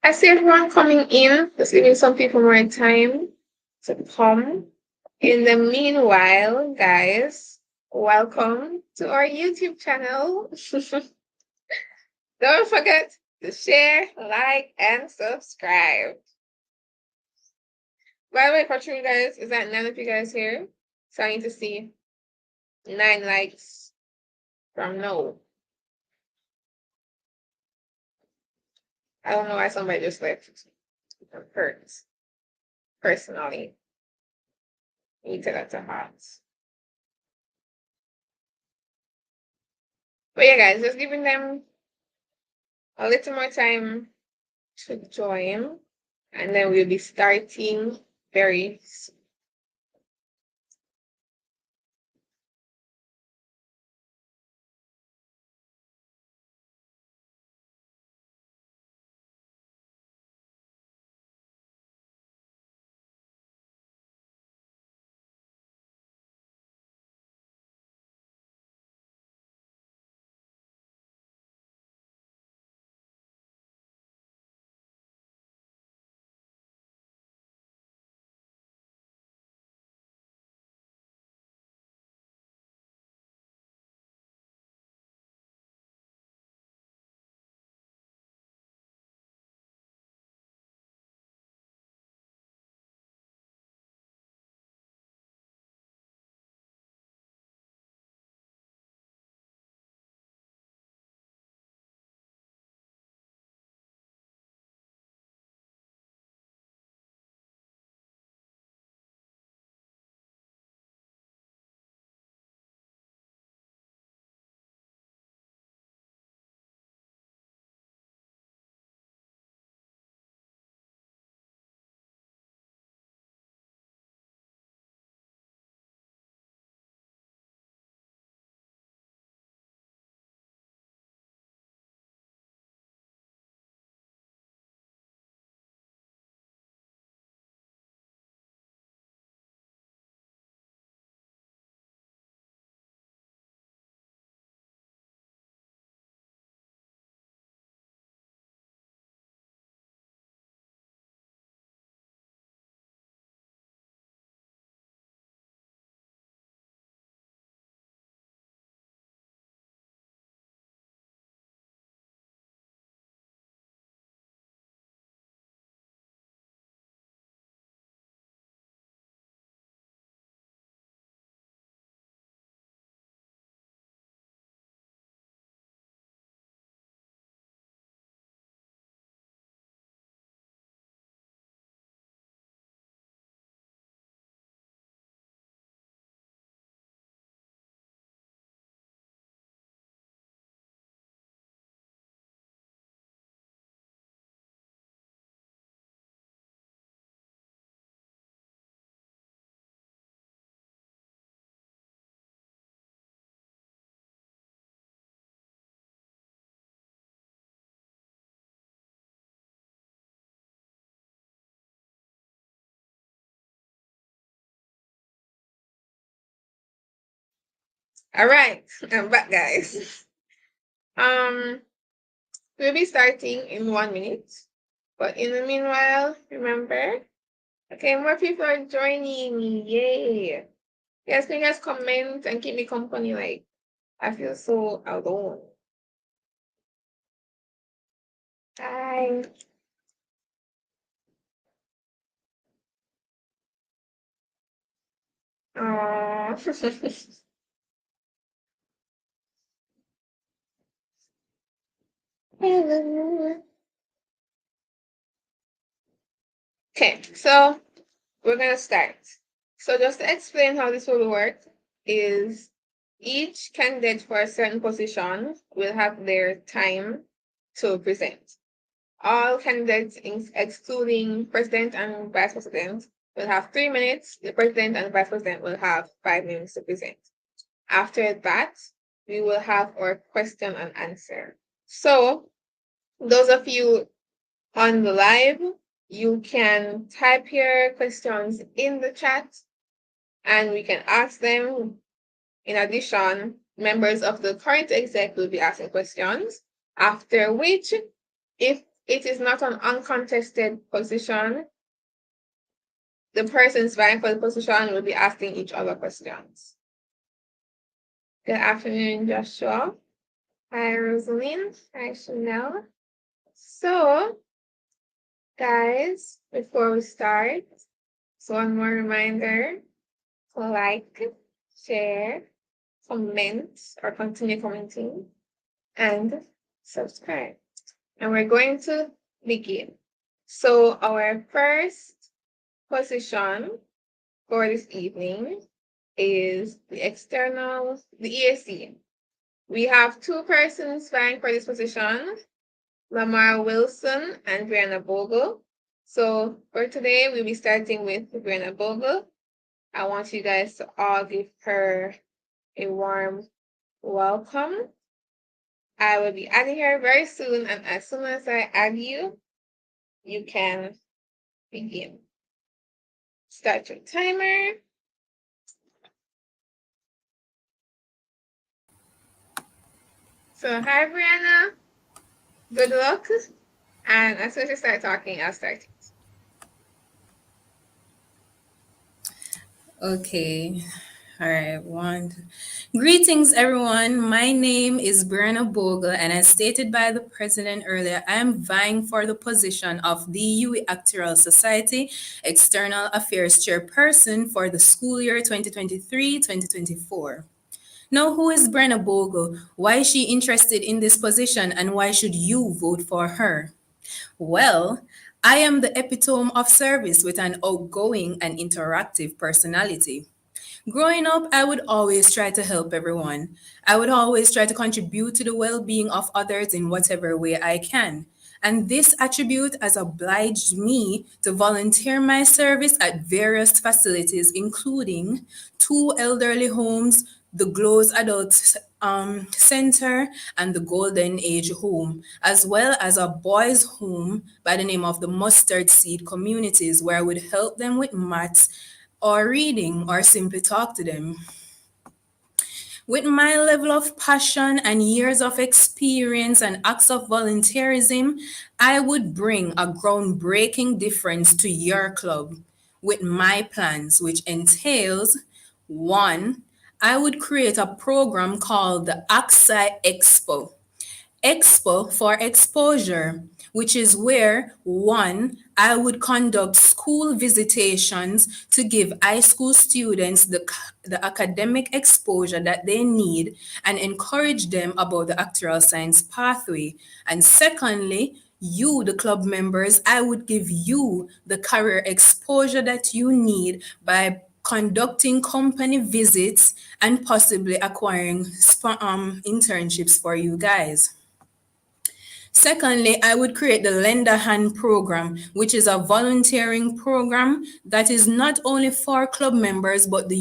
I see everyone coming in, just giving some people more time to come. In the meanwhile, guys, welcome to our YouTube channel. Don't forget to share, like, and subscribe. By the way, for you guys, is that none of you guys here? So I need to see 9 likes from no. I don't know why somebody just left. It hurts. Personally. You tell that to heart. But yeah, guys, just giving them a little more time to join, and then we'll be starting very soon. All right, I'm back, guys. Um, we'll be starting in 1 minute, but in the meanwhile, remember, okay, more people are joining. Yay! Yes, can you guys comment and keep me company? Like, I feel so alone. Hi. Aww. Hello. Okay, so we're gonna start. So just to explain how this will work is each candidate for a certain position will have their time to present. All candidates, excluding president and vice president, will have 3 minutes. The president and vice president will have 5 minutes to present. After that, we will have our question and answer. So those of you on the live, you can type your questions in the chat and we can ask them. In addition, members of the current exec will be asking questions, after which, if it is not an uncontested position, the persons vying for the position will be asking each other questions. Good afternoon, Joshua. Hi, Rosalind. Hi, Chanel. So, guys, before we start, so one more reminder to like, share, comment, or continue commenting, and subscribe. And we're going to begin. So, our first position for this evening is the EAC. We have two persons vying for this position, Lamar Wilson and Brianna Bogle. So for today, we'll be starting with Brianna Bogle. I want you guys to all give her a warm welcome. I will be adding her very soon, and as soon as I add you, you can begin. Start your timer. So hi, Brianna. Good luck. And as soon as you start talking, I'll start. Okay. All right. One. Greetings, everyone. My name is Brianna Bogle, and as stated by the president earlier, I am vying for the position of the UE Actuarial Society External Affairs Chairperson for the school year 2023-2024. Now, who is Brianna Bogle? Why is she interested in this position, and why should you vote for her? Well, I am the epitome of service with an outgoing and interactive personality. Growing up, I would always try to help everyone. I would always try to contribute to the well being of others in whatever way I can. And this attribute has obliged me to volunteer my service at various facilities, including two elderly homes, the Glows Adult Center, and the Golden Age Home, as well as a boys' home by the name of the Mustard Seed Communities, where I would help them with maths or reading or simply talk to them. With my level of passion and years of experience and acts of volunteerism, I would bring a groundbreaking difference to your club with my plans, which entails one, I would create a program called the AXI Expo. Expo for exposure, which is where one, I would conduct school visitations to give high school students the academic exposure that they need and encourage them about the actuarial science pathway. And secondly, you, the club members, I would give you the career exposure that you need by conducting company visits and possibly acquiring internships for you guys. Secondly, I would create the Lend a Hand program, which is a volunteering program that is not only for club members but the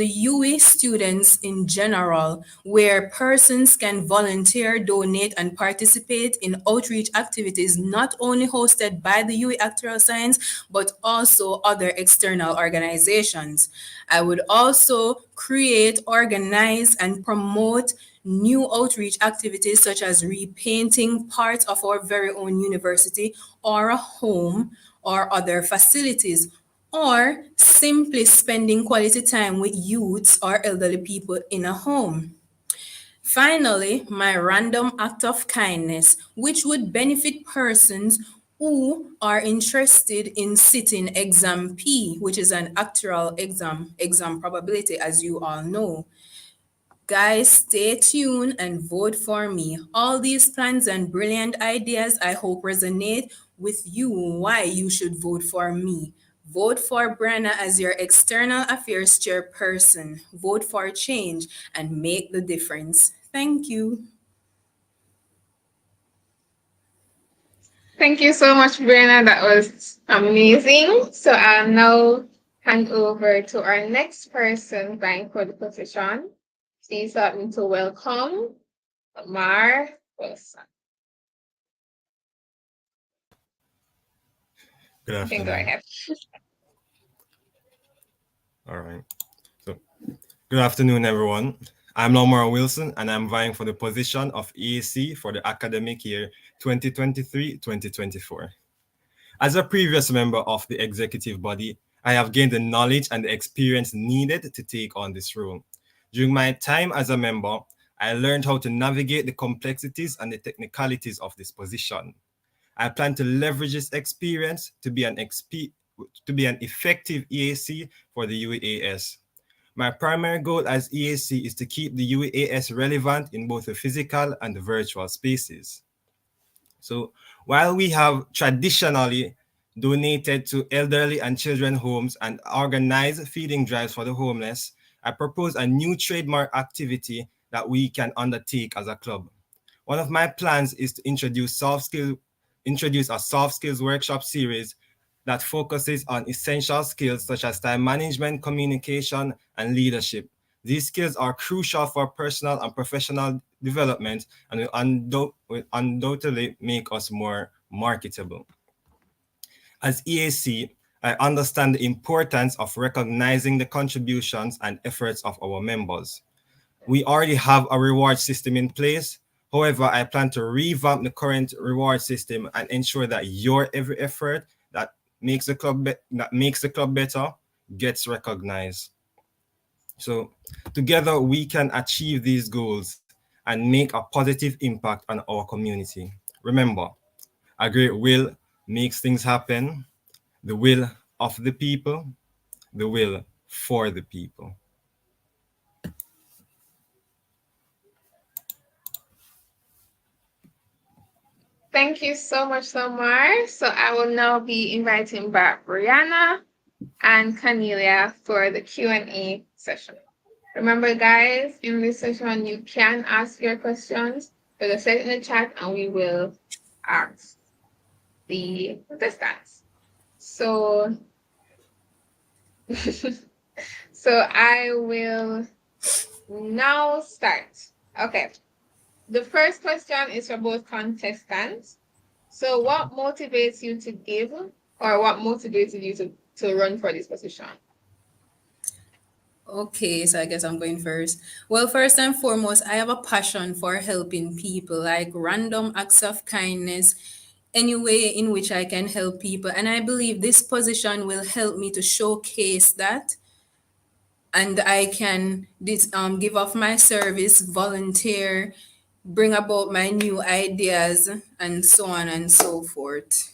UE students in general, where persons can volunteer, donate, and participate in outreach activities not only hosted by the UE Actuarial Science, but also other external organizations. I would also create, organize, and promote new outreach activities such as repainting parts of our very own university or a home or other facilities, or simply spending quality time with youths or elderly people in a home. Finally, my random act of kindness, which would benefit persons who are interested in sitting exam P, which is an actual exam probability, as you all know. Guys, stay tuned and vote for me. All these plans and brilliant ideas I hope resonate with you why you should vote for me. Vote for Brenna as your external affairs chairperson. Vote for change and make the difference. Thank you. Thank you so much, Brianna. That was amazing. So I'll now hand over to our next person vying for the position. Please help me to welcome Mar Wilson. Good You can go afternoon. ahead. All right. So, good afternoon, everyone. I'm Lamar Wilson, and I'm vying for the position of EAC for the academic year 2023-2024. As a previous member of the executive body, I have gained the knowledge and the experience needed to take on this role. During my time as a member, I learned how to navigate the complexities and the technicalities of this position. I plan to leverage this experience to be an effective EAC for the UAS. My primary goal as EAC is to keep the UAS relevant in both the physical and the virtual spaces. So while we have traditionally donated to elderly and children homes and organized feeding drives for the homeless, I propose a new trademark activity that we can undertake as a club. One of my plans is to introduce a soft skills workshop series that focuses on essential skills such as time management, communication, and leadership. These skills are crucial for personal and professional development and will undoubtedly make us more marketable. As EAC, I understand the importance of recognizing the contributions and efforts of our members. We already have a reward system in place. However, I plan to revamp the current reward system and ensure that your every effort that makes the club better gets recognized. So together we can achieve these goals and make a positive impact on our community. Remember, a great will makes things happen. The will of the people, the will for the people. Thank you so much, Lamar. So I will now be inviting back Brianna and Cornelia for the Q&A session. Remember, guys, in this session, you can ask your questions. So just set it in the chat and we will ask the contestants. So, so I will now start. Okay. The first question is for both contestants. So, what motivates you to give, or what motivated you to run for this position? Okay, so I guess I'm going first. Well, first and foremost, I have a passion for helping people, like random acts of kindness, any way in which I can help people. And I believe this position will help me to showcase that. And I can give off my service, volunteer, bring about my new ideas, and so on and so forth.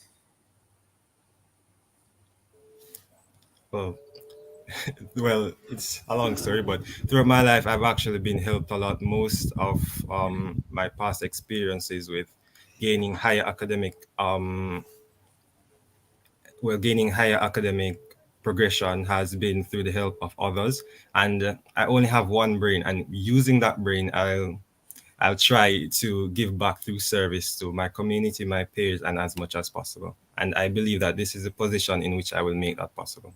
Well, well, it's a long story, but throughout my life, I've actually been helped a lot. Most of my past experiences with gaining higher academic, gaining higher academic progression has been through the help of others. And I only have one brain, and using that brain, I'll try to give back through service to my community, my peers, and as much as possible. And I believe that this is a position in which I will make that possible.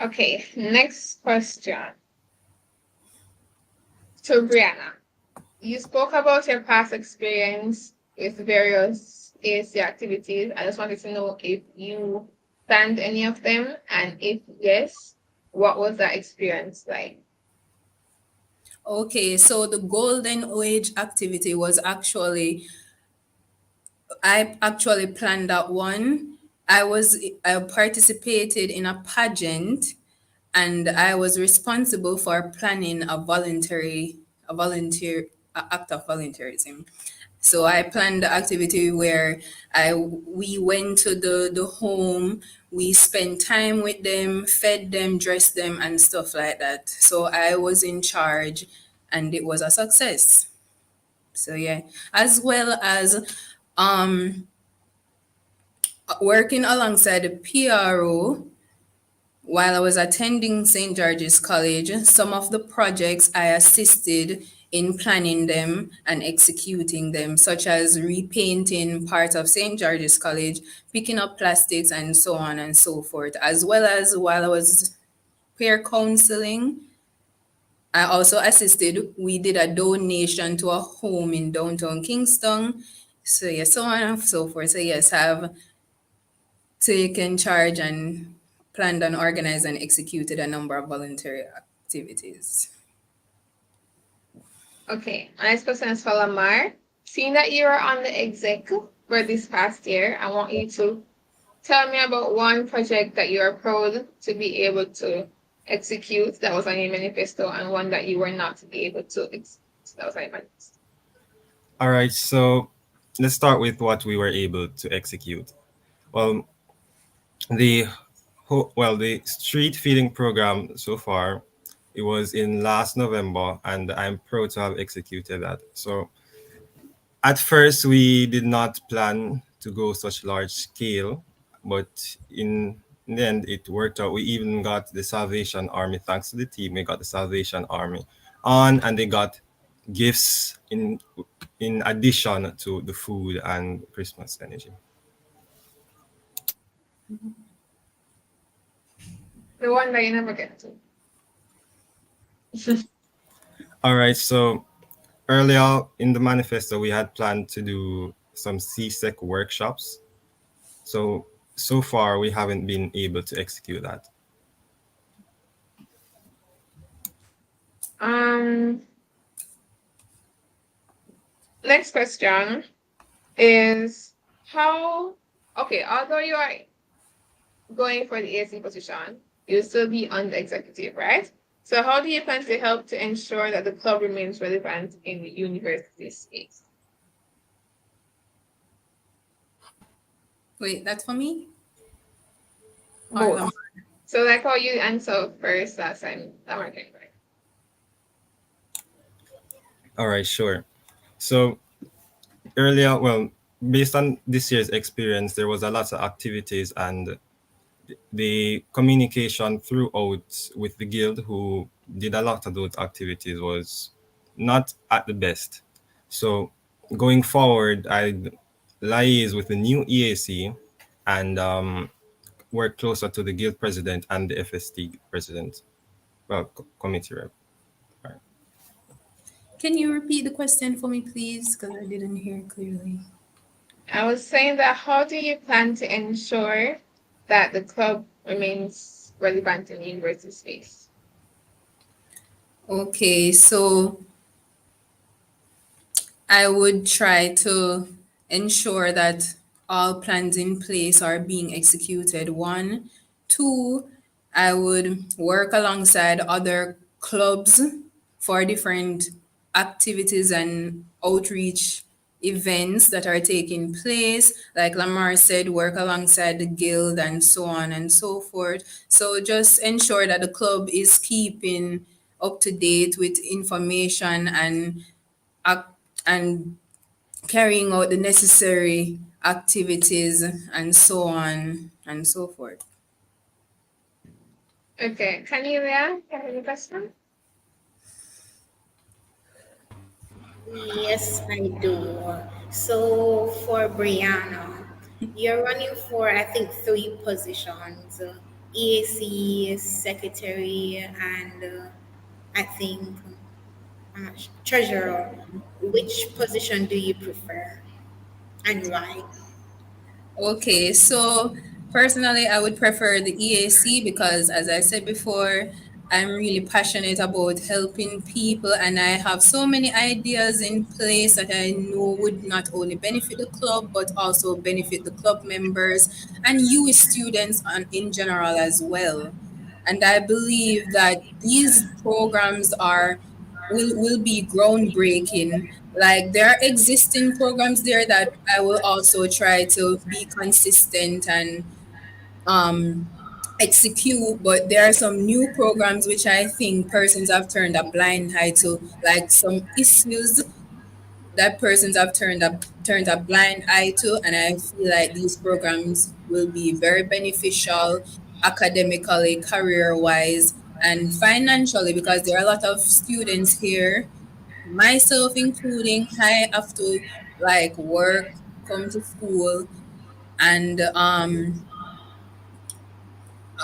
Okay, next question to Brianna. You spoke about your past experience with various ASC activities. I just wanted to know if you planned any of them, and if yes, what was that experience like? Okay, so the Golden Age activity was actually, I actually planned that one. I participated in a pageant and I was responsible for planning a volunteer act of volunteerism. So I planned the activity where we went to the home, we spent time with them, fed them, dressed them, and stuff like that. So I was in charge, and it was a success. So yeah, as well as um working alongside the PRO. While I was attending St. George's College, some of the projects I assisted in planning them and executing them, such as repainting part of St. George's College, picking up plastics, and so on and so forth. As well as while I was peer counseling, I also assisted. We did a donation to a home in downtown Kingston. So yes, so on and so forth. So yes, I've taken charge and planned and organized and executed a number of voluntary activities. Okay, my next question is for Lamar. Seeing that you are on the exec for this past year, I want you to tell me about one project that you are proud to be able to execute that was on your manifesto and one that you were not able to execute that was on your manifesto. All right, so let's start with what we were able to execute. Well, the the street feeding program so far, it was in last November, and I'm proud to have executed that. So at first, we did not plan to go such large scale, but in the end, it worked out. We even got the Salvation Army, thanks to the team. We got the Salvation Army on, and they got gifts in addition to the food and Christmas energy. The one that you never get to. All right, so earlier in the manifesto, we had planned to do some CSEC workshops. So far, we haven't been able to execute that. Um, Next question is how, okay, although you are going for the AC position, you'll still be on the executive, right? So how do you plan to help to ensure that the club remains relevant in the university space? Wait, that's for me? Or Both. So like how you answer first last time, that one came right. All right, sure. So earlier, well, based on this year's experience, there was a lot of activities, and the communication throughout with the guild who did a lot of those activities was not at the best. So going forward, I'd liaise with the new EAC and work closer to the guild president and the FST president, well, committee rep. Right. Can you repeat the question for me, please? Because I didn't hear clearly. I was saying that how do you plan to ensure that the club remains relevant in the university space? Okay, so I would try to ensure that all plans in place are being executed. One, two, I would work alongside other clubs for different activities and outreach events that are taking place. Like Lamar said, work alongside the guild and so on and so forth. So just ensure that the club is keeping up to date with information and ac- and carrying out the necessary activities and so on and so forth. Okay, Cornelia, have any question? Yes, I do. So for Brianna, you're running for I think three positions: EAC, secretary, and I think treasurer. Which position do you prefer, and why? Okay, so personally, I would prefer the EAC because, as I said before, I'm really passionate about helping people, and I have so many ideas in place that I know would not only benefit the club but also benefit the club members and you students in general as well. And I believe that these programs will be groundbreaking. Like there are existing programs there that I will also try to be consistent and um execute, but there are some new programs which I think persons have turned a blind eye to, like some issues that persons have turned a blind eye to, and I feel like these programs will be very beneficial academically, career wise, and financially because there are a lot of students here, myself including. I have to like work, come to school, and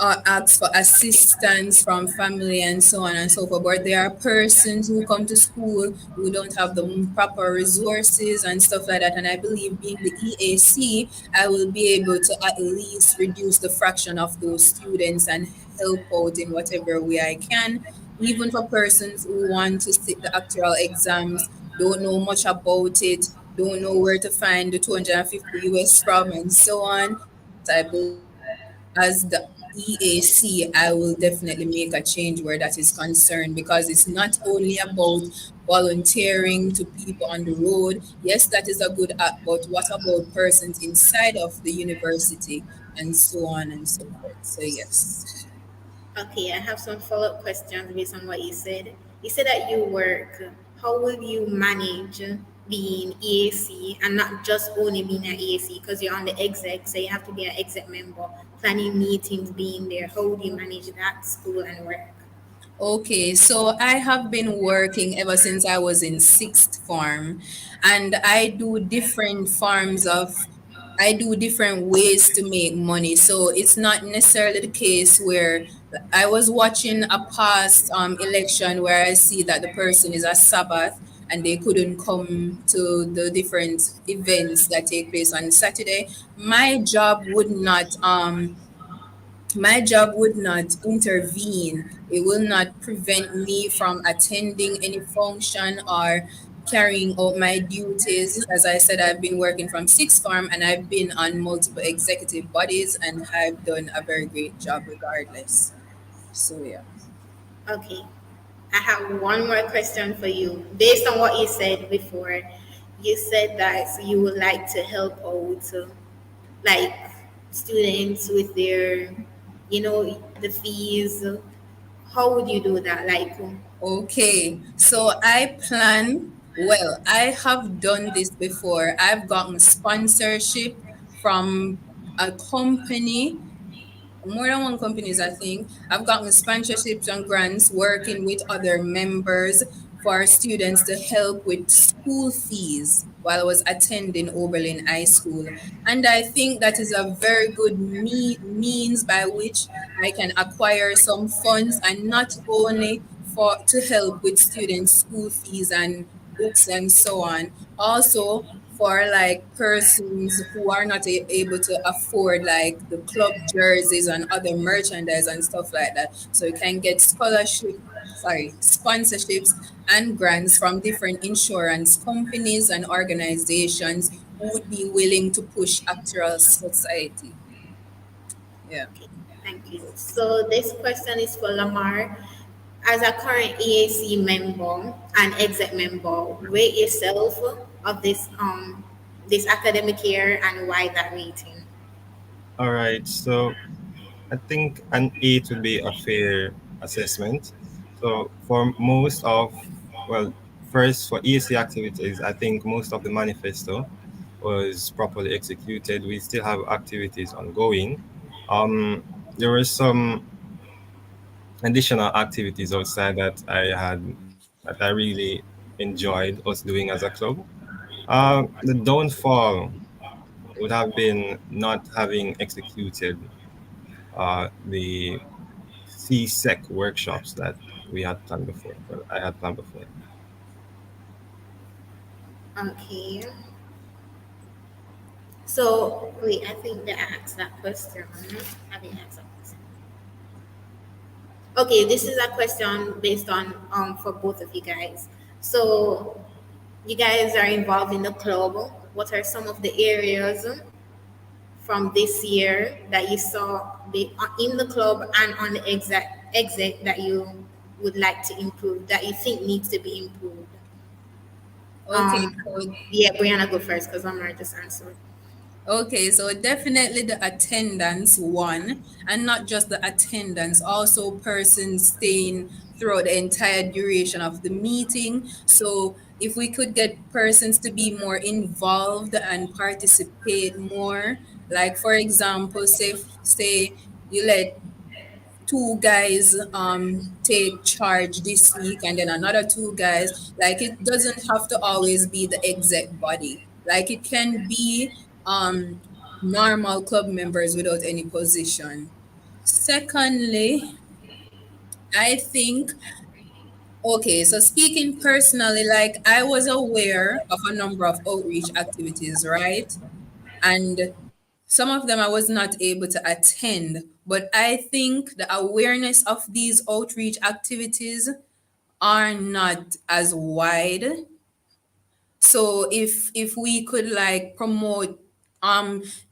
ask for assistance from family and so on and so forth. But there are persons who come to school who don't have the proper resources and stuff like that. And I believe being the EAC, I will be able to at least reduce the fraction of those students and help out in whatever way I can. Even for persons who want to sit the actual exams, don't know much about it, don't know where to find the 250 US from, and so on. So I believe as the EAC, I will definitely make a change where that is concerned, because it's not only about volunteering to people on the road. Yes, that is a good act, but what about persons inside of the university and so on and so forth? So, yes. Okay, I have some follow-up questions based on what you said. You said that you work. How will you manage being EAC and not just only being an EAC because you're on the exec, so you have to be an exec member, planning meetings, being there. How would you manage that school and work? Okay, so I have been working ever since I was in sixth form, and I do different ways to make money. So it's not necessarily the case where I was watching a past election where I see that the person is a Sabbath and they couldn't come to the different events that take place on Saturday. My job would not intervene. It will not prevent me from attending any function or carrying out my duties. As I said, I've been working from sixth form and I've been on multiple executive bodies and I've done a very great job regardless. So yeah. Okay, I have one more question for you. Based on what you said before, you said that you would like to help out, like students with their, the fees. How would you do that? Like, Okay, so I have done this before. I've gotten sponsorship from a company, more than one companies, I think. I've gotten sponsorships and grants working with other members for students to help with school fees while I was attending Oberlin High School. And I think that is a very good means by which I can acquire some funds, and not only for to help with students' school fees and books and so on, also for like persons who are not able to afford like the club jerseys and other merchandise and stuff like that. So you can get sponsorships and grants from different insurance companies and organizations who would be willing to push actual society. Yeah. okay, thank you. So this question is for Lamar. As a current EAC member and exec member, rate yourself of this academic year and why that rating. All right. So I think an 8 would be a fair assessment. So for most of, well, first for ESC activities, I think most of the manifesto was properly executed. We still have activities ongoing. There were some additional activities outside that I really enjoyed us doing as a club. The downfall would have been not having executed the CSEC workshops that we had planned before. Well, I had planned before. Okay. So wait, I think they asked that question. I didn't ask that question. Okay, this is a question based on for both of you guys. So you guys are involved in the club. What are some of the areas from this year that you saw in the club and on the exit that you would like to improve, that you think needs to be improved? Okay, so Yeah, Brianna, go first because I'm not just answering. Okay, so definitely the attendance one, and not just the attendance, also persons staying throughout the entire duration of the meeting. So if we could get persons to be more involved and participate more, like for example, say you let two guys take charge this week and then another two guys, like it doesn't have to always be the exec body, like it can be um normal club members without any position. Secondly, I think, okay, so speaking personally, like I was aware of a number of outreach activities, right? And some of them I was not able to attend, but I think the awareness of these outreach activities are not as wide. So if we could like promote,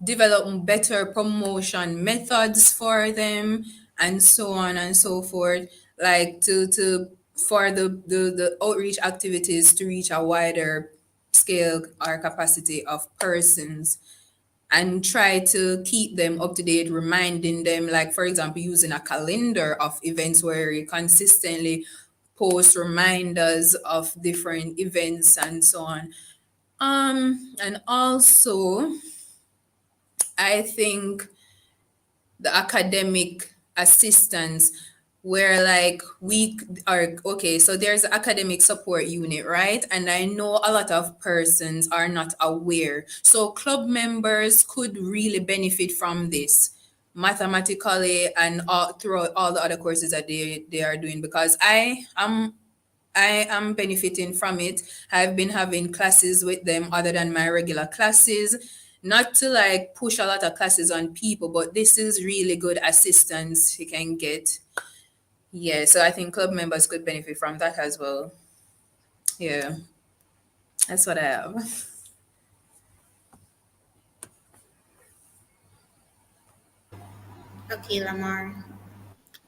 develop better promotion methods for them and so on and so forth, like to for the outreach activities to reach a wider scale or capacity of persons, and try to keep them up to date, reminding them, like for example, using a calendar of events where you consistently post reminders of different events and so on. And also, I think the academic assistance, where like we are, okay, so there's the academic support unit, right? And I know a lot of persons are not aware, so club members could really benefit from this mathematically and all throughout all the other courses that they are doing, because I am benefiting from it. I've been having classes with them other than my regular classes. Not to like push a lot of classes on people, but this is really good assistance you can get. Yeah, so I think club members could benefit from that as well. Yeah, that's what I have. Okay, Lamar.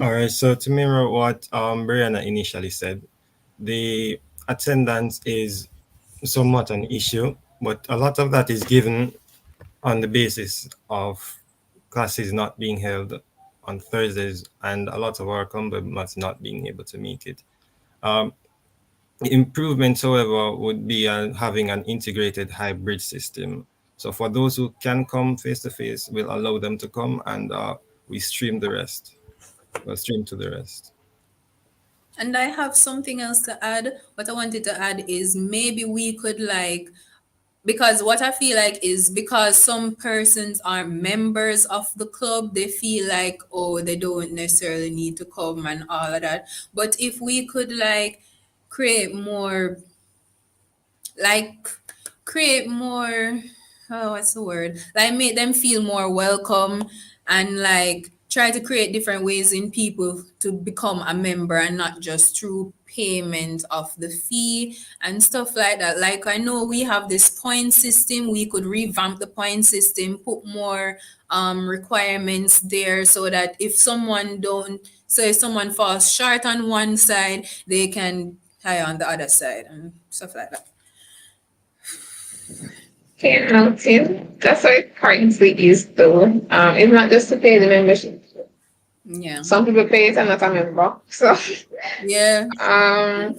All right, so to mirror what Brianna initially said, the attendance is somewhat an issue, but a lot of that is given on the basis of classes not being held on Thursdays and a lot of our members not being able to make it. Um, Improvements, however, would be having an integrated hybrid system. So for those who can come face to face, we'll allow them to come, and we stream the rest. We'll stream to the rest. And I have something else to add. What I wanted to add is maybe we could like, because what I feel like is because some persons are members of the club, they feel like, oh, they don't necessarily need to come and all of that. But if we could like create more, like create more, oh, what's the word, like make them feel more welcome, and like try to create different ways in people to become a member and not just through payment of the fee and stuff like that. Like I know we have this point system, we could revamp the point system, put more requirements there, so that if someone don't, so if someone falls short on one side, they can high on the other side and stuff like that. Okay, noted. That's what it currently is though. It's not just to pay the membership. Yeah. Some people pay it and not a member. So Yeah. all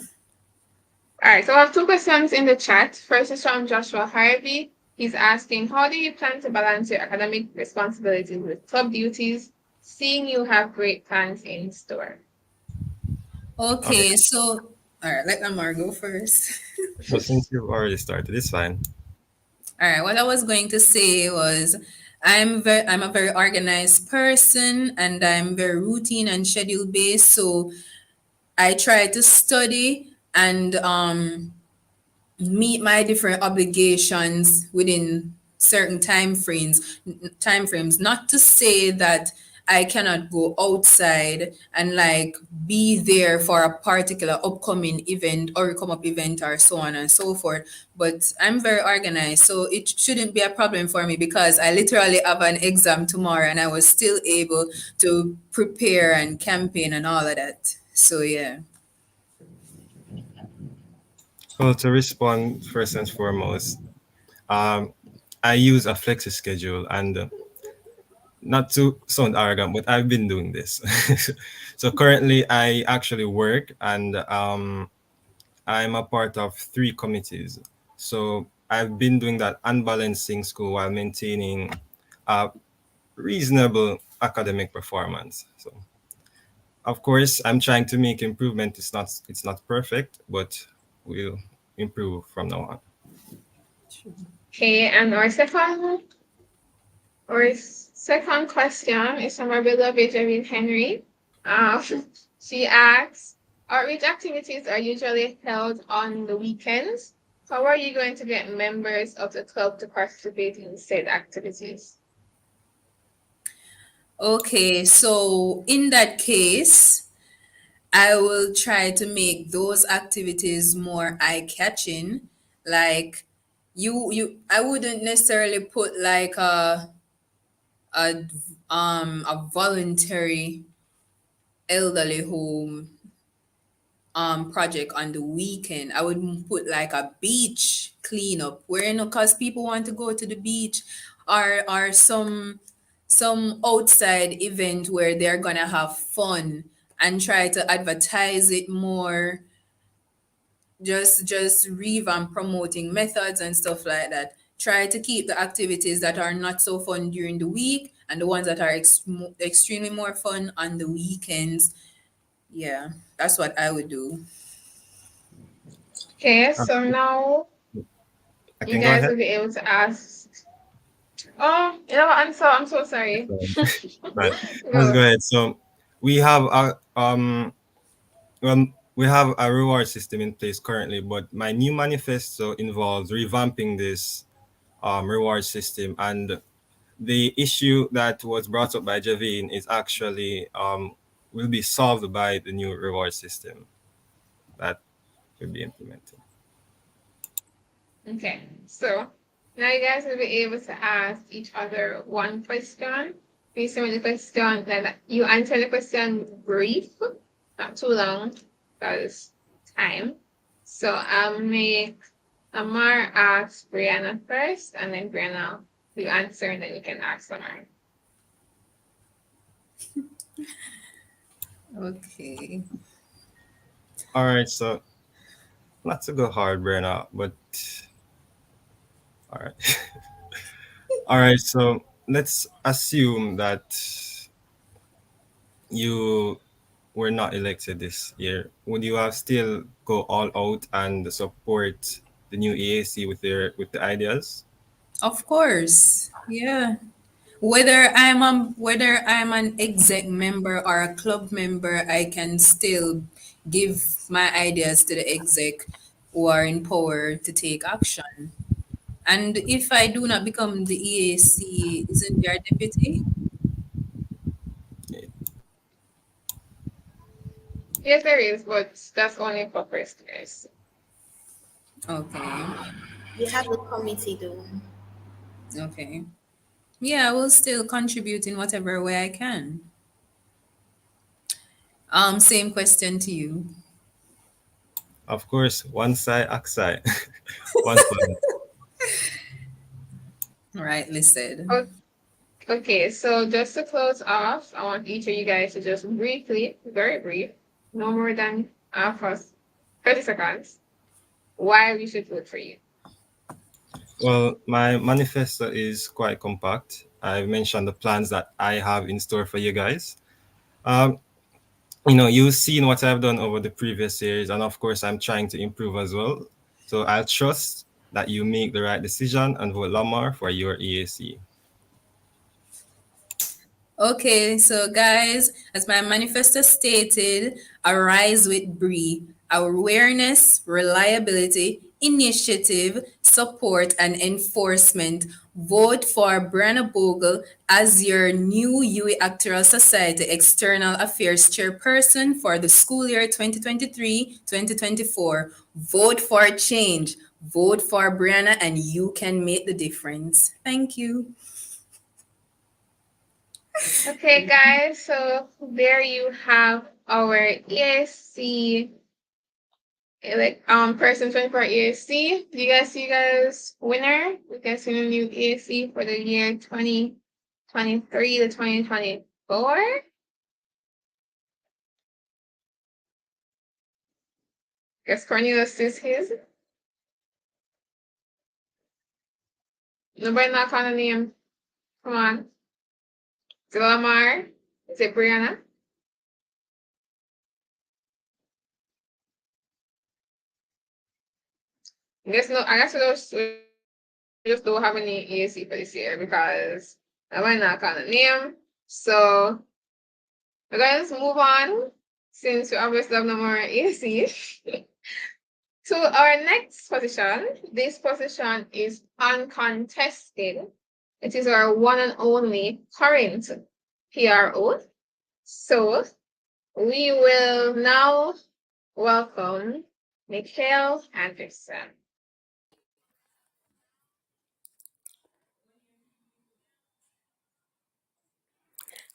right, so I have two questions in the chat. First is from Joshua Harvey. He's asking, how do you plan to balance your academic responsibilities with club duties, seeing you have great plans in store? Okay, Okay. So, all right, let Lamar go first. so since you've already started, it's fine. All right. What I was going to say was, I'm a very organized person, and I'm very routine and schedule based. So I try to study and meet my different obligations within certain time frames, not to say that I cannot go outside and like be there for a particular upcoming event or come up event or so on and so forth, but I'm very organized, so it shouldn't be a problem for me, because I literally have an exam tomorrow and I was still able to prepare and campaign and all of that. So yeah. Well, to respond first and foremost, um, I use a flexi schedule, and not to sound arrogant, but I've been doing this. So currently, I actually work, and I'm a part of three committees. So I've been doing that unbalancing school while maintaining a reasonable academic performance. So of course, I'm trying to make improvement. It's not perfect, but we'll improve from now on. Okay, and our second, or Second question is from our beloved Javine Henry. Um, she asks, outreach activities are usually held on the weekends. How are you going to get members of the club to participate in said activities? Okay, so in that case, I will try to make those activities more eye-catching. Like I wouldn't necessarily put like a a voluntary elderly home project on the weekend. I would put like a beach cleanup where, cause people want to go to the beach, or some outside event where they're gonna have fun, and try to advertise it more, just revamp promoting methods and stuff like that. Try to keep the activities that are not so fun during the week, and the ones that are extremely more fun on the weekends. Yeah, that's what I would do. Okay, Uh, so now I you can go guys ahead. will be able to ask. Oh, you know what? I'm so sorry. Right. Let's go Go. ahead. So we have a we have a reward system in place currently, but my new manifesto involves revamping this reward system. And the issue that was brought up by Javine is actually will be solved by the new reward system that will be implemented. Okay, so now you guys will be able to ask each other one question. Based on the question, that you answer the question brief, not too long, because time. So I'll make Amar ask Brianna first, and then Brianna will answer, and then you can ask Amar. Okay. All right, so not to go hard, Brenna, but all right. All right, so let's assume that you were not elected this year. Would you have still go all out and support the new EAC with the ideas? Of course. Yeah. Whether I'm an exec member or a club member, I can still give my ideas to the exec who are in power to take action. And if I do not become the EAC, isn't there a deputy? Yes, there is, but that's only for first years. Okay. You have the committee though. Okay. Yeah, I will still contribute in whatever way I can. Same question to you. Of course, one side, Aksai, one plan. Rightly said. O- Okay, so just to close off, I want each of you guys to just briefly, very brief, no more than first 30 seconds, why we should vote for you. Well, my manifesto is quite compact. I mentioned the plans that I have in store for you guys. Um, you've seen what I've done over the previous years, and of course, I'm trying to improve as well. So I trust that you make the right decision and vote Lamar for your EAC. Okay, so guys, as my manifesto stated, arise with Bree. Awareness, reliability, initiative, support, and enforcement. Vote for Brianna Bogle as your new UE Actoral Society External Affairs Chairperson for the school year 2023-2024. Vote for change. Vote for Brianna, and you can make the difference. Thank you. Okay, guys, so there you have our ESC, like person 24 ESC. Do you guys see you guys winner? You guys see the new ESC for the year 2023 to 2024? Guess Cornelius is his. Nobody not calling the name. Come on. Is it Lamar? Is it Brianna? I guess no. I guess we just don't have any ESC for this year because I might not call the name. So we're going to move on since we obviously have no more AC. To our next position. This position is uncontested. It is our one and only current PRO. So we will now welcome Mikhail Anderson.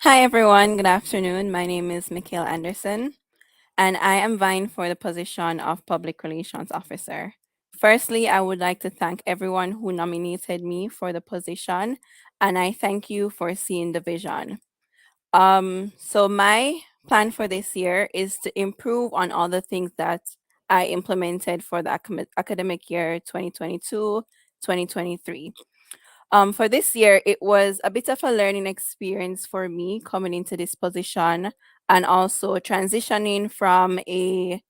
Hi everyone, good afternoon. My name is Mikhail Anderson, and I am vying for the position of Public Relations Officer. Firstly, I would like to thank everyone who nominated me for the position, and I thank you for seeing the vision. So my plan for this year is to improve on all the things that I implemented for the academic year 2022-2023. For this year, it was a bit of a learning experience for me coming into this position and also transitioning from a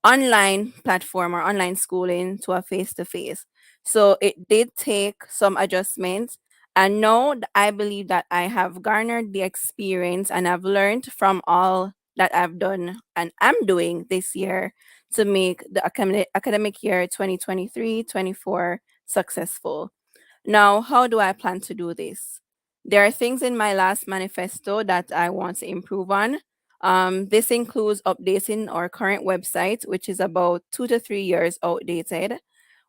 online platform or online schooling to a face to face. So it did take some adjustments. And now I believe that I have garnered the experience and I've learned from all that I've done and am doing this year to make the academic year 2023-24 successful. Now, how do I plan to do this? There are things in my last manifesto that I want to improve on. This includes updating our current website, which is about 2 to 3 years outdated.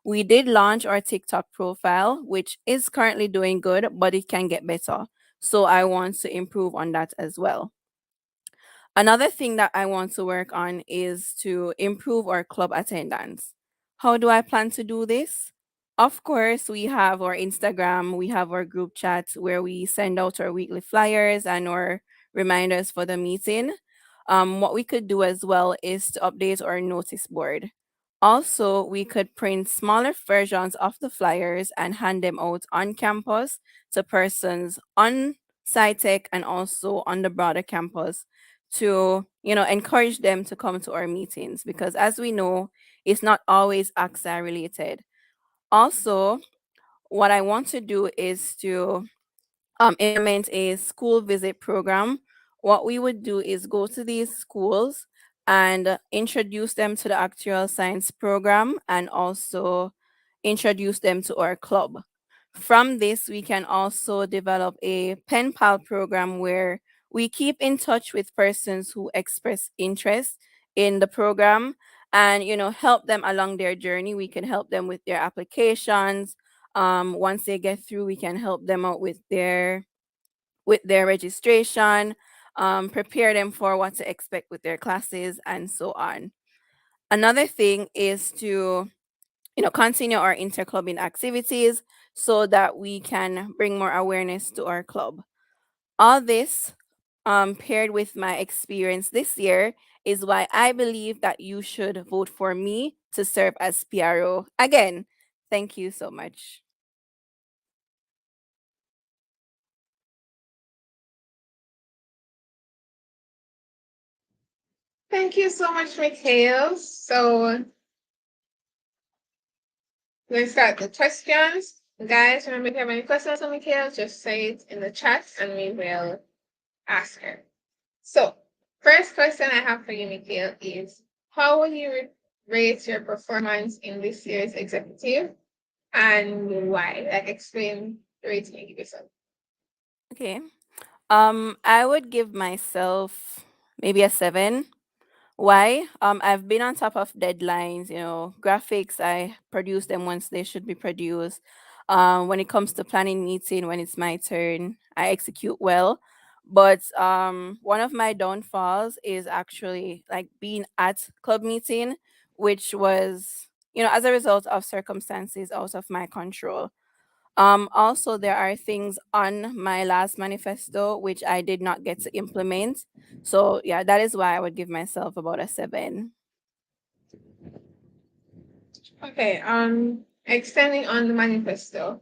We did launch our TikTok profile, which is currently doing good, but it can get better. So I want to improve on that as well. Another thing that I want to work on is to improve our club attendance. How do I plan to do this? Of course, we have our Instagram, we have our group chats where we send out our weekly flyers and our reminders for the meeting. What we could do as well is to update our notice board. Also, we could print smaller versions of the flyers and hand them out on campus to persons on SciTech and also on the broader campus to encourage them to come to our meetings because as we know it's not always AXA related. Also, what I want to do is to implement a school visit program. What we would do is go to these schools and introduce them to the actual science program and also introduce them to our club. From this, we can also develop a pen pal program where we keep in touch with persons who express interest in the program and help them along their journey. We can help them with their applications. Once they get through, we can help them out with their registration, prepare them for what to expect with their classes, and so on. Another thing is to continue our interclubbing activities so that we can bring more awareness to our club. All this, paired with my experience this year, is why I believe that you should vote for me to serve as PRO. Again, thank you so much. Thank you so much, Mikhail. So let's start the questions. Guys, remember if you have any questions for Mikhail, just say it in the chat and we will ask her. So, first question I have for you, Mikhail, is how will you rate your performance in this year's executive and why? Like, explain the rating you give yourself. Okay. I would give myself maybe a 7. Why? I've been on top of deadlines, graphics, I produce them once they should be produced. When it comes to planning meeting, when it's my turn, I execute well. But one of my downfalls is actually like being at club meeting, which was, as a result of circumstances out of my control. Also, there are things on my last manifesto which I did not get to implement. So, yeah, that is why I would give myself about a 7. Okay, extending on the manifesto,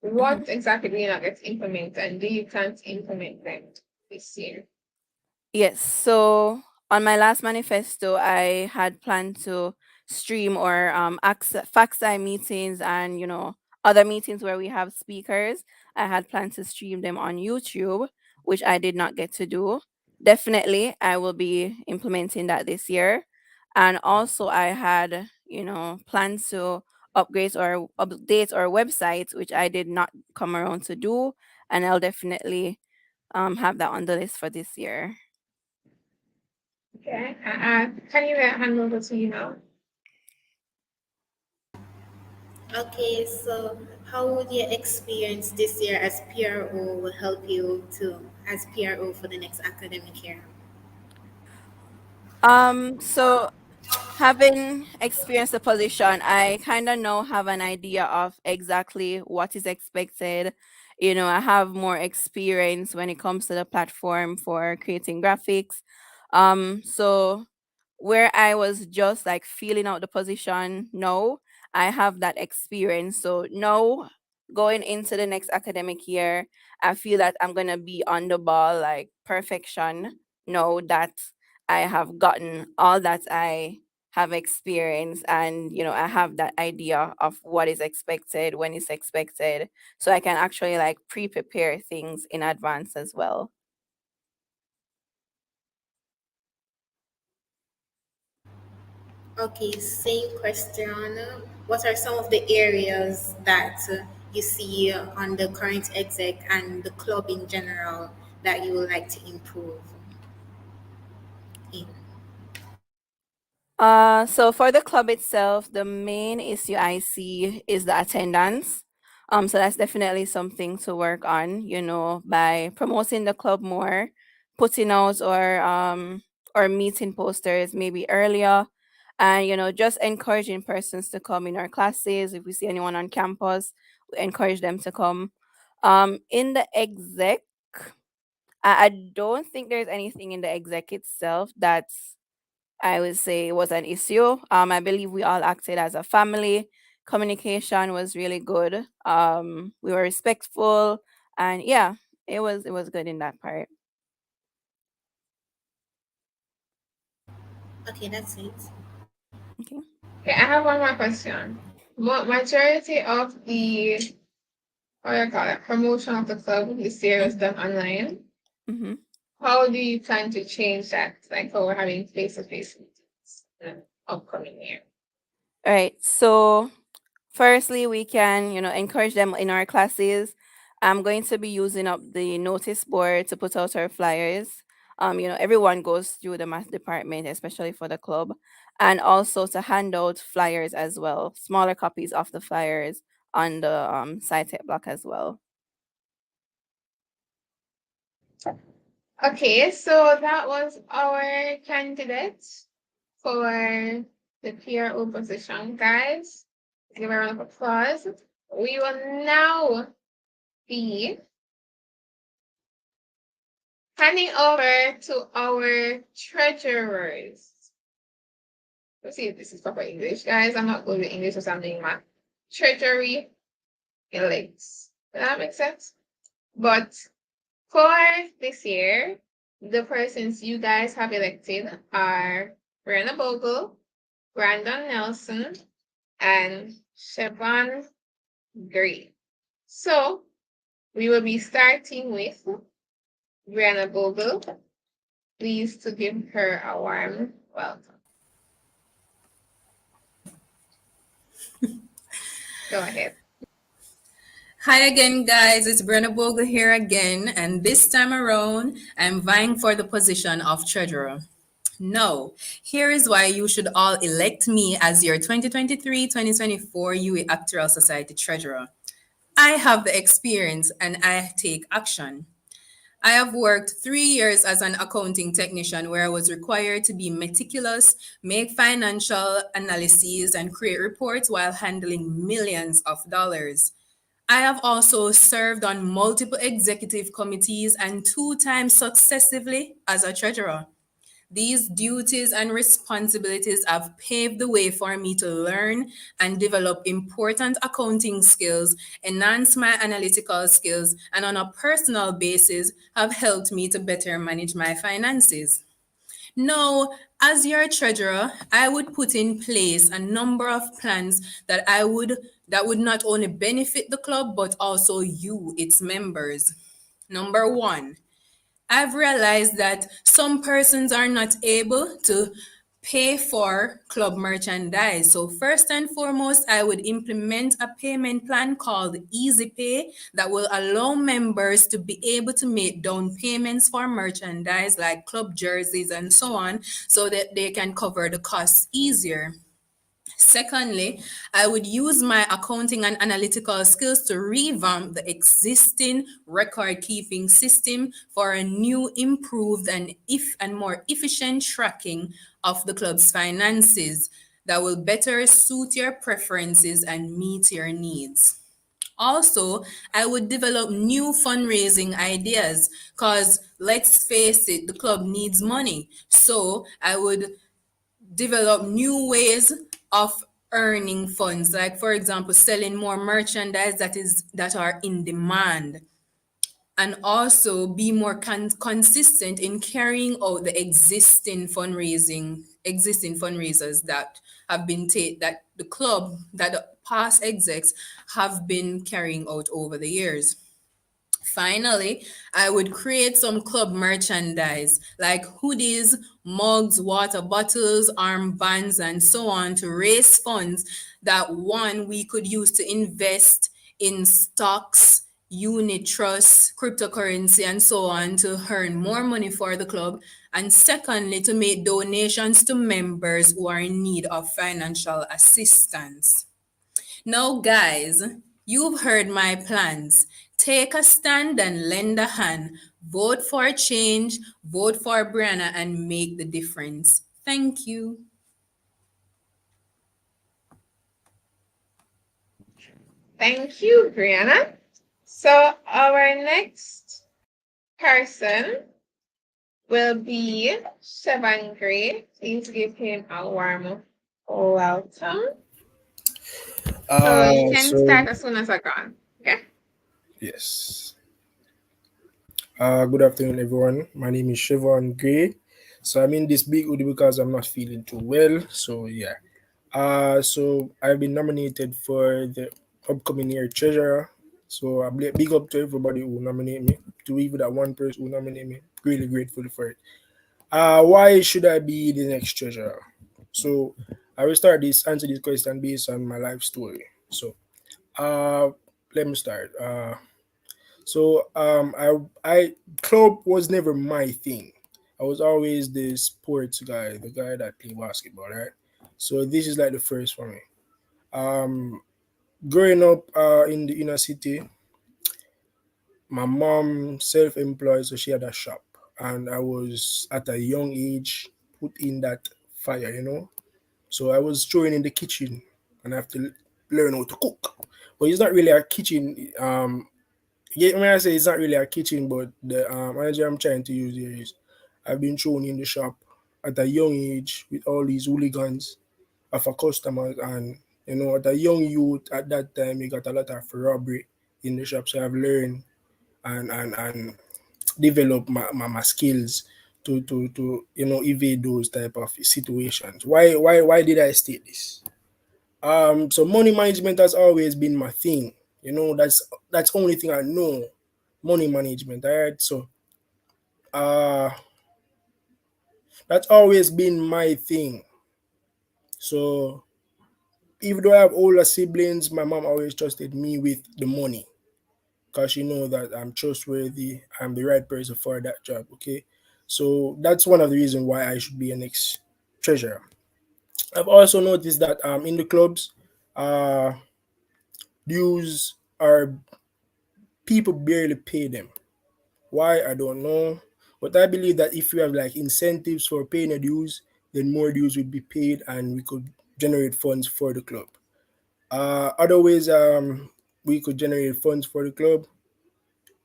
Mhm. what exactly do you not get to implement and do you plan to implement them this year? Yes. So, on my last manifesto, I had planned to stream or faxi meetings and, other meetings where we have speakers. I had planned to stream them on YouTube, which I did not get to do. Definitely, I will be implementing that this year. And also, I had, plans to upgrade or update our website, which I did not come around to do. And I'll definitely have that on the list for this year. Okay. Can you hand over to you now? Okay, so how would your experience this year as PRO will help you to as PRO for the next academic year? So having experienced the position, I kind of know have an idea of exactly what is expected. I have more experience when it comes to the platform for creating graphics. So where I was just like feeling out the position, no, I have that experience. So no, going into the next academic year, I feel that I'm gonna be on the ball like perfection. No, that I have gotten all that I have experienced, and I have that idea of what is expected when it's expected, so I can actually like pre-prepare things in advance as well. Okay, same question. What are some of the areas that you see on the current exec and the club in general that you would like to improve in? So for the club itself, the main issue I see is the attendance. So that's definitely something to work on, by promoting the club more, putting out or meeting posters maybe earlier, and just encouraging persons to come in our classes. If we see anyone on campus, we encourage them to come. In the exec, I don't think there's anything in the exec itself that's I would say was an issue. I believe we all acted as a family. Communication was really good. We were respectful, and yeah, it was good in that part. Okay, that's it. Okay. Okay, I have one more question. Majority of the, what do you call it, promotion of the club this year was done online. Mm-hmm. How do you plan to change that? Like how we're having face-to-face meetings in the upcoming year. All right. So firstly, we can, encourage them in our classes. I'm going to be using up the notice board to put out our flyers. Everyone goes through the math department, especially for the club, and also to hand out flyers as well, smaller copies of the flyers on the site block as well. Okay, so that was our candidate for the PRO position, guys. Give a round of applause. We will now be handing over to our treasurers. Let's see if this is proper English, guys. I'm not good with English or something, math. Treasury elects. Does that make sense? But for this year, the persons you guys have elected are Brenna Bogle, Brandon Nelson, and Siobhan Gray. So we will be starting with Brianna Bogle. Please to give her a warm welcome. Go ahead. Hi again, guys. It's Brenna Bogle here again, and this time around, I'm vying for the position of treasurer. No, here is why you should all elect me as your 2023-2024 UE Actoral Society treasurer. I have the experience and I take action. I have worked 3 years as an accounting technician where I was required to be meticulous, make financial analyses, and create reports while handling millions of dollars. I have also served on multiple executive committees and 2 times successively as a treasurer. These duties and responsibilities have paved the way for me to learn and develop important accounting skills, enhance my analytical skills, and on a personal basis have helped me to better manage my finances. Now, as your treasurer, I would put in place a number of plans that would not only benefit the club but also you, its members. Number one, I've realized that some persons are not able to pay for club merchandise. So first and foremost, I would implement a payment plan called Easy Pay that will allow members to be able to make down payments for merchandise like club jerseys and so on so that they can cover the costs easier. Secondly, I would use my accounting and analytical skills to revamp the existing record keeping system for a new, improved, and more efficient tracking of the club's finances that will better suit your preferences and meet your needs. Also, I would develop new fundraising ideas because let's face it, the club needs money. So I would develop new ways of earning funds, like for example selling more merchandise that are in demand, and also be more consistent in carrying out the existing fundraisers that have been that the club that the past execs have been carrying out over the years. Finally, I would create some club merchandise like hoodies, mugs, water bottles, armbands, and so on to raise funds that one we could use to invest in stocks, unit trusts, cryptocurrency, and so on to earn more money for the club. And secondly, to make donations to members who are in need of financial assistance. Now, guys, you've heard my plans. Take a stand and lend a hand. Vote for change, vote for Brianna, and make the difference. Thank you. Thank you, Brianna. So our next person will be Sevan Gray. Please give him a warm welcome. So you can So start as soon as I can. Okay. yes. Good afternoon, everyone. My name is Siobhan Gray. So I'm in this big hoodie because I'm not feeling too well. So yeah. So I've been nominated for the upcoming year treasurer. So big up to everybody who nominate me. To even that one person who nominate me, really grateful for it. Why should I be the next treasurer? So I will answer this question based on my life story. So uh, let me start. I club was never my thing. I was always the sports guy, the guy that played basketball, right? So this is like the first for me. Um, Growing up in the inner city, my mom self-employed, so she had a shop, and I was at a young age put in that fire. So I was thrown in the kitchen, and I have to learn how to cook. But it's not really a kitchen. Yeah, when I say it's not really a kitchen, but the energy I'm trying to use here is I've been thrown in the shop at a young age with all these hooligans of a customers, and at a young youth at that time you got a lot of robbery in the shop. So I've learned and developed my skills to evade those type of situations. Why did I state this? So money management has always been my thing. That's only thing I know. Money management. All right. So uh that's always been my thing. So even though I have older siblings, my mom always trusted me with the money because she know that I'm trustworthy. I'm the right person for that job. Okay. So that's one of the reasons why I should be an ex treasurer. I've also noticed that in the clubs, uh dues are people barely pay them. Why? I don't know. But I believe that if we have like incentives for paying a dues, then more dues would be paid and we could generate funds for the club. Other ways we could generate funds for the club,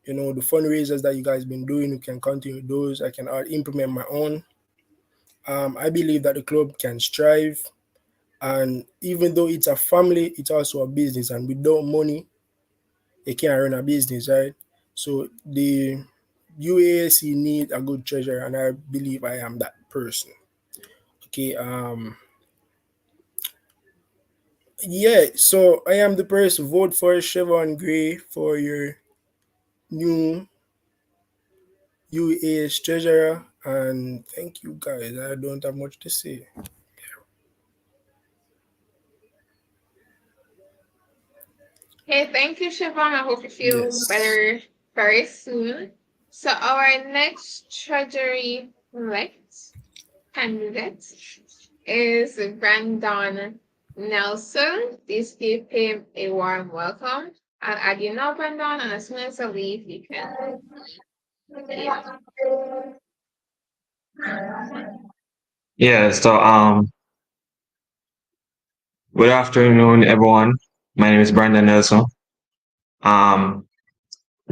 the fundraisers that you guys been doing, we can continue those. I can implement my own. I believe that the club can strive, and even though it's a family, it's also a business, and without money, they can't run a business, right? So the UASC need a good treasurer, and I believe I am that. person. Okay, yeah, so I am the person. Vote for Chevron Gray for your new UAS treasurer, and thank you guys. I don't have much to say. Okay, thank you, Siobhan. I hope you feel Yes. better very soon. So our next treasury elect candidate is Brandon Nelson. Please give him a warm welcome. I'll add you now, Brandon, and as soon as I leave, you can. Yeah. Yeah, so good afternoon, everyone. My name is Brandon Nelson. Um,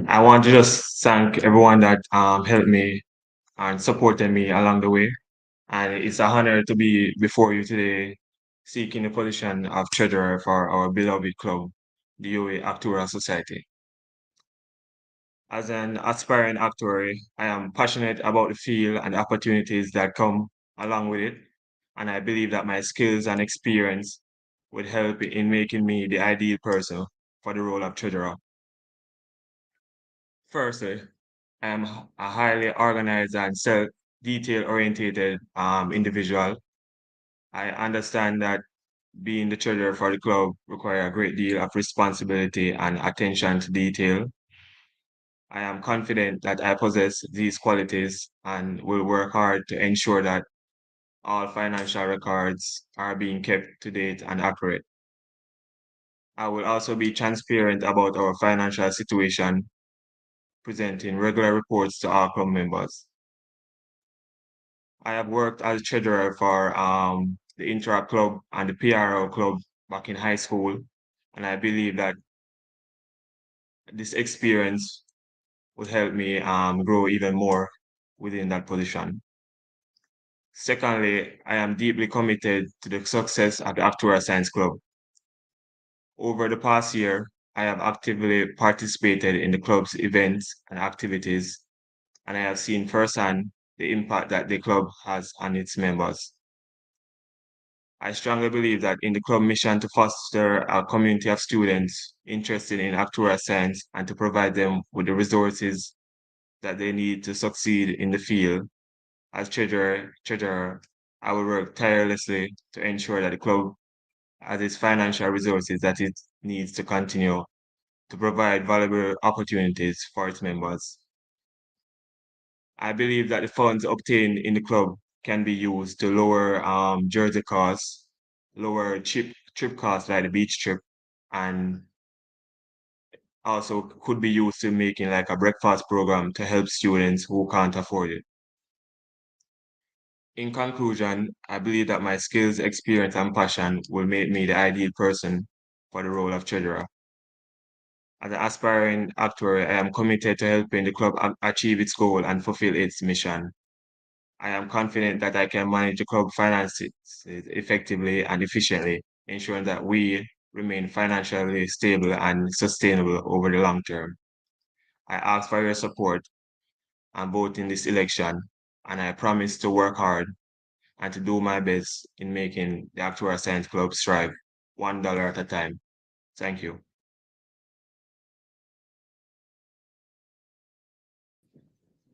I want to just thank everyone that helped me and supported me along the way. And it's an honor to be before you today, seeking the position of treasurer for our beloved club, the UA Actuarial Society. As an aspiring actuary, I am passionate about the field and opportunities that come along with it. And I believe that my skills and experience would help in making me the ideal person for the role of treasurer. Firstly, I am a highly organized and self-detail oriented individual. I understand that being the treasurer for the club requires a great deal of responsibility and attention to detail. I am confident that I possess these qualities and will work hard to ensure that all financial records are being kept to date and accurate. I will also be transparent about our financial situation, presenting regular reports to our club members. I have worked as treasurer for the Interact Club and the PRO Club back in high school, and I believe that this experience would help me grow even more within that position. Secondly, I am deeply committed to the success of the Actuarial Science Club. Over the past year, I have actively participated in the club's events and activities, and I have seen firsthand the impact that the club has on its members. I strongly believe that in the club mission to foster a community of students interested in actuarial science and to provide them with the resources that they need to succeed in the field, as treasurer, I will work tirelessly to ensure that the club has its financial resources that it needs to continue to provide valuable opportunities for its members. I believe that the funds obtained in the club can be used to lower jersey costs, lower trip costs like the beach trip, and also could be used to making like a breakfast program to help students who can't afford it. In conclusion, I believe that my skills, experience, and passion will make me the ideal person for the role of treasurer. As an aspiring actuary, I am committed to helping the club achieve its goal and fulfill its mission. I am confident that I can manage the club finances effectively and efficiently, ensuring that we remain financially stable and sustainable over the long term. I ask for your support and vote in this election, and I promise to work hard and to do my best in making the Actuarial Science Club strive $1 at a time. Thank you.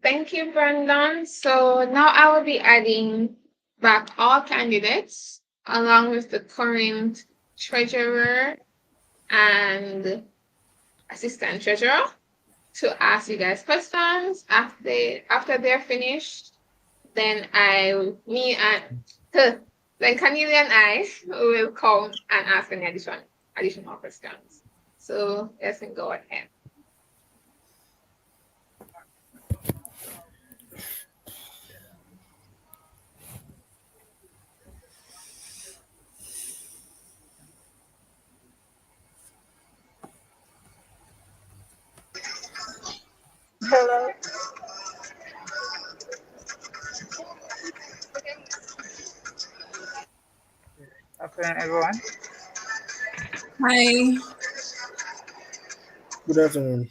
Thank you, Brandon. So now I will be adding back all candidates along with the current treasurer and assistant treasurer to ask you guys questions after they're finished. Then me and then Cornelia and I will come and ask any additional questions. So let's go ahead. Hello. Afternoon, everyone. Hi. Good afternoon.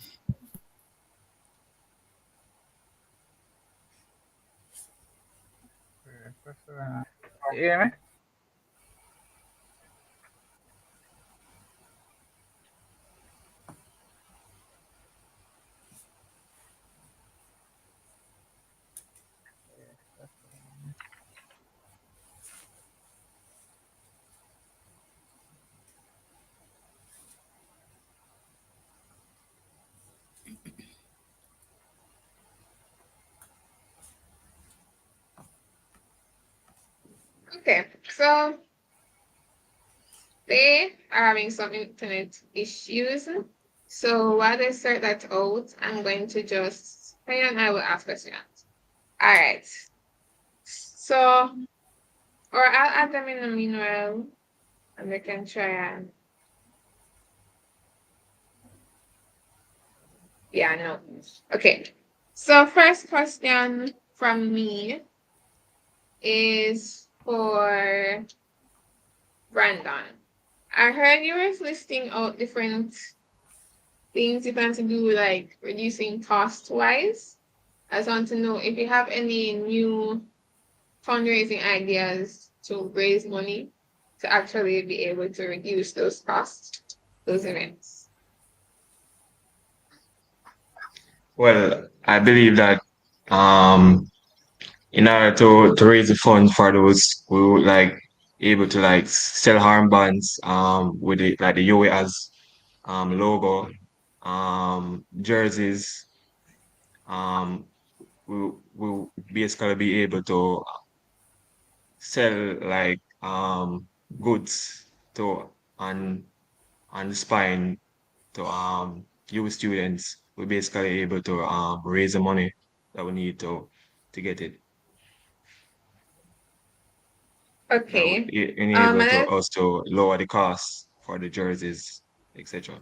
You hear me? Okay, so they are having some internet issues. So while they sort that out, I'm going to just, and I will ask questions. All right. So, or I'll add them in the meanwhile, and they can try and, yeah, no. Okay. So first question from me is for Brandon. I heard you were listing out different things you plan to do, like reducing cost wise. I just want to know if you have any new fundraising ideas to raise money to actually be able to reduce those costs, those events. Well, I believe that um in order to raise the funds for those who would like able to like sell armbands with the like the Uwias logo, jerseys, um will basically be able to sell like goods to on the spine to you students. We're basically able to raise the money that we need to get it. That would Okay. enable to And us to lower the costs for the jerseys, etc.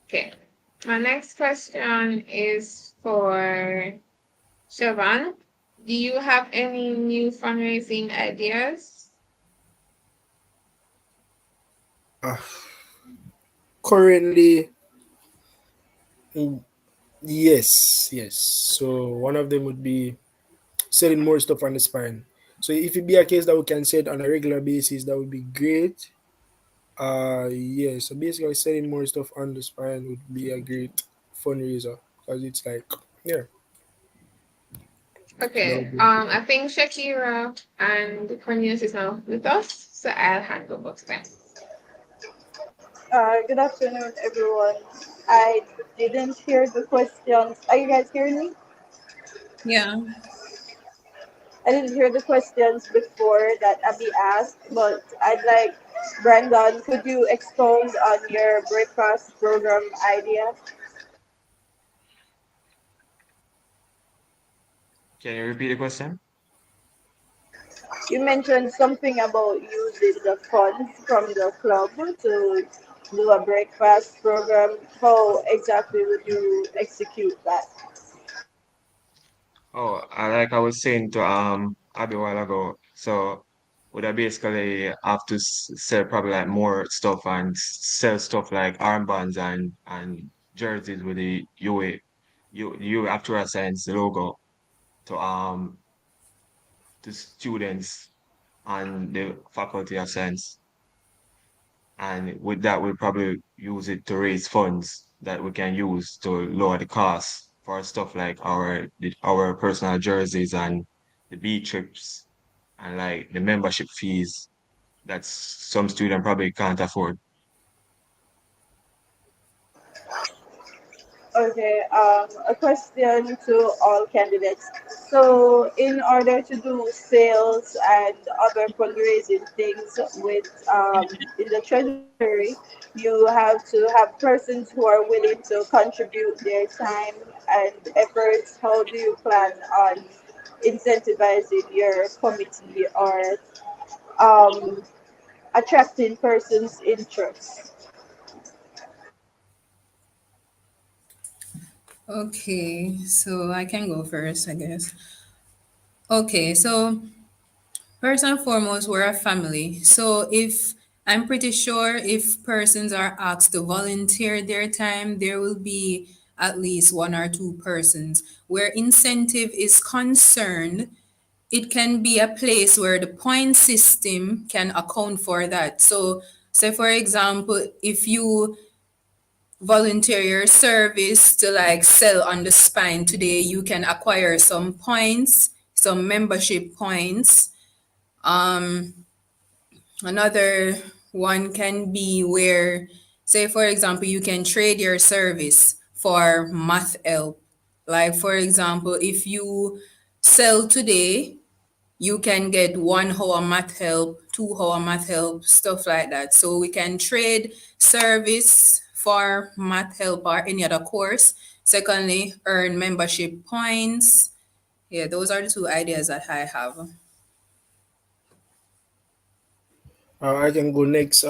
okay. My next question is for Siobhan. Do you have any new fundraising ideas? Uh, Currently, mm, yes, yes. So one of them would be selling more stuff on the spine. So if it be a case that we can sell it on a regular basis, that would be great. Yeah. So basically, selling more stuff on the spine would be a great fundraiser because it's like, yeah, that Okay. would be. I think Shakira and Cornelius is now with us, so I'll hand over to them. Good afternoon, everyone. I didn't hear the questions. Are you guys hearing me? Yeah. I didn't hear the questions before that Abby asked, but I'd like, Brandon, could you expound on your breakfast program idea? Can you repeat the question? You mentioned something about using the funds from the club to do a breakfast program. How exactly would you execute that? Oh, like I was saying to Abby a while ago, so would I basically have to sell probably like more stuff and sell stuff like armbands and jerseys with the UA Actual Science logo to students and the faculty of science. And with that, we'll probably use it to raise funds that we can use to lower the cost for stuff like our personal jerseys and the beach trips and like the membership fees that some student probably can't afford. Okay, a question to all candidates. So, in order to do sales and other fundraising things with in the treasury, you have to have persons who are willing to contribute their time and efforts. How do you plan on incentivizing your committee or um, attracting persons' interest? Okay, so I can go first, I guess. Okay, so first and foremost, we're a family. So if I'm pretty sure if persons are asked to volunteer their time, there will be at least one or two persons. Where incentive is concerned, it can be a place where the point system can account for that. So, say for example, if you volunteer your service to like sell on the spine today, you can acquire some points, some membership points. Um, Another one can be where, say, for example, you can trade your service for math help. Like, for example, if you sell today, you can get 1 hour math help, 2 hour math help, stuff like that. So we can trade service for math help or any other course. Secondly, earn membership points. Yeah, those are the two ideas that I have. I can go next.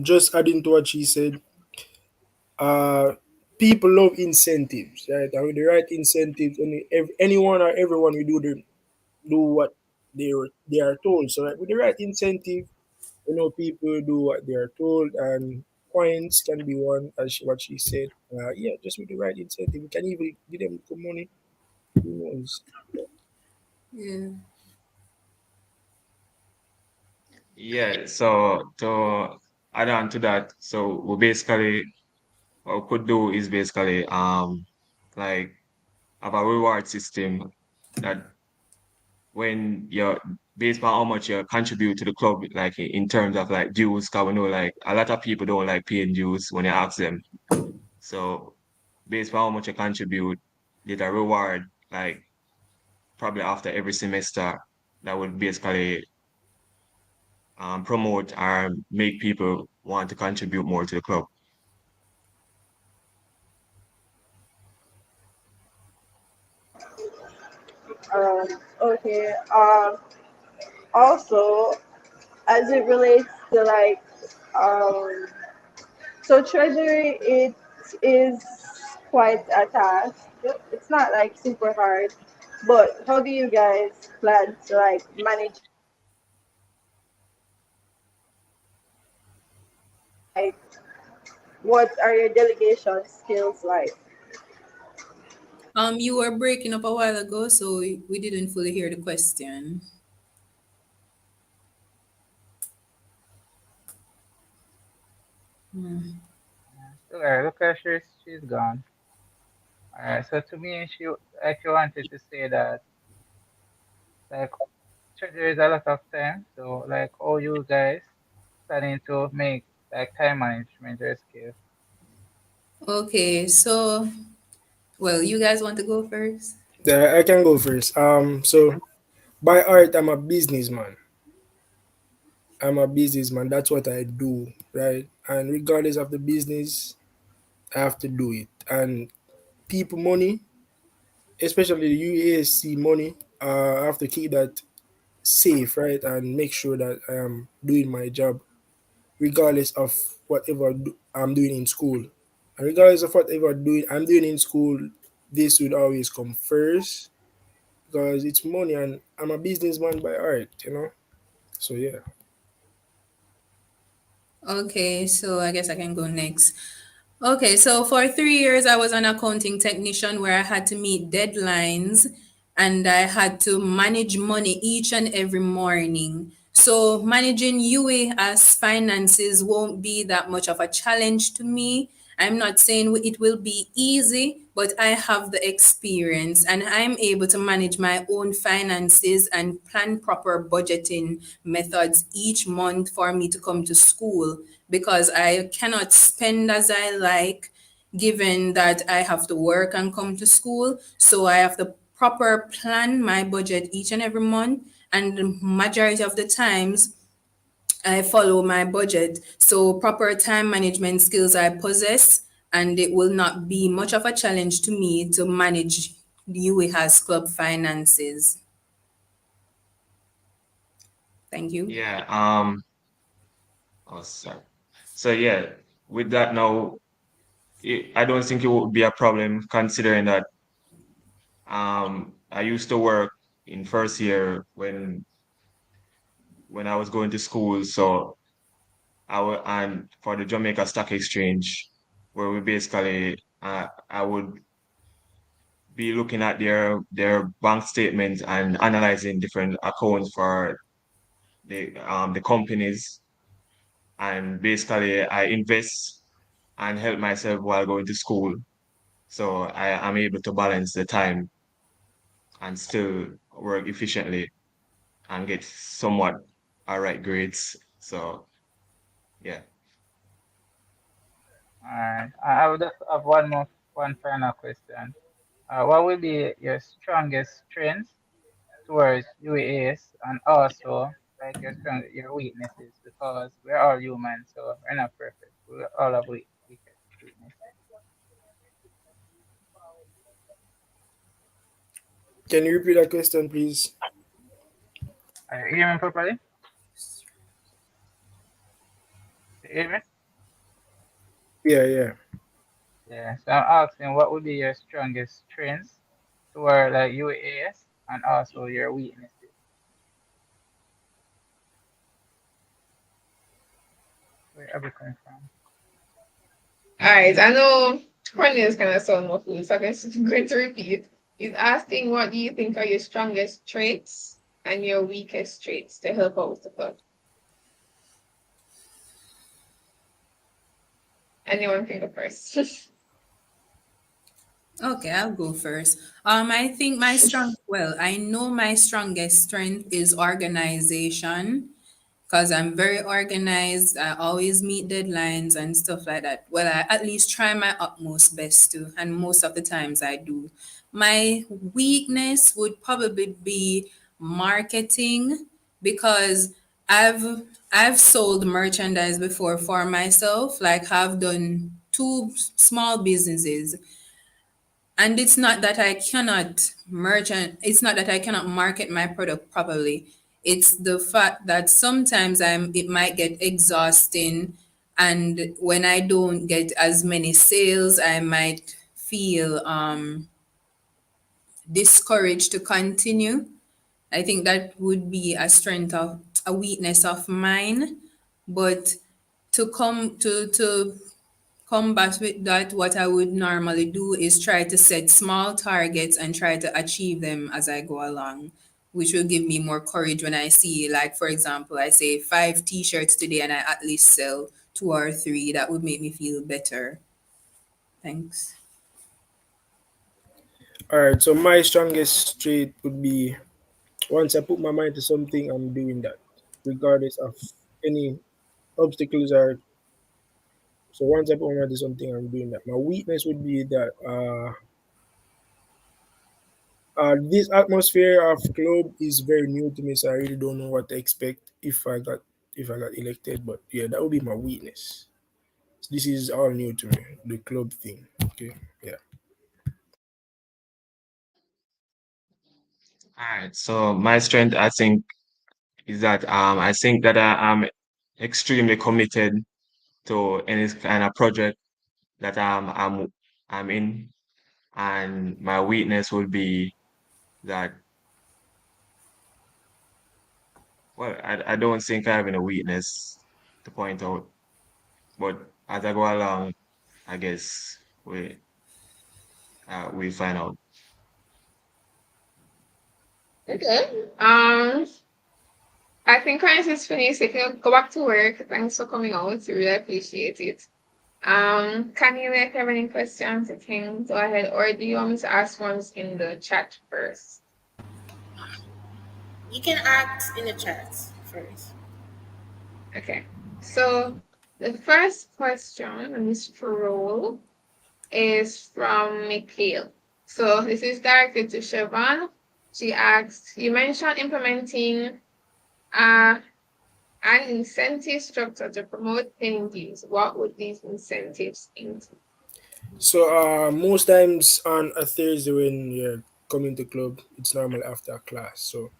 Just adding to what she said, uh, people love incentives, right? And with the right incentives, anyone or everyone will do what they are told. So, like, with the right incentive, people do what they are told, and points can be one, as what she said. Yeah, just with the right incentive, you can even give them good money. Who knows? Yeah. Yeah, so to add on to that, so we basically what we could do is basically like have a reward system that when you're based on how much you contribute to the club, like in terms of like dues, because we know like a lot of people don't like paying dues when you ask them. So based on how much you contribute, get a reward like probably after every semester that would basically promote or make people want to contribute more to the club. Um, okay. Also, as it relates to like, um, so treasury, it is quite a task. It's not like super hard, but how do you guys plan to like manage? Like, what are your delegation skills like? You were breaking up a while ago, so we didn't fully hear the question. Still there. Look at she's gone. Alright, so to me, she wanted to say that like there is a lot of time. So like all you guys planning to make like time management your skill. Okay, so, well, you guys want to go first? I can go first. So by art, I'm a businessman. I'm a businessman. That's what I do, right? And regardless of the business, I have to do it. And people money, especially the UASC money, I have to keep that safe, right? And make sure that I am doing my job, regardless of whatever I'm doing in school. And regardless of whatever I'm doing in school, this would always come first because it's money, and I'm a businessman by art. So yeah. Okay, so I guess I can go next. Okay, so for 3 years, I was an accounting technician where I had to meet deadlines and I had to manage money each and every morning. So managing UA as finances won't be that much of a challenge to me. I'm not saying it will be easy, but I have the experience and I'm able to manage my own finances and plan proper budgeting methods each month for me to come to school because I cannot spend as I like given that I have to work and come to school. So I have to proper plan my budget each and every month. And the majority of the times, I follow my budget. So proper time management skills I possess, and it will not be much of a challenge to me to manage UWIHA's club finances. Thank you. Yeah, oh sorry. So yeah, with that now, I don't think it would be a problem considering that I used to work in first year when I was going to school. So and for the Jamaica Stock Exchange, where we basically I would be looking at their bank statements and analyzing different accounts for the companies. And basically I invest and help myself while going to school. So I am able to balance the time and still work efficiently and get somewhat all right grades. So yeah. Alright. I would just have one final question. What will be your strongest strengths towards UAS and also like your weaknesses because we're all human, so we're not perfect. We all have weakness. Can you repeat that question, please? You hear me properly? You hear me? Yeah, yeah. Yeah. So I'm asking what would be your strongest strengths toward like UAS and also your weaknesses. Where are we coming from? All right, I know Cornelius kind of sound muffled, so I'm just going to repeat. He's asking what do you think are your strongest traits and your weakest traits to help out with the plot. Anyone can go first. Okay, I'll go first. I think I know my strongest strength is organization because I'm very organized. I always meet deadlines and stuff like that. Well, I at least try my utmost best to, and most of the times I do. My weakness would probably be marketing because I've I've sold merchandise before for myself, like have done two small businesses, and it's not that I cannot market my product properly. It's the fact that sometimes it might get exhausting, and when I don't get as many sales I might feel discouraged to continue. I think that would be a weakness of mine. But to combat with that, what I would normally do is try to set small targets and try to achieve them as I go along, which will give me more courage when I see, like, for example, I say 5 t-shirts today and I at least sell 2 or 3. That would make me feel better. Thanks. All right. So my strongest trait would be once I put my mind to something, I'm doing that, regardless of any obstacles are. So once I put my mind to something, I'm doing that. My weakness would be that this atmosphere of club is very new to me, so I really don't know what to expect if I got elected. But yeah, that would be my weakness. This is all new to me, the club thing. Okay, yeah. All right. So my strength, I think, is that I think that I am extremely committed to any kind of project that I'm in, and my weakness would be that well, I don't think I have any weakness to point out, but as I go along, I guess we find out. Okay. I think once it's finished, you can go back to work. Thanks for coming out. We really appreciate it. Can you if you have any questions, you can go ahead, or do you want me to ask ones in the chat first? You can act in the chat first. Okay. So the first question on this scroll is from Mikhail. So this is directed to Siobhan. She asks, you mentioned implementing uh, an incentive structure to promote paintings. What would these incentives include? So most times on a Thursday when you're coming to club, it's normal after class. So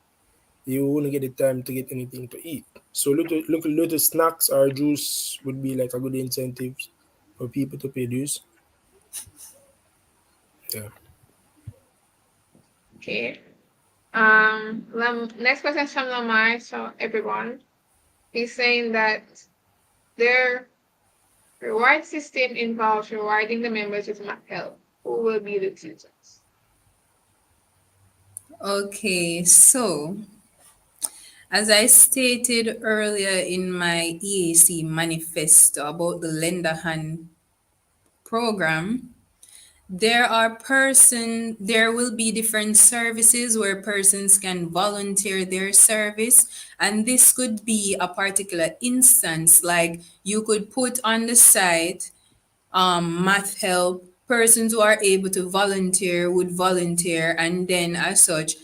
you wouldn't get the time to get anything to eat. So little snacks or juice would be like a good incentive for people to pay dues. Yeah. Okay. Next question is from Lamar. So everyone, he's saying that their reward system involves rewarding the members with help. Who will be the tutors? Okay, so as I stated earlier in my EAC manifesto about the lender hand program, there will be different services where persons can volunteer their service, and this could be a particular instance, like you could put on the site math help. Persons who are able to volunteer would volunteer, and then as such,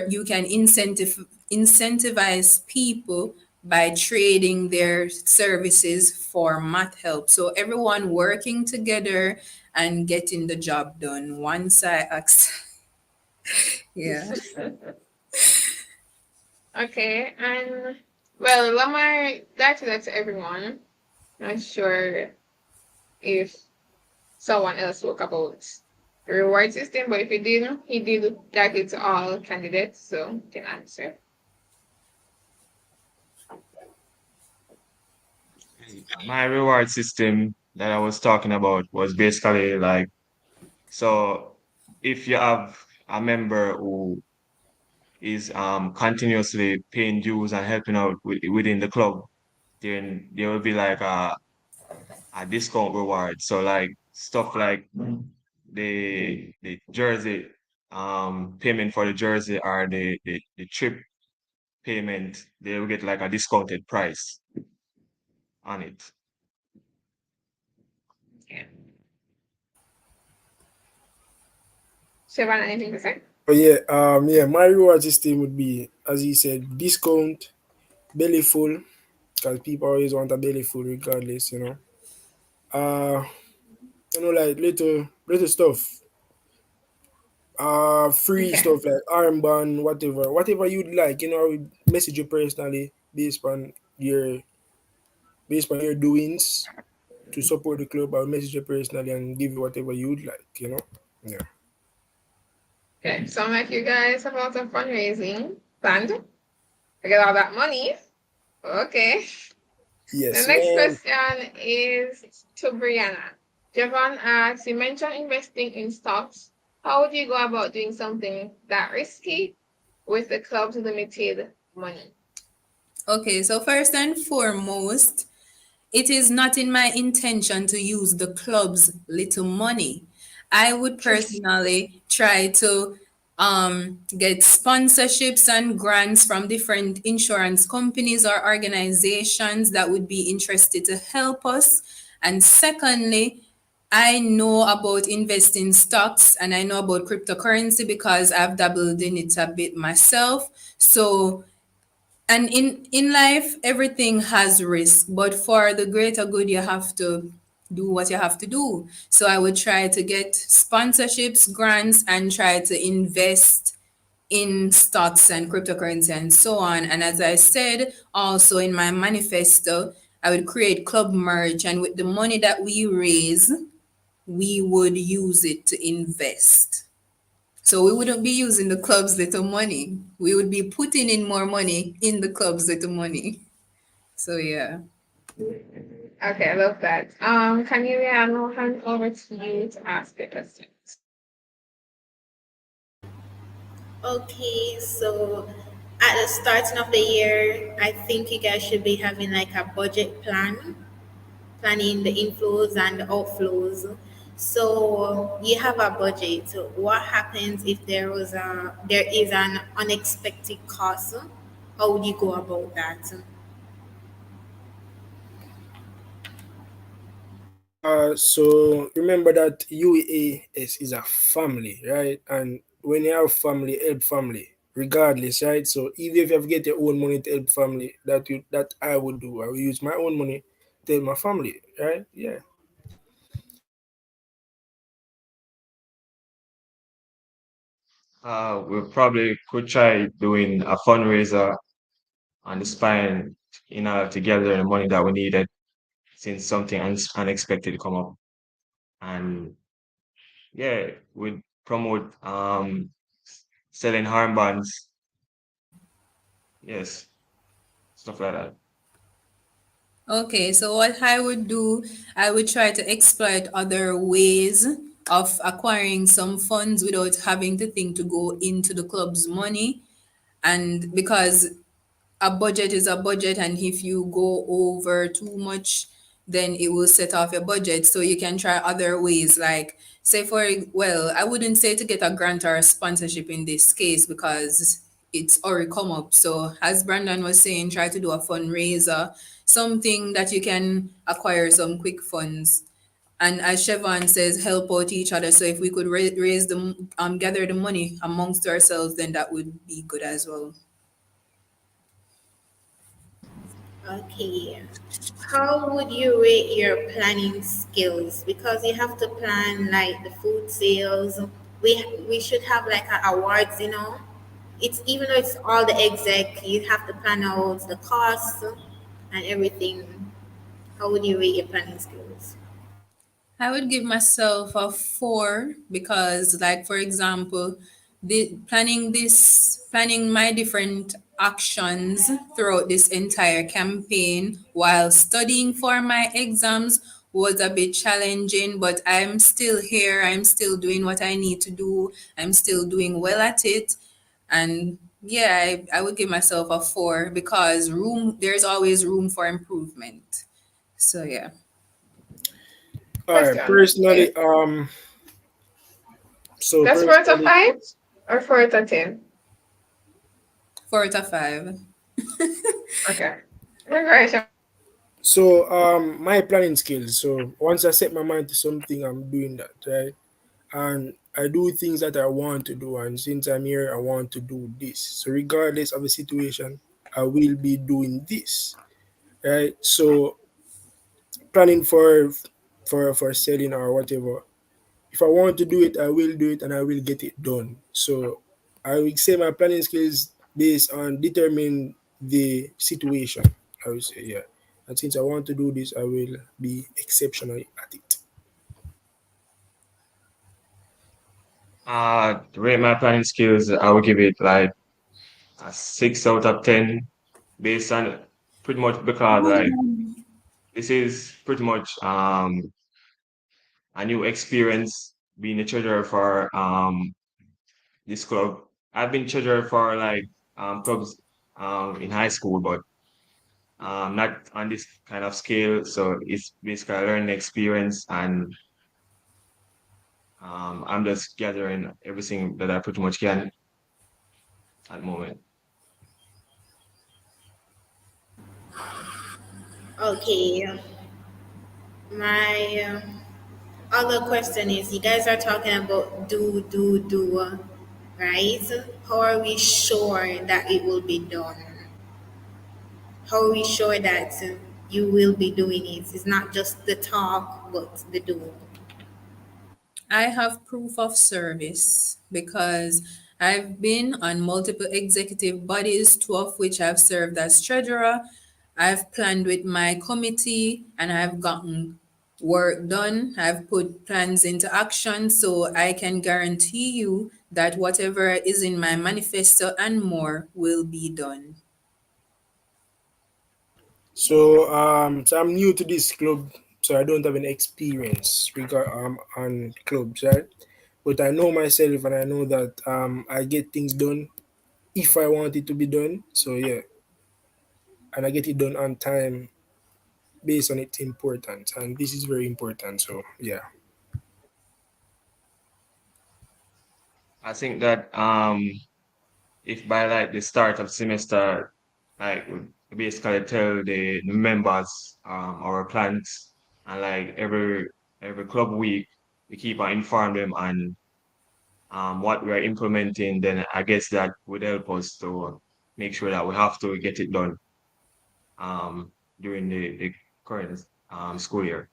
you can incentivize people by trading their services for math help. So everyone working together and getting the job done. Once I asked, yeah. Okay, and well, Lamar, that's everyone. Not sure if someone else spoke about the reward system, but if he didn't, he did that it to all candidates, so you can answer. My reward system that I was talking about was basically like, so if you have a member who is continuously paying dues and helping out within the club, then there will be like a discount reward. So like stuff like the jersey payment for the jersey or the trip payment, they will get like a discounted price on it. Yeah. Siobhan, anything to say? But yeah, my reward system would be, as he said, discount, belly full, because people always want a belly full regardless, you know. Uh, like little stuff, free Okay. stuff like armband, whatever you'd like, you know. I would message you personally based on your doings to support the club. I'll message you personally and give you whatever you'd like, you know. Yeah. Okay. Sound like you guys have a lot of fundraising planned to get all that money. Okay. The Yes, next man. question is to Brianna. Javon asks, you mentioned investing in stocks. How would you go about doing something that risky with the club's limited money? Okay, so first and foremost, it is not in my intention to use the club's little money. I would personally try to get sponsorships and grants from different insurance companies or organizations that would be interested to help us. And secondly, I know about investing stocks and I know about cryptocurrency because I've dabbled in it a bit myself. So and in life everything has risk, but for the greater good you have to do what you have to do. So I would try to get sponsorships, grants, and try to invest in stocks and cryptocurrency and so on. And as I said also in my manifesto, I would create club merge, and with the money that we raise we would use it to invest. So we wouldn't be using the club's little money. We would be putting in more money in the club's little money. So yeah. Okay, I love that. Cornelia, I'll hand over to you to ask the question. Okay, so at the starting of the year, I think you guys should be having like a budget plan, planning the inflows and the outflows. So you have a budget. So what happens if there is an unexpected cost? How would you go about that? So remember that UAS is a family, right? And when you have family, help family, regardless, right? So even if you have to get your own money to help family, that I would do. I will use my own money to help my family, right? Yeah. We probably could try doing a fundraiser on the spine in order to gather the money that we needed since something unexpected come up. And yeah, we'd promote selling armbands. Yes, stuff like that. Okay, so what I would do, I would try to exploit other ways of acquiring some funds without having to think to go into the club's money. And because a budget is a budget, and if you go over too much, then it will set off your budget. So you can try other ways, like say for, well, I wouldn't say to get a grant or a sponsorship in this case because it's already come up. So as Brandon was saying, try to do a fundraiser, something that you can acquire some quick funds. And as Chevron says, help out each other. So if we could raise the gather the money amongst ourselves, then that would be good as well. Okay. How would you rate your planning skills? Because you have to plan like the food sales. We should have like awards, you know. It's even though it's all the exec, you have to plan out the costs and everything. How would you rate your planning skills? I would give myself a 4 because, like, for example, planning my different actions throughout this entire campaign while studying for my exams was a bit challenging, but I'm still here. I'm still doing what I need to do. I'm still doing well at it. And yeah, I would give myself a 4 because there's always room for improvement. So yeah, All right, Question. Okay. personally, so That's 4 out of personally, 5 or 4 out of 10? 4 out of 5. Okay. Congratulations. my planning skills. So once I set my mind to something, I'm doing that, right? And I do things that I want to do. And since I'm here, I want to do this. So regardless of the situation, I will be doing this, right? So planning for selling or whatever. If I want to do it, I will do it and I will get it done. So I would say my planning skills based on determine the situation. I would say, yeah. And since I want to do this, I will be exceptional at it. To rate my planning skills, I would give it like a 6 out of 10, based on pretty much because like this is pretty much a new experience being a treasurer for this club. I've been treasurer for like clubs in high school, but not on this kind of scale. So it's basically a learning experience, and I'm just gathering everything that I pretty much can at the moment. Okay. My other question is, you guys are talking about do, right? How are we sure that it will be done? How are we sure that you will be doing it? It's not just the talk, but the do. I have proof of service because I've been on multiple executive bodies, two of which I've served as treasurer. I've planned with my committee and I've gotten work done. I've put plans into action, so I can guarantee you that whatever is in my manifesto and more will be done. So I'm new to this club, so I don't have any experience on clubs, right? But I know myself, and I know that I get things done if I want it to be done. So yeah, and I get it done on time based on its importance, and this is very important. So yeah. I think that if by like the start of semester, like we basically tell the members our plans, and like every club week we keep on inform them on what we're implementing, then I guess that would help us to make sure that we have to get it done um during the current school year.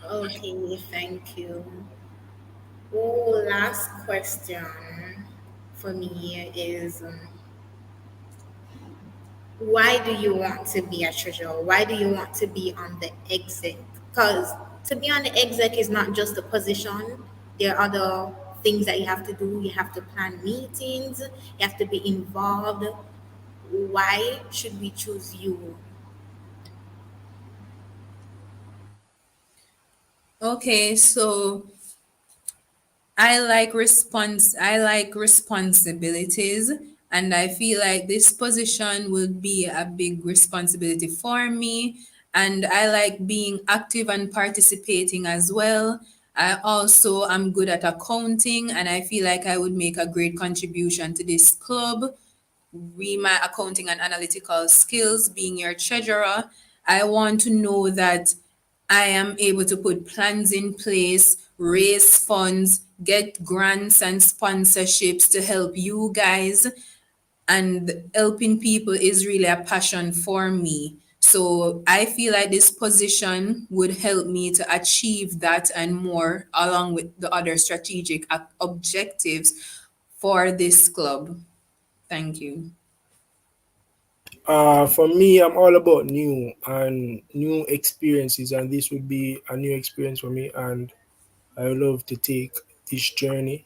Okay, thank you. Oh, last question for me is why do you want to be a treasurer? Why do you want to be on the exec? Because to be on the exec is not just a position. There are other things that you have to do. You have to plan meetings. You have to be involved. Why should we choose you? Okay, so I like responsibilities, and I feel like this position will be a big responsibility for me, and I like being active and participating as well. I also am good at accounting, and I feel like I would make a great contribution to this club. My accounting and analytical skills, being your treasurer. I want to know that I am able to put plans in place, raise funds, get grants and sponsorships to help you guys. And helping people is really a passion for me. So I feel like this position would help me to achieve that and more, along with the other strategic objectives for this club. Thank you. For me, I'm all about new and new experiences, and this would be a new experience for me, and I would love to take this journey.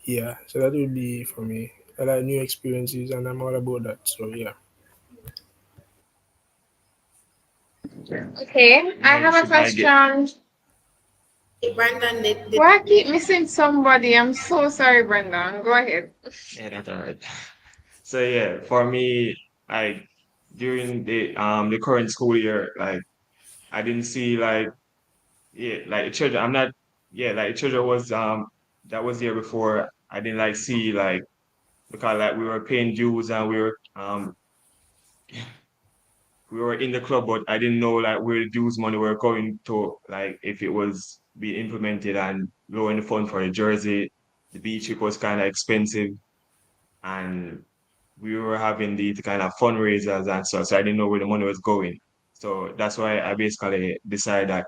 Yeah, so that would be for me. I like new experiences, and I'm all about that. So yeah. Okay, I Mine have a should I get question. Hey, Brandon, Why I keep missing somebody? I'm so sorry, Brendan. Go ahead. yeah, that's all right. So yeah, for me, like during the current school year, like I didn't see like yeah, like the children. I'm not yeah, like the children was that was there before. I didn't like see like because like we were paying dues and we were in the club, but I didn't know like where the dues money were going to, like if it was being implemented and lowering the fund for the jersey. The beach trip was kind of expensive, and we were having the kind of fundraisers and stuff, so I didn't know where the money was going. So that's why I basically decided that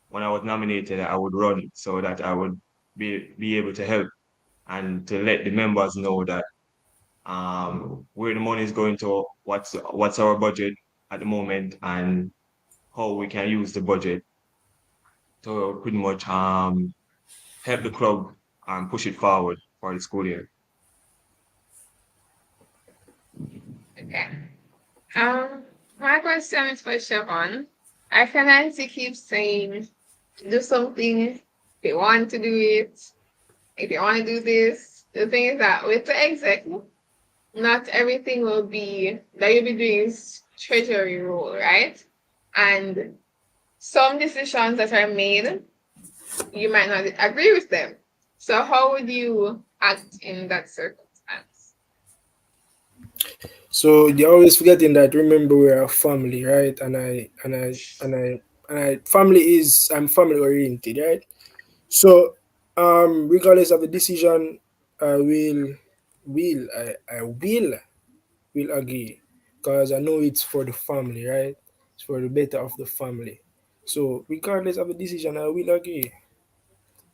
when I was nominated, I would run so that I would be able to help and to let the members know that where the money is going to, what's our budget at the moment, and how we can use the budget to pretty much help the club and push it forward for the school year. Okay. Um, my question is for Siobhan. I can Nancy keeps saying, do something if you want to do it, if you want to do this. The thing is that with the exec, not everything will be that you'll be doing is treasury role, right? And some decisions that are made, you might not agree with them. So how would you act in that circumstance? So you're always forgetting that. Remember, we're a family, right? And I family is I'm family oriented, right? So regardless of the decision, I will agree, because I know it's for the family, right? It's for the better of the family. So regardless of the decision, I will agree,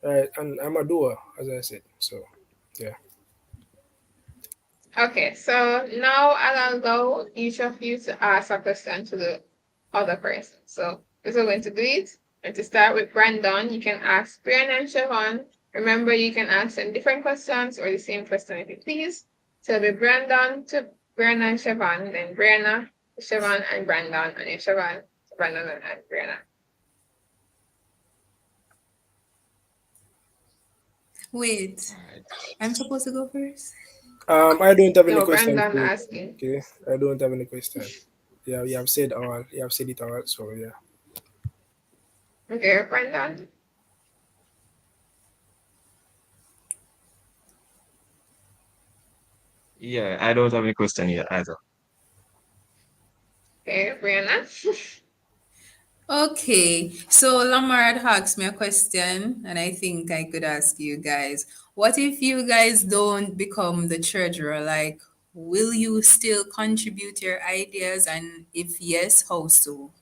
right? And I'm a doer, as I said. So yeah. Okay, so now I'll allow each of you to ask a question to the other person. So this is going to do it. And to start with Brandon, you can ask Brian and Siobhan. Remember, you can ask them different questions or the same question if you please. So it'll be Brandon to Brian and Siobhan, then Brianna to Siobhan and Brandon, and then Siobhan to Brandon and Brianna. Wait, All right. I'm supposed to go first? I don't have any No, question Brandon for it. asking. Okay, I don't have any question. Yeah, you have said all. You have said it all. So yeah. Okay, Brandon. Yeah, I don't have any question yet either. Okay, Brianna. Okay, so Lamar had asked me a question, and I think I could ask you guys. What if you guys don't become the treasurer? Like, will you still contribute your ideas? And if yes, how so?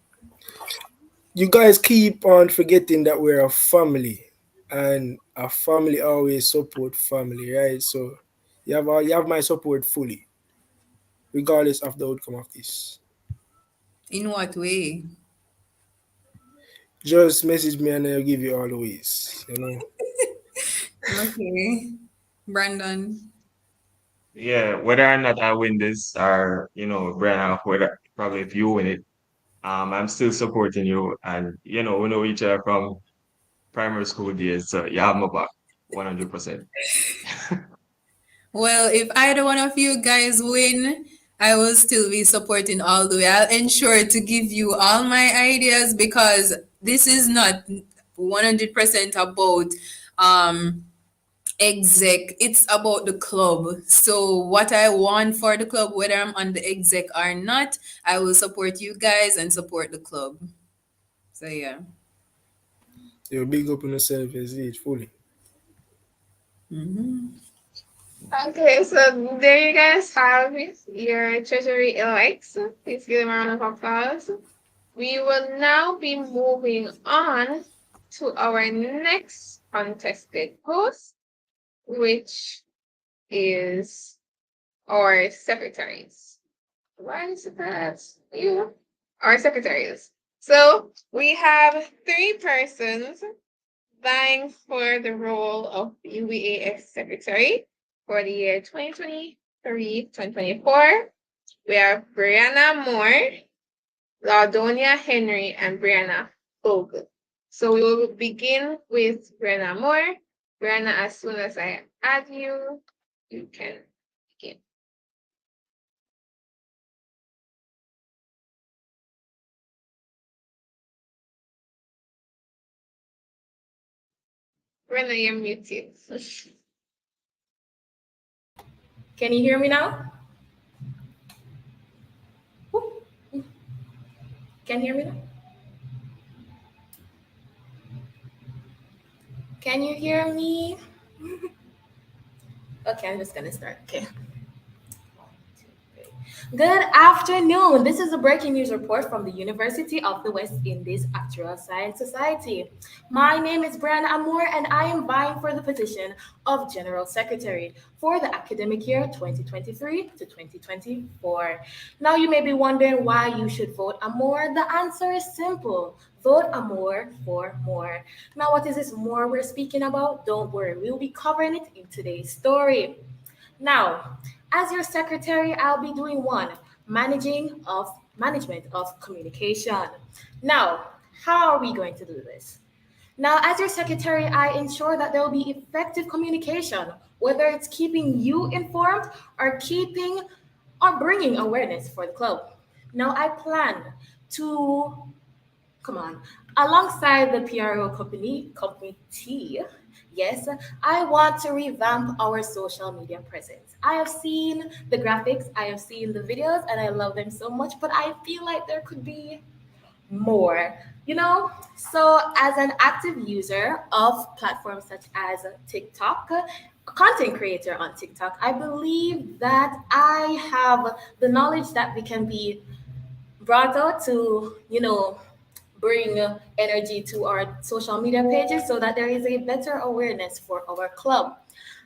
You guys keep on forgetting that we're a family, and a family always support family, right? So you have my support fully, regardless of the outcome of this. In what way? Just message me and I'll give you all the ways. Okay, Brandon. Yeah, whether or not I win this, or Brian, whether probably if you win it, I'm still supporting you, and we know each other from primary school days. So you have my back, 100%. Well, if either one of you guys win, I will still be supporting all the way. I'll ensure to give you all my ideas because this is not 100% about um exec, it's about the club. So what I want for the club, whether I'm on the exec or not, I will support you guys and support the club. So yeah. You're big up on yourself as it fully. Okay, so there you guys have it, your treasury elects. Please give them a round of applause. We will now be moving on to our next contested post, which is our secretaries. Why is that you? Our secretaries. So we have three persons vying for the role of UWAS secretary for the year 2023-2024. We have Brianna Moore, Laudonia Henry, and Brianna Bogle. So we will begin with Brianna Moore. Brianna, as soon as I add you, you can begin. Brianna, you're muted. Can you hear me now? Whoop. Can you hear me now? Can you hear me? Okay, I'm just gonna start. Okay. Good afternoon. This is a breaking news report from the University of the West Indies Actuarial Science Society. My name is Brianna Amour, and I am vying for the position of General Secretary for the academic year 2023 to 2024. Now, you may be wondering why you should vote Amour. The answer is simple. Vote Amour for more. Now, what is this more we're speaking about? Don't worry, we'll be covering it in today's story. Now, as your secretary, I'll be doing one, management of communication. Now, how are we going to do this? Now, as your secretary, I ensure that there will be effective communication, whether it's keeping you informed or keeping or bringing awareness for the club. Now, I plan to come on. Alongside the PRO committee, yes, I want to revamp our social media presence. I have seen the graphics, I have seen the videos, and I love them so much, but I feel like there could be more, you know? So, as an active user of platforms such as TikTok, a content creator on TikTok, I believe that I have the knowledge that we can be brought out to, bring energy to our social media pages so that there is a better awareness for our club.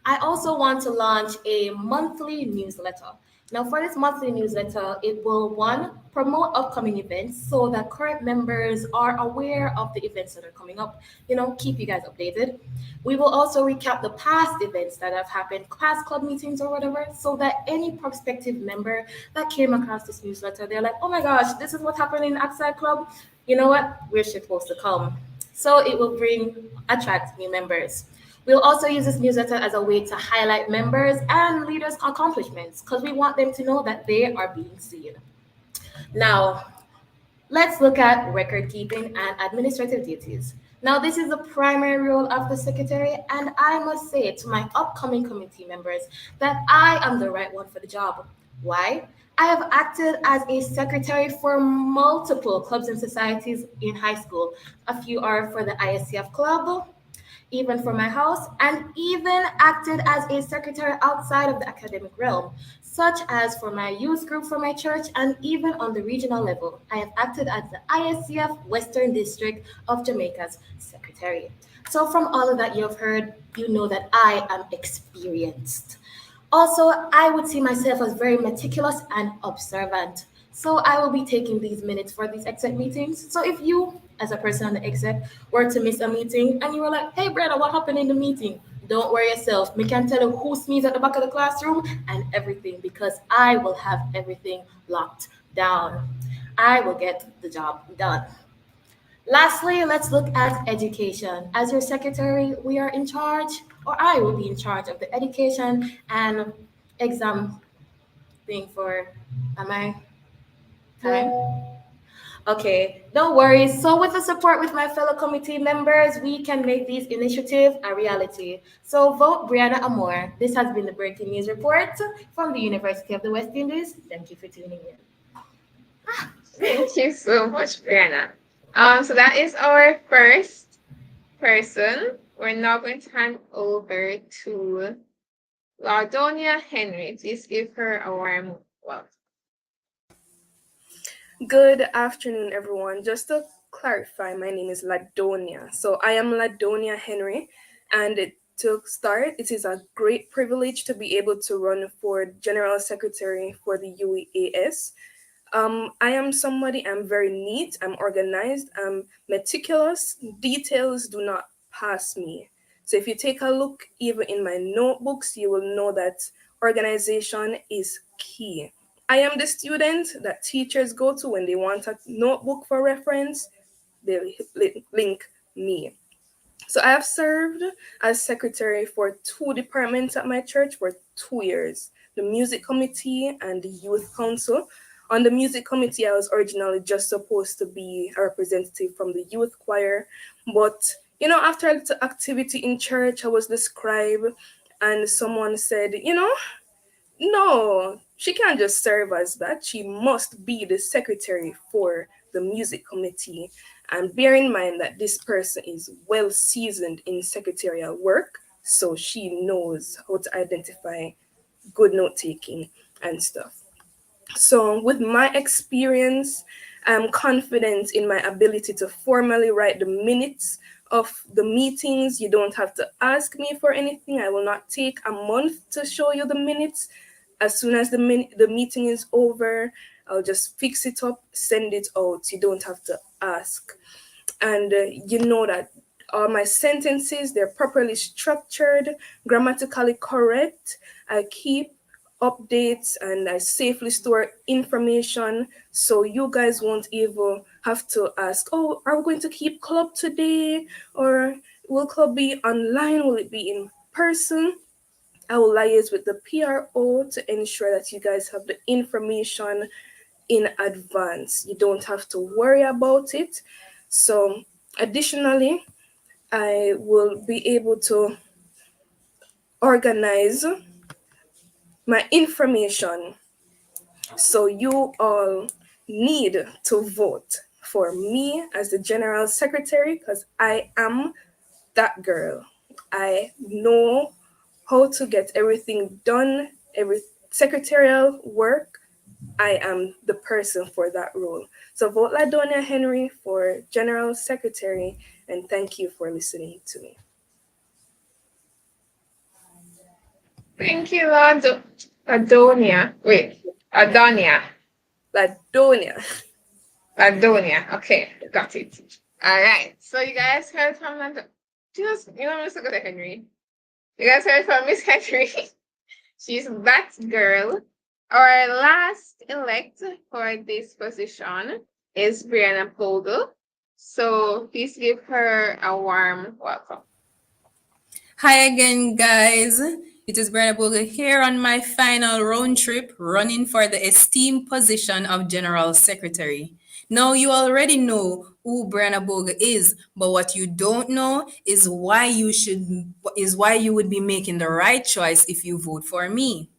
I also want to launch a monthly newsletter. Now, for this monthly newsletter, it will one promote upcoming events so that current members are aware of the events that are coming up. Keep you guys updated. We will also recap the past events that have happened, past club meetings or whatever, so that any prospective member that came across this newsletter, they're like, oh my gosh, this is what happened in Outside Club. You know what? We're supposed to come. So it will attract new members. We'll also use this newsletter as a way to highlight members and leaders' accomplishments because we want them to know that they are being seen. Now, let's look at record keeping and administrative duties. Now, this is the primary role of the secretary, and I must say to my upcoming committee members that I am the right one for the job. Why? I have acted as a secretary for multiple clubs and societies in high school. A few are for the ISCF club, even for my house, and even acted as a secretary outside of the academic realm, such as for my youth group for my church, and even on the regional level. I have acted as the ISCF Western District of Jamaica's secretary. So, from all of that you have heard, you know that I am experienced. Also, I would see myself as very meticulous and observant. So I will be taking these minutes for these exec meetings. So if you, as a person on the exec, were to miss a meeting and you were like, hey, brother, what happened in the meeting? Don't worry yourself. Me can tell you who sneezed at the back of the classroom and everything because I will have everything locked down. I will get the job done. Lastly, let's look at education. As your secretary, we are in charge, or I will be in charge of the education and exam thing for, am I time? Okay, don't worry. So, with the support with my fellow committee members, we can make these initiatives a reality. So, vote Brianna Amore. This has been the Breaking News Report from the University of the West Indies. Thank you for tuning in. Thank you so much, Brianna. So that is our first person. We're now going to hand over to Laudonia Henry. Please give her a warm welcome. Good afternoon, everyone. Just to clarify, my name is Ladonia. So I am Ladonia Henry, and to start, it is a great privilege to be able to run for General Secretary for the UEAS. I am somebody, I'm very neat, I'm organized, I'm meticulous. Details do not pass me. So if you take a look even in my notebooks, you will know that organization is key. I am the student that teachers go to when they want a notebook for reference, they link me. So I have served as secretary for two departments at my church for 2 years, the music committee and the youth council. On the music committee, I was originally just supposed to be a representative from the youth choir. But, after a little activity in church, I was the scribe, and someone said, no, she can't just serve as that. She must be the secretary for the music committee. And bear in mind that this person is well seasoned in secretarial work, so she knows how to identify good note taking and stuff. So, with my experience, I'm confident in my ability to formally write the minutes of the meetings. You don't have to ask me for anything. I will not take a month to show you the minutes. As soon as the meeting is over, I'll just fix it up, send it out. You don't have to ask. And you know that all my sentences, they're properly structured, grammatically correct. I keep updates and I safely store information, so you guys won't even have to ask, oh, are we going to keep club today, or will club be online, will it be in person? I will liaise with the PRO to ensure that you guys have the information in advance. You don't have to worry about it. So additionally, I will be able to organize my information. So you all need to vote for me as the general secretary, because I am that girl. I know how to get everything done, every secretarial work. I am the person for that role. So vote Ladonia Henry for general secretary, and thank you for listening to me. Thank you, Adonia. Wait, Adonia. Ladonia. Adonia. Okay, got it. All right. So you guys heard from Mr. Good Henry. You guys heard from Miss Henry. She's that girl. Our last elect for this position is Brianna Pogle. So please give her a warm welcome. Hi again, guys. It is Brianna Bogle here on my final round trip running for the esteemed position of General Secretary. Now, you already know who Brianna Bogle is, but what you don't know is why you would be making the right choice if you vote for me.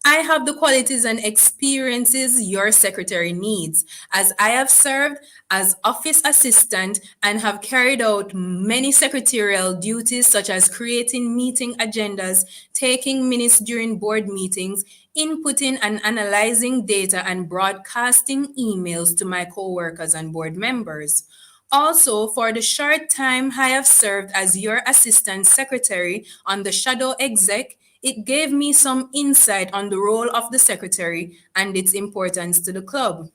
I have the qualities and experiences your secretary needs, as I have served as office assistant and have carried out many secretarial duties such as creating meeting agendas, taking minutes during board meetings, inputting and analyzing data, and broadcasting emails to my coworkers and board members. Also, for the short time I have served as your assistant secretary on the shadow exec, it gave me some insight on the role of the secretary and its importance to the club.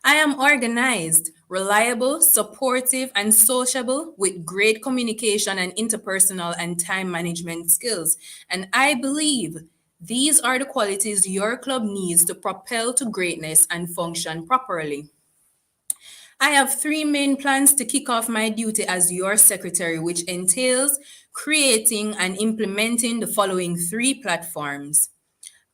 I am organized, reliable, supportive, and sociable with great communication and interpersonal and time management skills. And I believe these are the qualities your club needs to propel to greatness and function properly. I have three main plans to kick off my duty as your secretary, which entails creating and implementing the following three platforms.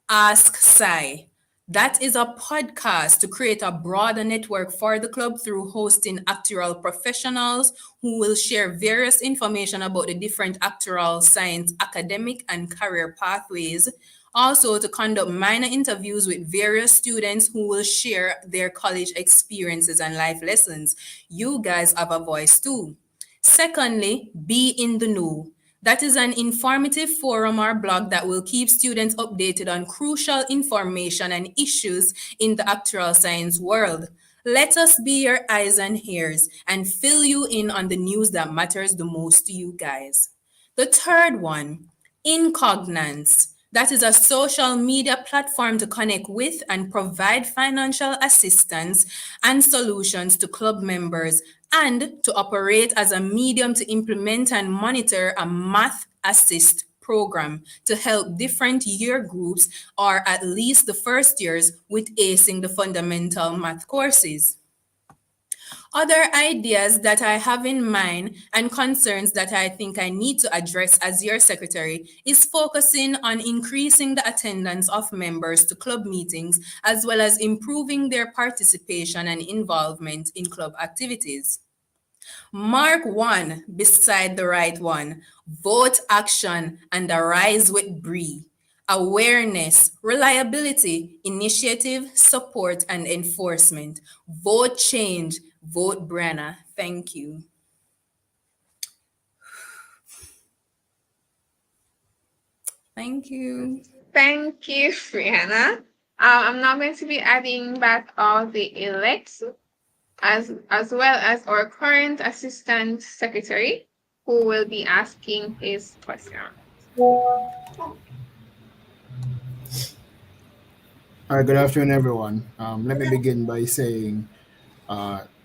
Ask Sai. That is a podcast to create a broader network for the club through hosting actuarial professionals who will share various information about the different actuarial science academic and career pathways. Also, to conduct minor interviews with various students who will share their college experiences and life lessons. You guys have a voice too. Secondly, be in the know. That is an informative forum or blog that will keep students updated on crucial information and issues in the actual science world. Let us be your eyes and ears and fill you in on the news that matters the most to you guys. The third one, Incognance. That is a social media platform to connect with and provide financial assistance and solutions to club members and to operate as a medium to implement and monitor a math assist program to help different year groups or at least the first years with acing the fundamental math courses. Other ideas that I have in mind and concerns that I think I need to address as your secretary is focusing on increasing the attendance of members to club meetings as well as improving their participation and involvement in club activities. Mark one beside the right one. Vote action and arise with Bree. Awareness, reliability, initiative, support, and enforcement. Vote change. Vote Brenna. Thank you. Thank you. Thank you, Brianna. I'm now going to be adding back all the elects as well as our current assistant secretary who will be asking his question. All right, good afternoon, everyone. Let me begin by saying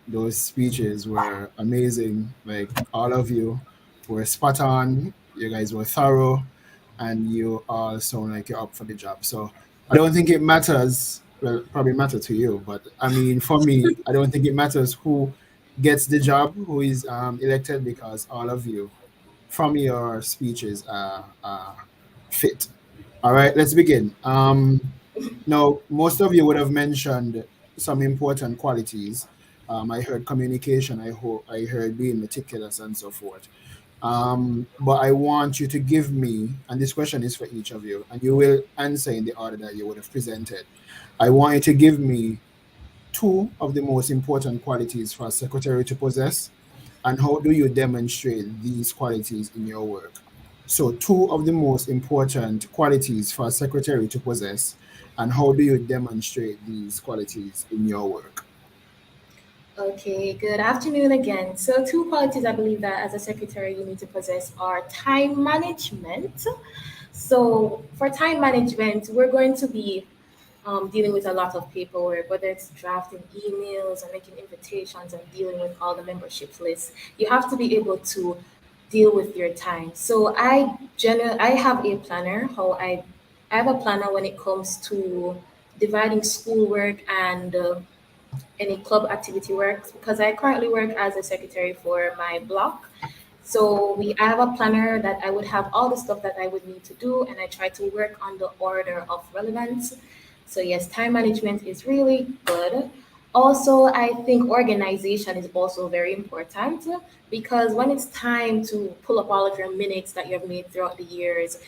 those speeches were amazing. Like all of you were spot on. You guys were thorough, and you all sound like you're up for the job. So I don't think it matters. Well, it probably matter to you, but I mean, for me, I don't think it matters who gets the job, who is elected, because all of you, from your speeches, are fit. All right, let's begin. Now, most of you would have mentioned some important qualities. I heard communication. I heard being meticulous and so forth. But I want you to give me, and this question is for each of you, and you will answer in the order that you would have presented. I want you to give me two of the most important qualities for a secretary to possess, and how do you demonstrate these qualities in your work? So, two of the most important qualities for a secretary to possess, and how do you demonstrate these qualities in your work? Okay, good afternoon again. So, two qualities I believe that as a secretary you need to possess are time management. So, for time management, we're going to be dealing with a lot of paperwork, whether it's drafting emails or making invitations and dealing with all the membership lists. You have to be able to deal with your time. So, I have a planner. I have a planner when it comes to dividing schoolwork and any club activity works because I currently work as a secretary for my block. So I have a planner that I would have all the stuff that I would need to do, and I try to work on the order of relevance. So yes, time management is really good. Also, I think organization is also very important because when it's time to pull up all of your minutes that you have made throughout the years,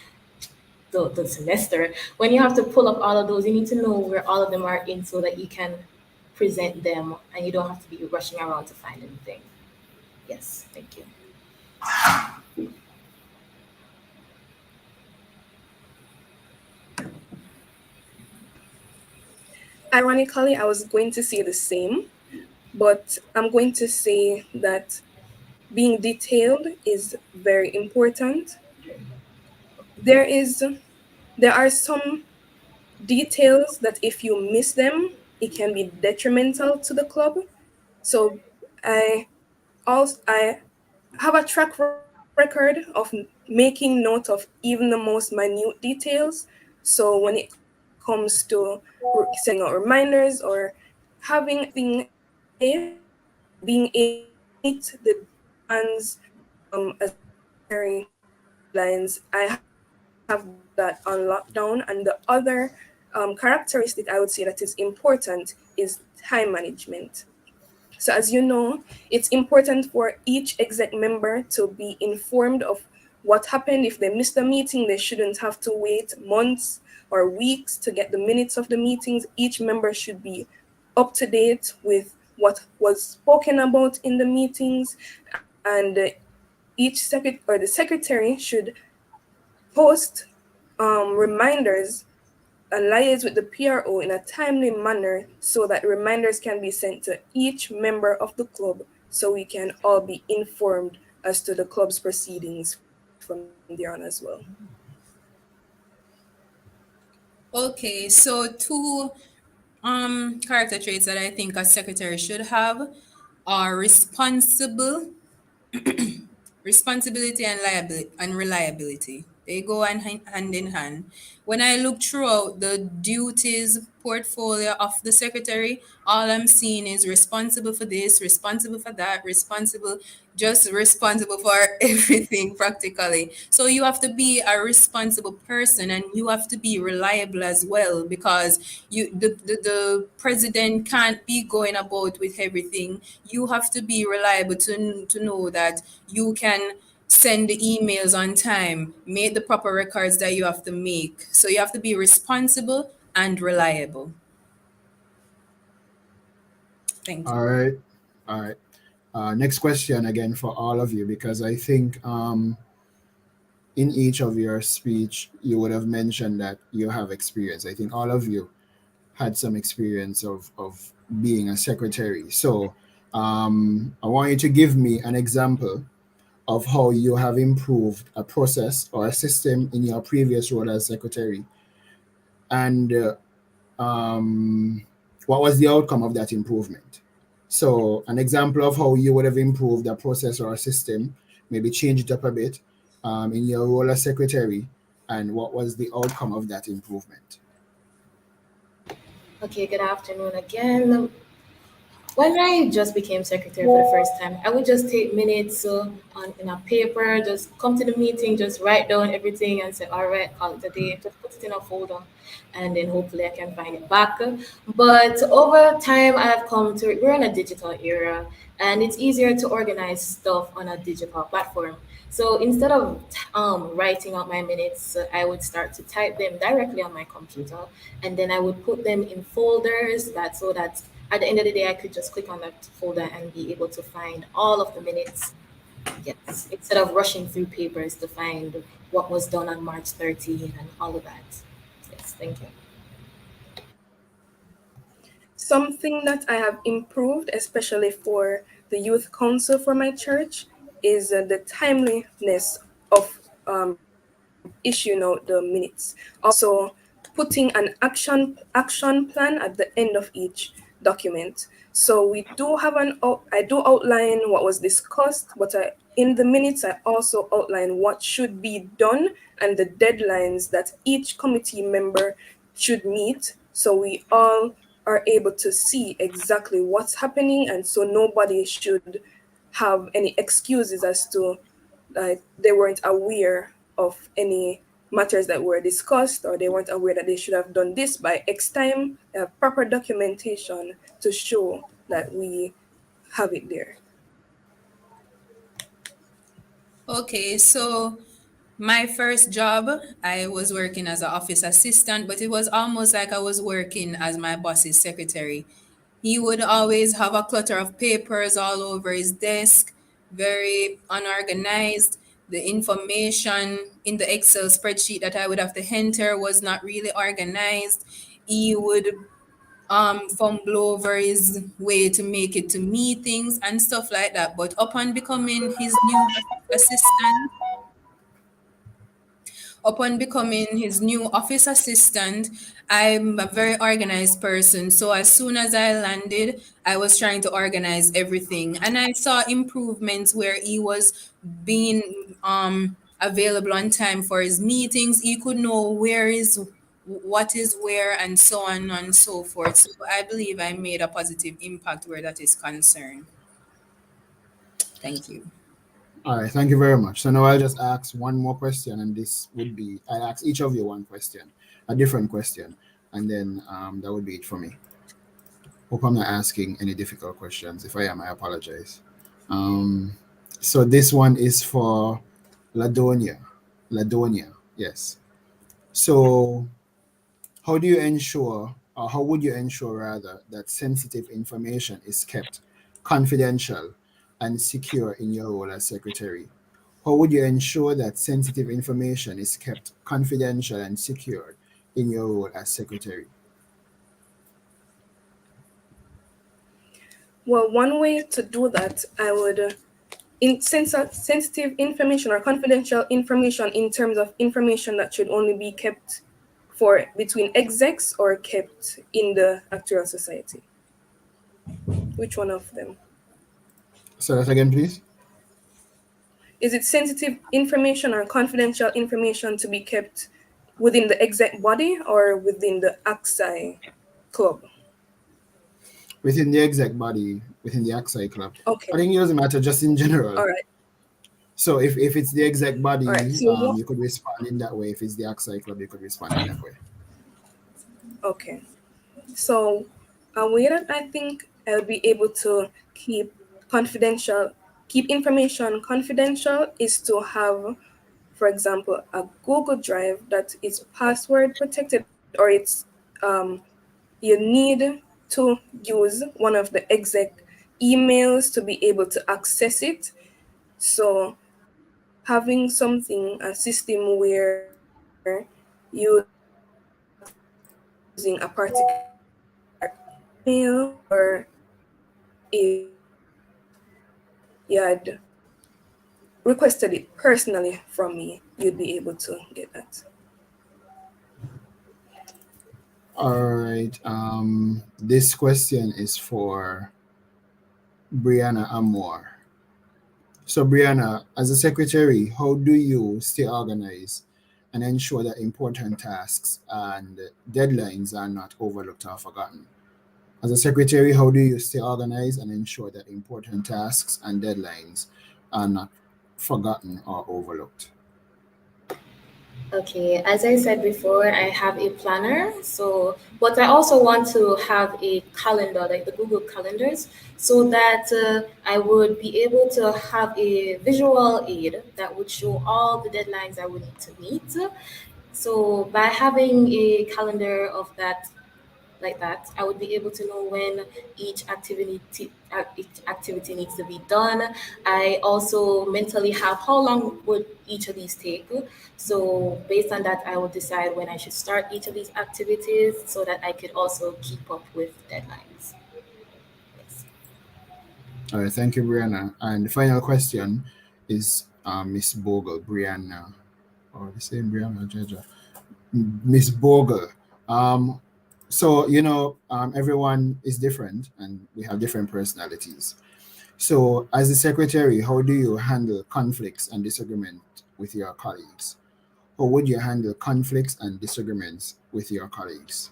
the semester, when you have to pull up all of those, you need to know where all of them are in so that you can present them and you don't have to be rushing around to find anything. Yes, thank you. Ironically, I was going to say the same, but I'm going to say that being detailed is very important. There is there are some details that if you miss them, it can be detrimental to the club. So I I have a track record of making note of even the most minute details. So when it comes to sending out reminders or having everything in place, being able to meet the demands as a secretary deadlines, I have that on lockdown. And the other characteristic I would say that is important is time management. So, as you know, it's important for each exec member to be informed of what happened. If they missed a meeting, they shouldn't have to wait months or weeks to get the minutes of the meetings. Each member should be up to date with what was spoken about in the meetings, and the secretary should post reminders and liaise with the PRO in a timely manner so that reminders can be sent to each member of the club so we can all be informed as to the club's proceedings from there on as well. Okay, so two character traits that I think a secretary should have are responsibility and liability and reliability. They go hand in hand. When I look throughout the duties portfolio of the secretary, all I'm seeing is responsible for this, responsible for that, just responsible for everything practically. So you have to be a responsible person and you have to be reliable as well, because the president can't be going about with everything. You have to be reliable to know that you can send the emails on time, make the proper records that you have to make. So you have to be responsible and reliable. Thank you. All right. All right. Next question again for all of you, because I think in each of your speech you would have mentioned that you have experience. I think all of you had some experience of being a secretary. So I want you to give me an example of how you have improved a process or a system in your previous role as secretary, and um, what was the outcome of that improvement. So an example of how you would have improved a process or a system, maybe change it up a bit in your role as secretary, and what was the outcome of that improvement. Okay, good afternoon again. When I just became secretary for the first time, I would just take minutes on in a paper, just come to the meeting, just write down everything and say, all right, call it a day, just put it in a folder, and then hopefully I can find it back. But over time, I have come to, we're in a digital era, and it's easier to organize stuff on a digital platform. So instead of writing out my minutes, I would start to type them directly on my computer, and then I would put them in folders that so that at the end of the day, I could just click on that folder and be able to find all of the minutes. Yes, instead of rushing through papers to find what was done on March 13 and all of that. Yes, thank you. Something that I have improved, especially for the youth council for my church, is the timeliness of issuing out the minutes. Also, putting an action plan at the end of each document. So we do have I do outline what was discussed, but in the minutes I also outline what should be done and the deadlines that each committee member should meet, so we all are able to see exactly what's happening, and so nobody should have any excuses as to they weren't aware of any matters that were discussed, or they weren't aware that they should have done this by X time. They have proper documentation to show that we have it there. Okay, so my first job, I was working as an office assistant, but it was almost like I was working as my boss's secretary. He would always have a clutter of papers all over his desk, very unorganized. The information in the Excel spreadsheet that I would have to enter was not really organized. He would fumble over his way to make it to meetings and stuff like that. But upon becoming his new assistant, upon becoming his new office assistant, I'm a very organized person. So as soon as I landed, I was trying to organize everything. And I saw improvements where he was being available on time for his meetings. He could know what is where and so on and so forth. So I believe I made a positive impact where that is concerned. Thank you. All right, thank you very much. So now I'll just ask one more question, and this would be I'll ask each of you one question, a different question, and then that would be it for me. Hope I'm not asking any difficult questions. If I am, I apologize. Um, so this one is for Ladonia. Ladonia, yes. So how do you ensure, or how would you ensure rather, that sensitive information is kept confidential and secure in your role as secretary? How would you ensure that sensitive information is kept confidential and secure in your role as secretary? Well, one way to do that, I would sensitive information or confidential information in terms of information that should only be kept for between execs or kept in the actuarial society. Which one of them? Say that again, please. Is it sensitive information or confidential information to be kept within the exec body or within the AXI club? Within the exec body, within the AXI club. I Okay. think it doesn't matter, just in general. All right. So if it's the exec All right. body, So you could respond in that way. If it's the AXI club, you could respond in that way. okay. So a way that I think I would be able to confidential, keep information confidential is to have, for example, a Google Drive that is password protected, or it's you need to use one of the exec emails to be able to access it. So having something, a system where you'd access it using a particular email, or if you had requested it personally from me, you'd be able to get that. All right. This question is for Brianna Amor. So, Brianna, as a secretary, how do you stay organized and ensure that important tasks and deadlines are not overlooked or forgotten? As a secretary, how do you stay organized and ensure that important tasks and deadlines are not forgotten or overlooked? Okay, as I said before, I have a planner. So, but I also want to have a calendar, like the Google calendars, so that I would be able to have a visual aid that would show all the deadlines I would need to meet. So, by having a calendar of that like that, I would be able to know when each activity needs to be done. I also mentally have how long would each of these take. So based on that, I will decide when I should start each of these activities so that I could also keep up with deadlines. Yes. All right, thank you, Brianna. And the final question is Miss Bogle, Brianna, or the same Brianna, Jaja. Miss Bogle. Um, so everyone is different, and we have different personalities. So, as the secretary, how do you handle conflicts and disagreement with your colleagues? How would you handle conflicts and disagreements with your colleagues?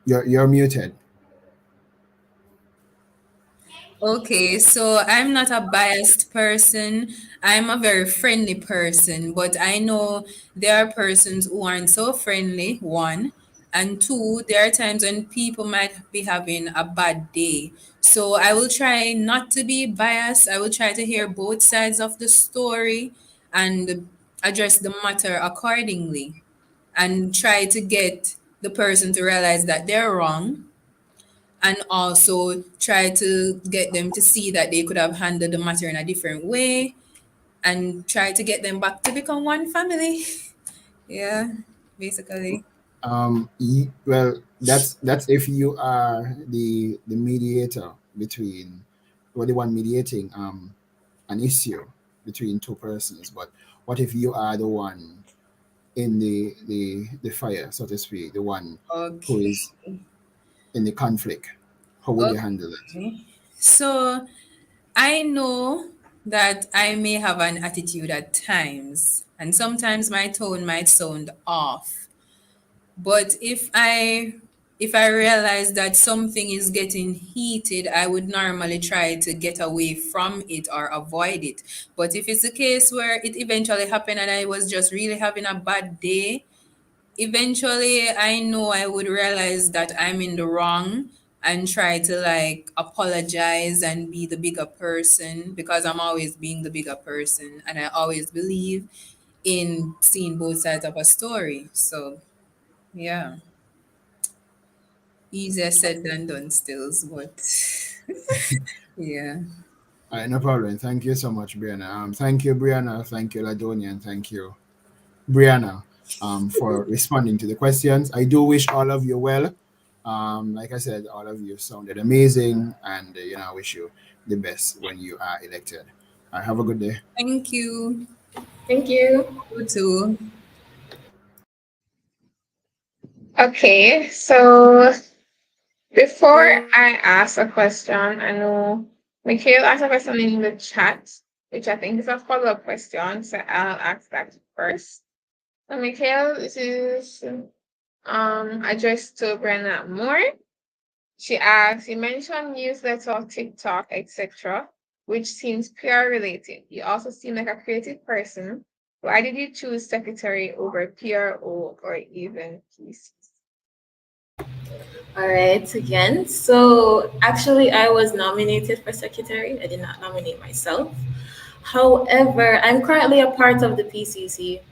You're muted. Okay, so I'm not a biased person. I'm a very friendly person, but I know there are persons who aren't so friendly, one. And two, there are times when people might be having a bad day. So I will try not to be biased. I will try to hear both sides of the story and address the matter accordingly and try to get the person to realize that they're wrong and also try to get them to see that they could have handled the matter in a different way and try to get them back to become one family. Yeah, basically. Well, that's if you are the mediator between, or the one mediating an issue between two persons. But what if you are the one in the fire, so to speak, the one who Okay. is in the conflict? How would you handle it? Okay. So I know that I may have an attitude at times, and sometimes my tone might sound off. But if I realize that something is getting heated, I would normally try to get away from it or avoid it. But if it's a case where it eventually happened and I was just really having a bad day, eventually I know I would realize that I'm in the wrong and try to like apologize and be the bigger person, because I'm always being the bigger person and I always believe in seeing both sides of a story. So yeah, easier said than done stills, but yeah. All right, no problem. Thank you so much, Brianna. Thank you, Brianna. Thank you, Ladonia, and thank you, Brianna, for responding to the questions. I do wish all of you well. Like I said, all of you sounded amazing, and I wish you the best when you are elected. All right, have a good day. Thank you. Thank you. You too. Okay, so before I ask a question, I know Mikhail asked a question in the chat, which I think is a follow-up question, so I'll ask that first. So Mikhail, this is addressed to Brenna Moore. She asks, you mentioned newsletter, TikTok, etc., which seems PR related. You also seem like a creative person. Why did you choose secretary over PRO or even PC? All right, again. So actually, I was nominated for secretary. I did not nominate myself. However, I'm currently a part of the PCC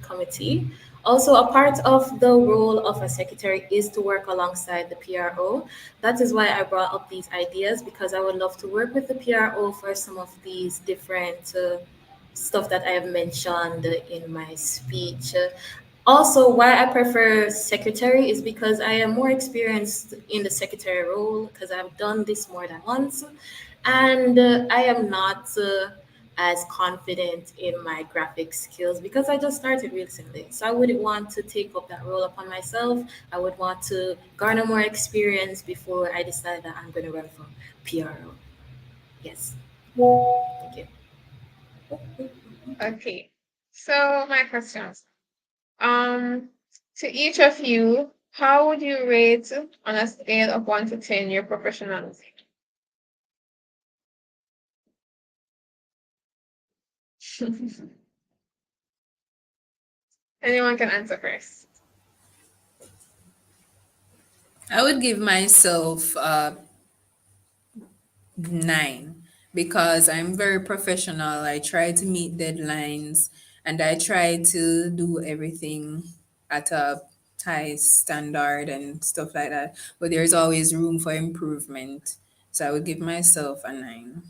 committee. Also, a part of the role of a secretary is to work alongside the PRO. That is why I brought up these ideas, because I would love to work with the PRO for some of these different stuff that I have mentioned in my speech. Also, why I prefer secretary is because I am more experienced in the secretary role, because I've done this more than once, and I am not as confident in my graphic skills because I just started recently. So I wouldn't want to take up that role upon myself. I would want to garner more experience before I decide that I'm going to run for PRO. Yes. Thank you. Okay, so my questions. Um, to each of you, how would you rate on a scale of 1 to 10 your professionalism? Anyone can answer first. I would give myself 9 because I'm very professional. I try to meet deadlines and I try to do everything at a high standard and stuff like that. But there's always room for improvement. So I would give myself a 9.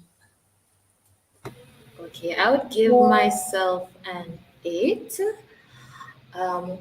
Okay, I would give myself an 8.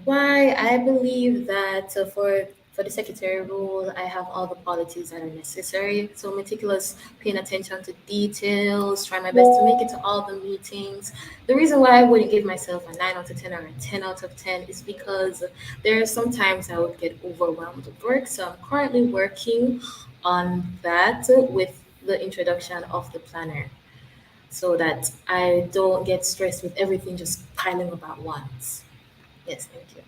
Why? I believe that for the secretary role, I have all the qualities that are necessary. So meticulous, paying attention to details, trying my best to make it to all the meetings. The reason why I wouldn't give myself a 9 out of 10 or a 10 out of 10 is because there are some times I would get overwhelmed with work. So I'm currently working on that with the introduction of the planner, so that I don't get stressed with everything just piling up at once. Yes, thank you.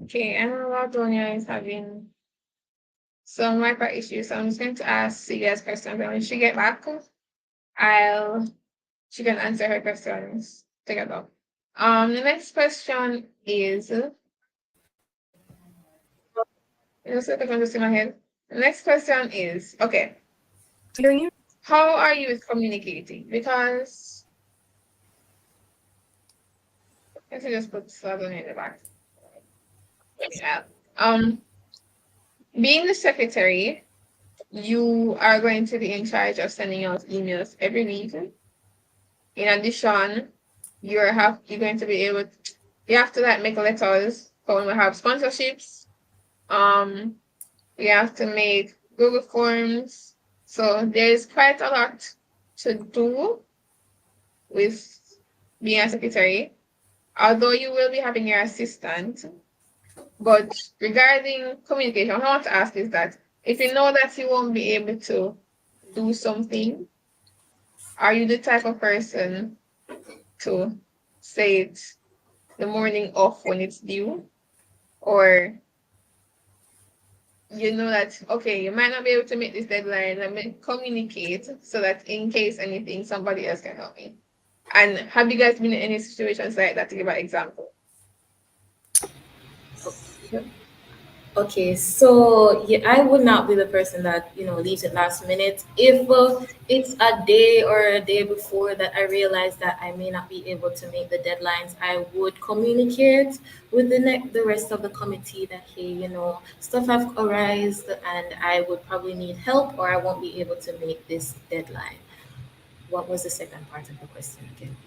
Okay, I know Ladonia is having some micro issues, so I'm just going to ask Celia's questions, and when she get back, I'll she can answer her questions together. The next question is just a second, just in my head. The next question is okay. Hearing you? How are you with communicating? Because let's just put Ladonia in the back. Yeah. Being the secretary, you are going to be in charge of sending out emails every week. In addition, you're going to be able to, you have to like make letters for when we have sponsorships. You have to make Google Forms. So there's quite a lot to do with being a secretary. Although you will be having your assistant, but regarding communication, what I want to ask is that if you know that you won't be able to do something, are you the type of person to say it the morning of when it's due, or you know that okay, you might not be able to meet this deadline. Let me communicate so that in case anything, somebody else can help me. And have you guys been in any situations like that? To give an example. Okay, so yeah, I would not be the person that leaves it last minute. If it's a day or a day before that I realize that I may not be able to make the deadlines, I would communicate with the rest of the committee that hey, stuff have arisen and I would probably need help or I won't be able to make this deadline. What was the second part of the question again?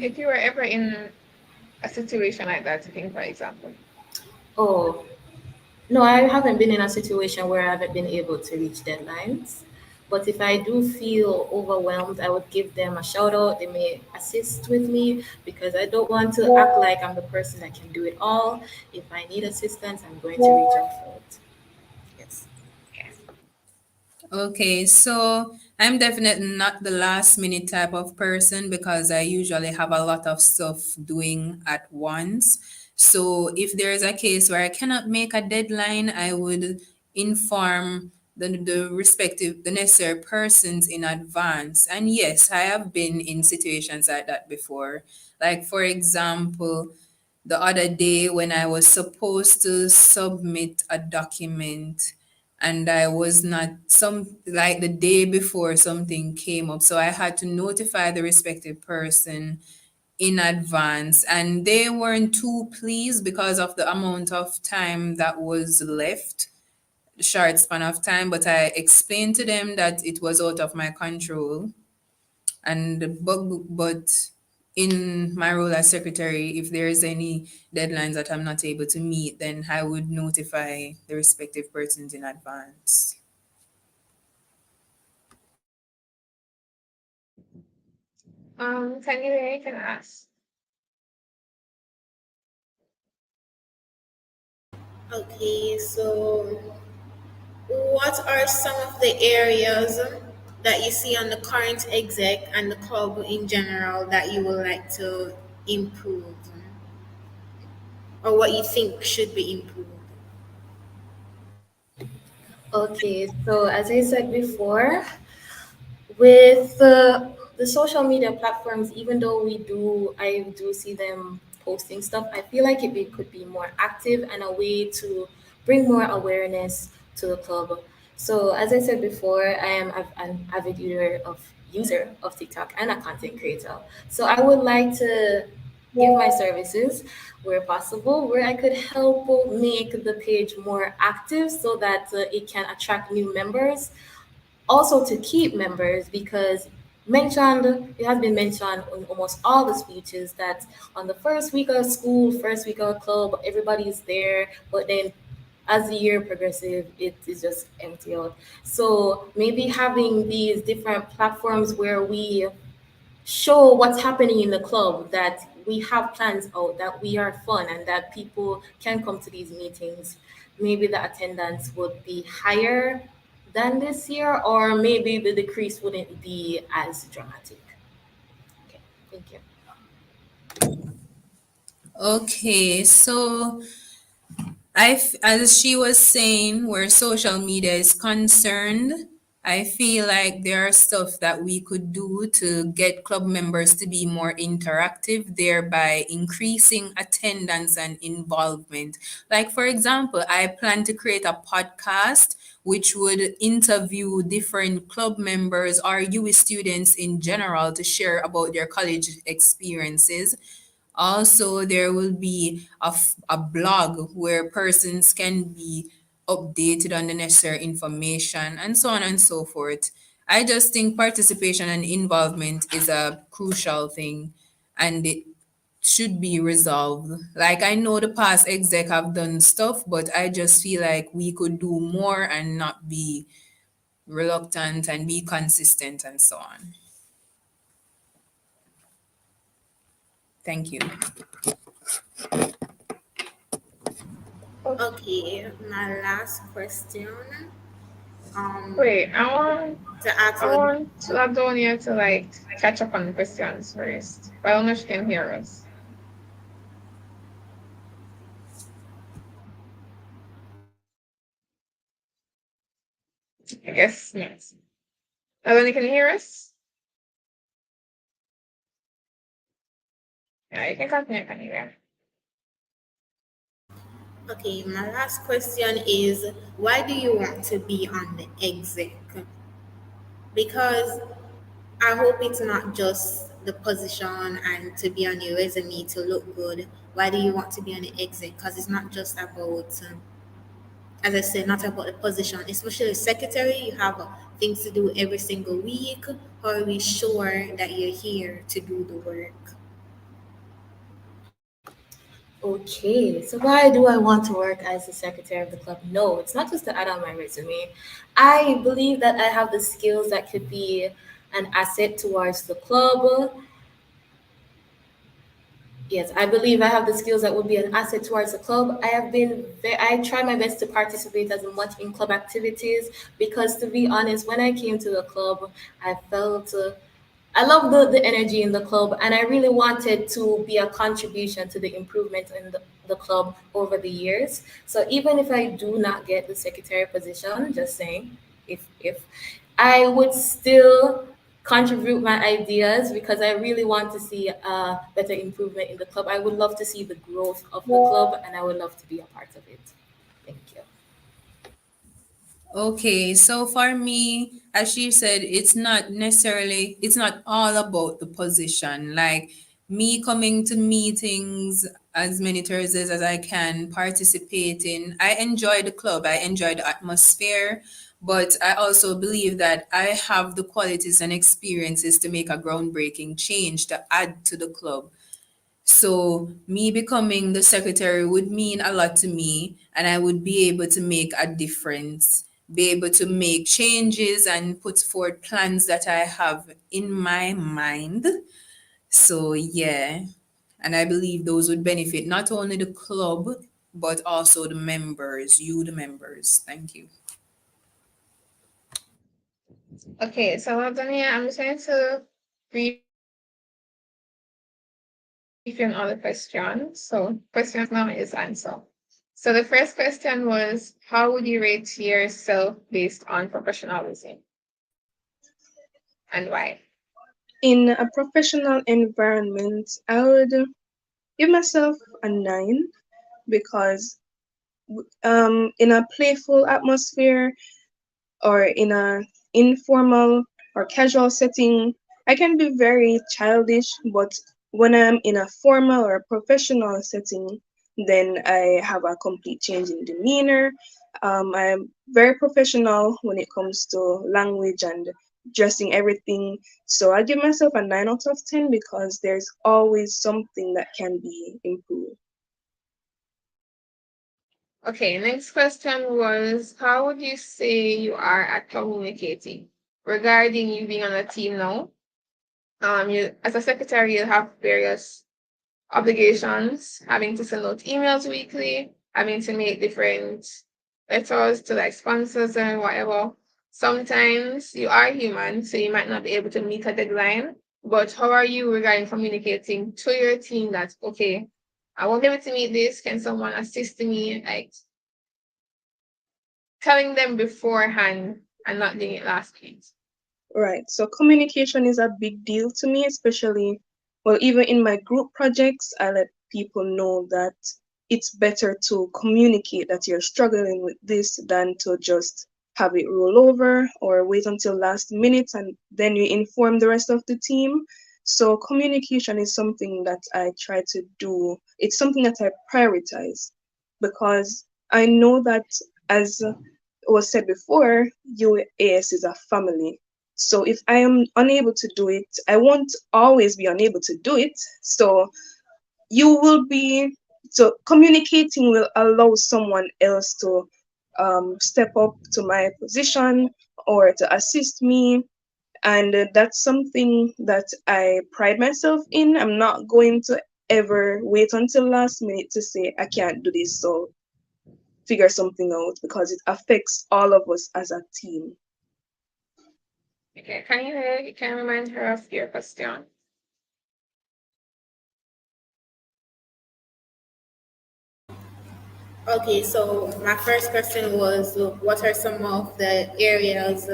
If you were ever in a situation like that, think for example. Oh, no, I haven't been in a situation where I haven't been able to reach deadlines. But if I do feel overwhelmed, I would give them a shout out. They may assist with me because I don't want to act like I'm the person that can do it all. If I need assistance, I'm going to reach out for it. Yes. Okay, so I'm definitely not the last minute type of person because I usually have a lot of stuff doing at once. So if there is a case where I cannot make a deadline, I would inform the necessary persons in advance. And yes, I have been in situations like that before. Like for example, the other day when I was supposed to submit a document and I was not some like the day before something came up. So I had to notify the respective person in advance and they weren't too pleased because of the amount of time that was left, the short span of time, but I explained to them that it was out of my control and but in my role as secretary, if there's any deadlines that I'm not able to meet, then I would notify the respective persons in advance. Can you can ask? Okay, so what are some of the areas that you see on the current exec and the club in general that you would like to improve, or what you think should be improved? Okay, so as I said before, with the social media platforms, even though I do see them posting stuff, I feel like could be more active and a way to bring more awareness to the club. So as I said before, I am an avid user of TikTok and a content creator. So I would like to give my services where possible, where I could help make the page more active so that it can attract new members, also to keep members, because it has been mentioned in almost all the speeches that on the first week of school, first week of club, everybody's there, but then as the year progresses, it is just empty out. So maybe having these different platforms where we show what's happening in the club, that we have plans out, that we are fun, and that people can come to these meetings. Maybe the attendance would be higher than this year, or maybe the decrease wouldn't be as dramatic. Okay, thank you. Okay, so as she was saying, where social media is concerned, I feel like there are stuff that we could do to get club members to be more interactive, thereby increasing attendance and involvement. Like, for example, I plan to create a podcast which would interview different club members or UE students in general to share about their college experiences. Also, there will be a blog where persons can be updated on the necessary information and so on and so forth. I just think participation and involvement is a crucial thing and it should be resolved. Like I know the past exec have done stuff, but I just feel like we could do more and not be reluctant and be consistent and so on. Thank you. Okay. Okay, my last question. um, Wait, to ask I what. want Ladonia to like catch up on the questions first. But I don't know if she can hear us. I guess yes. Ladonia, can you hear us? Yeah, you can continue, can you hear? Okay, my last question is why do you want to be on the exec? Because I hope it's not just the position and to be on your resume to look good. Why do you want to be on the exec? Because it's not just about, as I said, not about the position. Especially secretary, you have things to do every single week. How are we sure that you're here to do the work? Okay, so why do I want to work as the secretary of the club? No, it's not just to add on my resume. I believe that I have the skills that could be an asset towards the club. Yes, I believe I have the skills that would be an asset towards the club. I try my best to participate as much in club activities because, to be honest, when I came to the club, I felt I love the energy in the club, and I really wanted to be a contribution to the improvement in the club over the years. So even if I do not get the secretary position, just saying, if I would still contribute my ideas because I really want to see a better improvement in the club. I would love to see the growth of the club, and I would love to be a part of it. Thank you. Okay, so for me, as she said, it's not all about the position. Like me coming to meetings as many Thursdays as I can, participating. I enjoy the club, I enjoy the atmosphere, but I also believe that I have the qualities and experiences to make a groundbreaking change to add to the club. So me becoming the secretary would mean a lot to me, and I would be able to make a difference, be able to make changes and put forward plans that I have in my mind. So yeah, and I believe those would benefit not only the club but also the members, you the members. Thank you. Okay, so Ladonia, I'm just going to brief you on all the questions. So questions now is answer. So the first question was, how would you rate yourself based on professionalism and why? In a professional environment, I would give myself a 9 because in a playful atmosphere or in a informal or casual setting, I can be very childish, but when I'm in a formal or professional setting, then I have a complete change in demeanor. I'm very professional when it comes to language and dressing everything. So I give myself a 9 out of 10 because there's always something that can be improved. Okay, next question was, how would you say you are at communicating regarding you being on a team now? You as a secretary, you have various obligations, having to send out emails weekly, having to make different letters to like sponsors and whatever. Sometimes you are human, so you might not be able to meet a deadline. But how are you regarding communicating to your team that okay, I won't be able to meet this. Can someone assist me? Like telling them beforehand and not doing it last minute. Right. So communication is a big deal to me, especially, well, even in my group projects, I let people know that it's better to communicate that you're struggling with this than to just have it roll over or wait until last minute and then you inform the rest of the team. So communication is something that I try to do. It's something that I prioritize because I know that as was said before, UAS is a family. So if I am unable to do it, I won't always be unable to do it. So you will be, so communicating will allow someone else to step up to my position or to assist me. And that's something that I pride myself in. I'm not going to ever wait until last minute to say I can't do this. So figure something out because it affects all of us as a team. Okay, can you remind her of your question? Okay, so my first question was what are some of the areas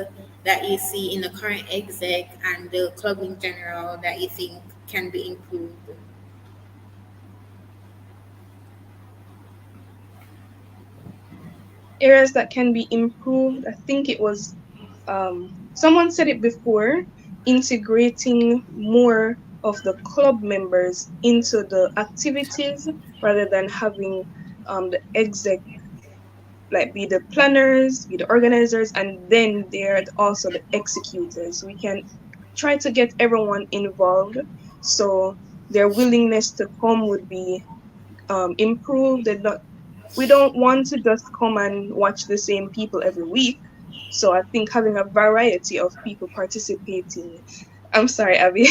that you see in the current exec and the club in general that you think can be improved? Areas that can be improved, I think it was someone said it before, integrating more of the club members into the activities rather than having the exec like be the planners, be the organizers, and then they're also the executors. We can try to get everyone involved so their willingness to come would be improved. We don't want to just come and watch the same people every week. So I think having a variety of people participating, I'm sorry, Abby.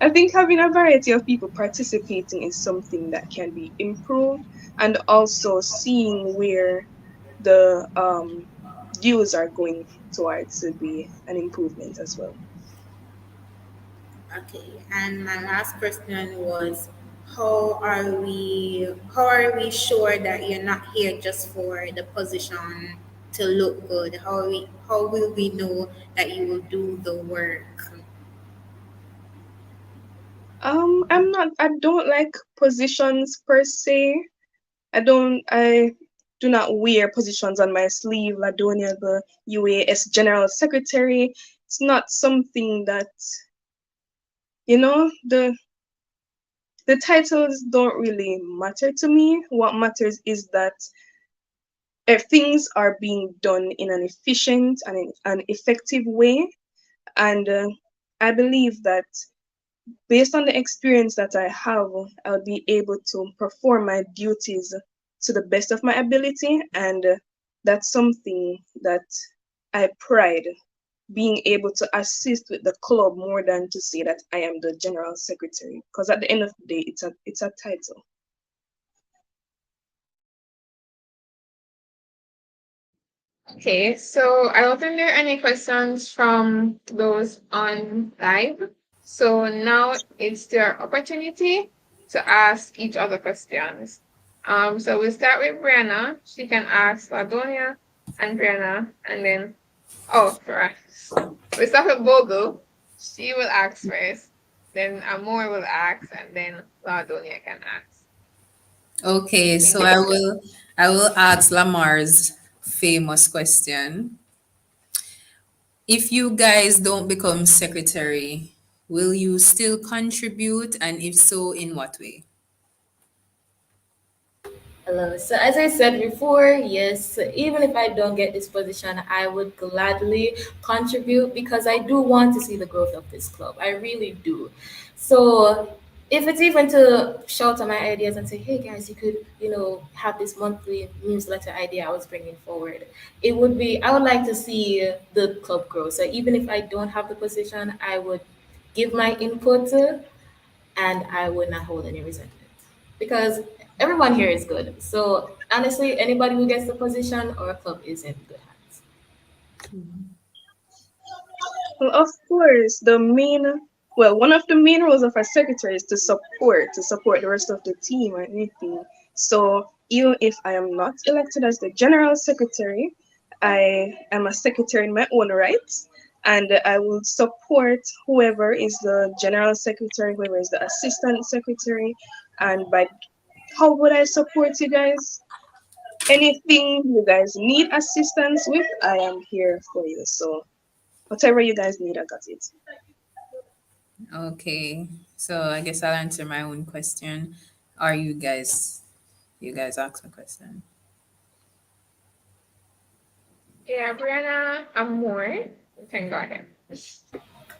I think having a variety of people participating is something that can be improved, and also seeing where the views are going towards would be an improvement as well. Okay, and my last question was how are we sure that you're not here just for the position to look good? How will we know that you will do the work? I don't like positions per se. I do not wear positions on my sleeve. Ladonia, the UAS General Secretary. It's not something that, the titles don't really matter to me. What matters is that if things are being done in an efficient and in an effective way. And I believe that based on the experience that I have, I'll be able to perform my duties to the best of my ability. And that's something that I pride being able to assist with the club more than to say that I am the general secretary. Because at the end of the day, it's a title. Okay, so I don't think there are any questions from those on live. So now it's their opportunity to ask each other questions. So we'll start with Brianna. She can ask Ladonia and Brianna, and then for us. We start with Bogo. She will ask first. Then Amor will ask, and then Ladonia can ask. Okay, Thank so you, Brianna. I will ask Lamar's famous question. If you guys don't become secretary, will you still contribute? And if so, in what way? Hello. So as I said before, yes, even if I don't get this position, I would gladly contribute because I do want to see the growth of this club. I really do. So if it's even to shout out my ideas and say, hey guys, you could, have this monthly newsletter idea I was bringing forward. I would like to see the club grow. So even if I don't have the position, I would give my input and I would not hold any resentment because everyone here is good. So honestly, anybody who gets the position, our club is in good hands. Well, of course, one of the main roles of a secretary is to support the rest of the team or anything. So even if I am not elected as the general secretary, I am a secretary in my own right, and I will support whoever is the general secretary, whoever is the assistant secretary, and by how would I support you guys? Anything you guys need assistance with, I am here for you. So whatever you guys need, I got it. Okay, so I guess I'll answer my own question. Are you guys ask a question? Yeah, Brianna, Amor. You can go ahead.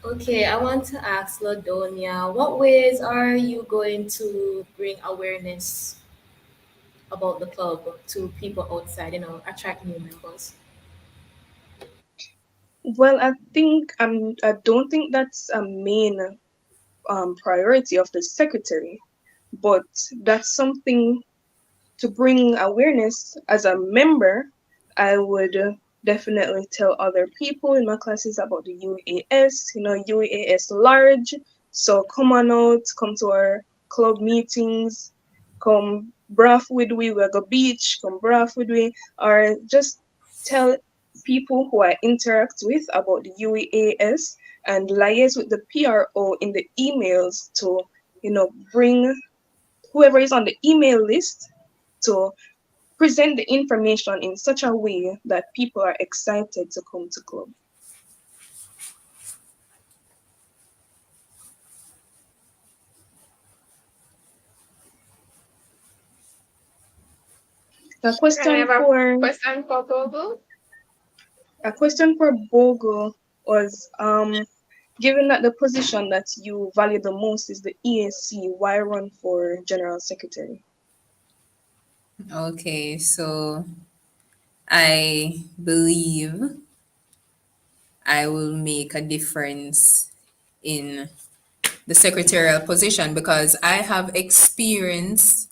Okay, I want to ask Ladonia, what ways are you going to bring awareness about the club to people outside, attract new members? Well, I don't think that's a main priority of the secretary, but that's something to bring awareness as a member, I would definitely tell other people in my classes about the UAS, UAS large. So come on out, come to our club meetings, come braff with we go beach, come braff with we, or just tell people who I interact with about the UAS and liaise with the PRO in the emails to, bring whoever is on the email list to present the information in such a way that people are excited to come to club. A And I question have a for question for Bobo. a question for Bogo was given that the position that you value the most is the EAC, why run for general secretary? Okay, so I believe I will make a difference in the secretarial position because I have experience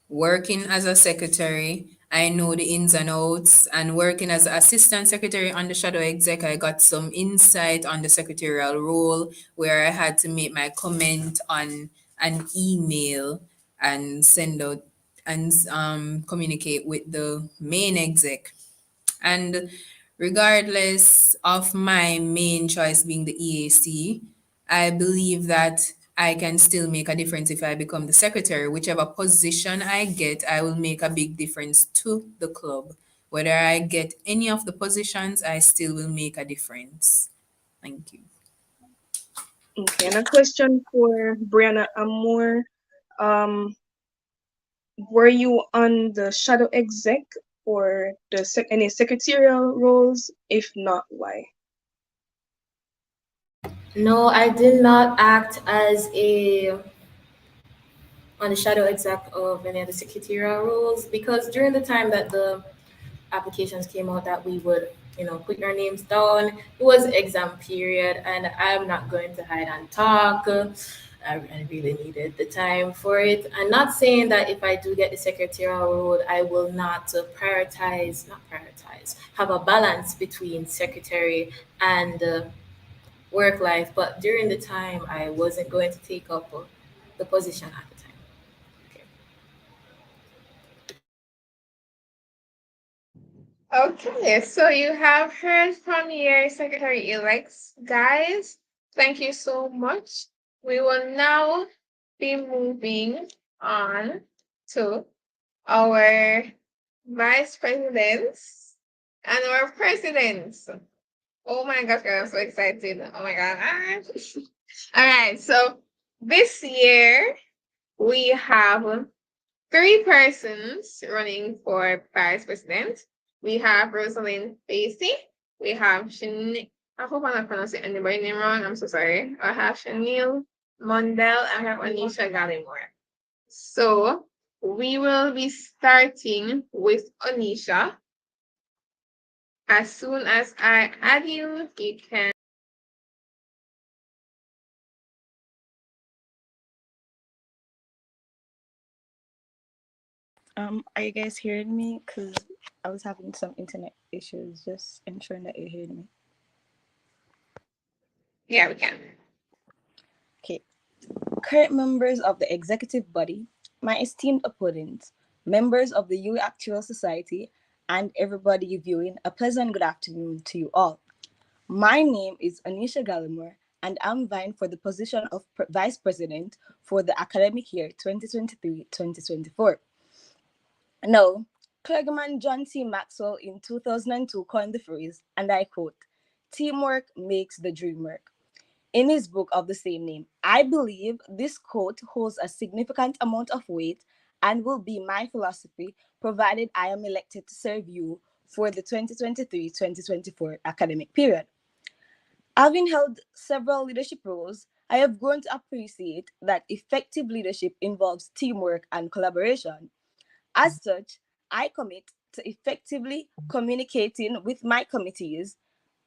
working as a secretary. I know the ins and outs, and working as assistant secretary on the shadow exec, I got some insight on the secretarial role where I had to make my comment on an email and send out and communicate with the main exec. And regardless of my main choice being the EAC, I believe that I can still make a difference if I become the secretary. Whichever position I get, I will make a big difference to the club. Whether I get any of the positions, I still will make a difference. Thank you. Okay, and a question for Brianna Amore. Um, were you on the shadow exec or any secretarial roles? If not, why? No, I did not act as a on the shadow exec of any of the secretarial roles because during the time that the applications came out that we would, put your names down. It was exam period, and I'm not going to hide and talk. I really needed the time for it. I'm not saying that if I do get the secretarial role, I will not not prioritize, have a balance between secretary and work life. But during the time, I wasn't going to take up the position at the time. Okay. Okay, so you have heard from your secretary-elects, guys. Thank you so much. We will now be moving on to our vice presidents and our presidents. Oh my gosh, I'm so excited. Oh my god. All right, so this year we have three persons running for vice president. We have Rosalind Facey. We have I hope I'm not pronouncing anybody's name wrong. I'm so sorry. I have Chanel Mondell. I have Anisha Gallimore. So we will be starting with Anisha. As soon as I add you, you can. Are you guys hearing me? Because I was having some internet issues. Just ensuring that you heard me. Yeah, we can. Okay. Current members of the executive body, my esteemed opponents, members of the U Actual Society, and everybody viewing, a pleasant good afternoon to you all. My name is Anisha Gallimore, and I'm vying for the position of Vice President for the academic year 2023-2024. Now, clergyman John C. Maxwell in 2002 coined the phrase, and I quote, "Teamwork makes the dream work." In his book of the same name, I believe this quote holds a significant amount of weight and will be my philosophy provided I am elected to serve you for the 2023-2024 academic period. Having held several leadership roles, I have grown to appreciate that effective leadership involves teamwork and collaboration. As such, I commit to effectively communicating with my committees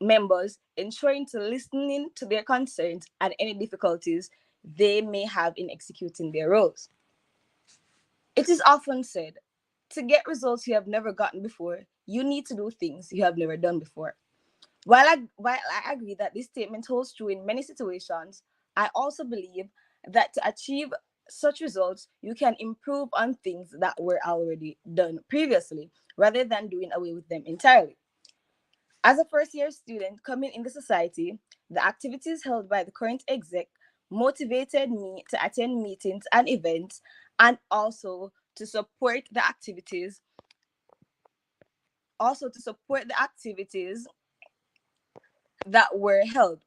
members, ensuring to listening to their concerns and any difficulties they may have in executing their roles. It is often said To get results you have never gotten before, you need to do things you have never done before. While I agree that this statement holds true in many situations, I also believe that to achieve such results, you can improve on things that were already done previously rather than doing away with them entirely. As a first year student coming in the society, the activities held by the current exec motivated me to attend meetings and events and also to support the activities that were held.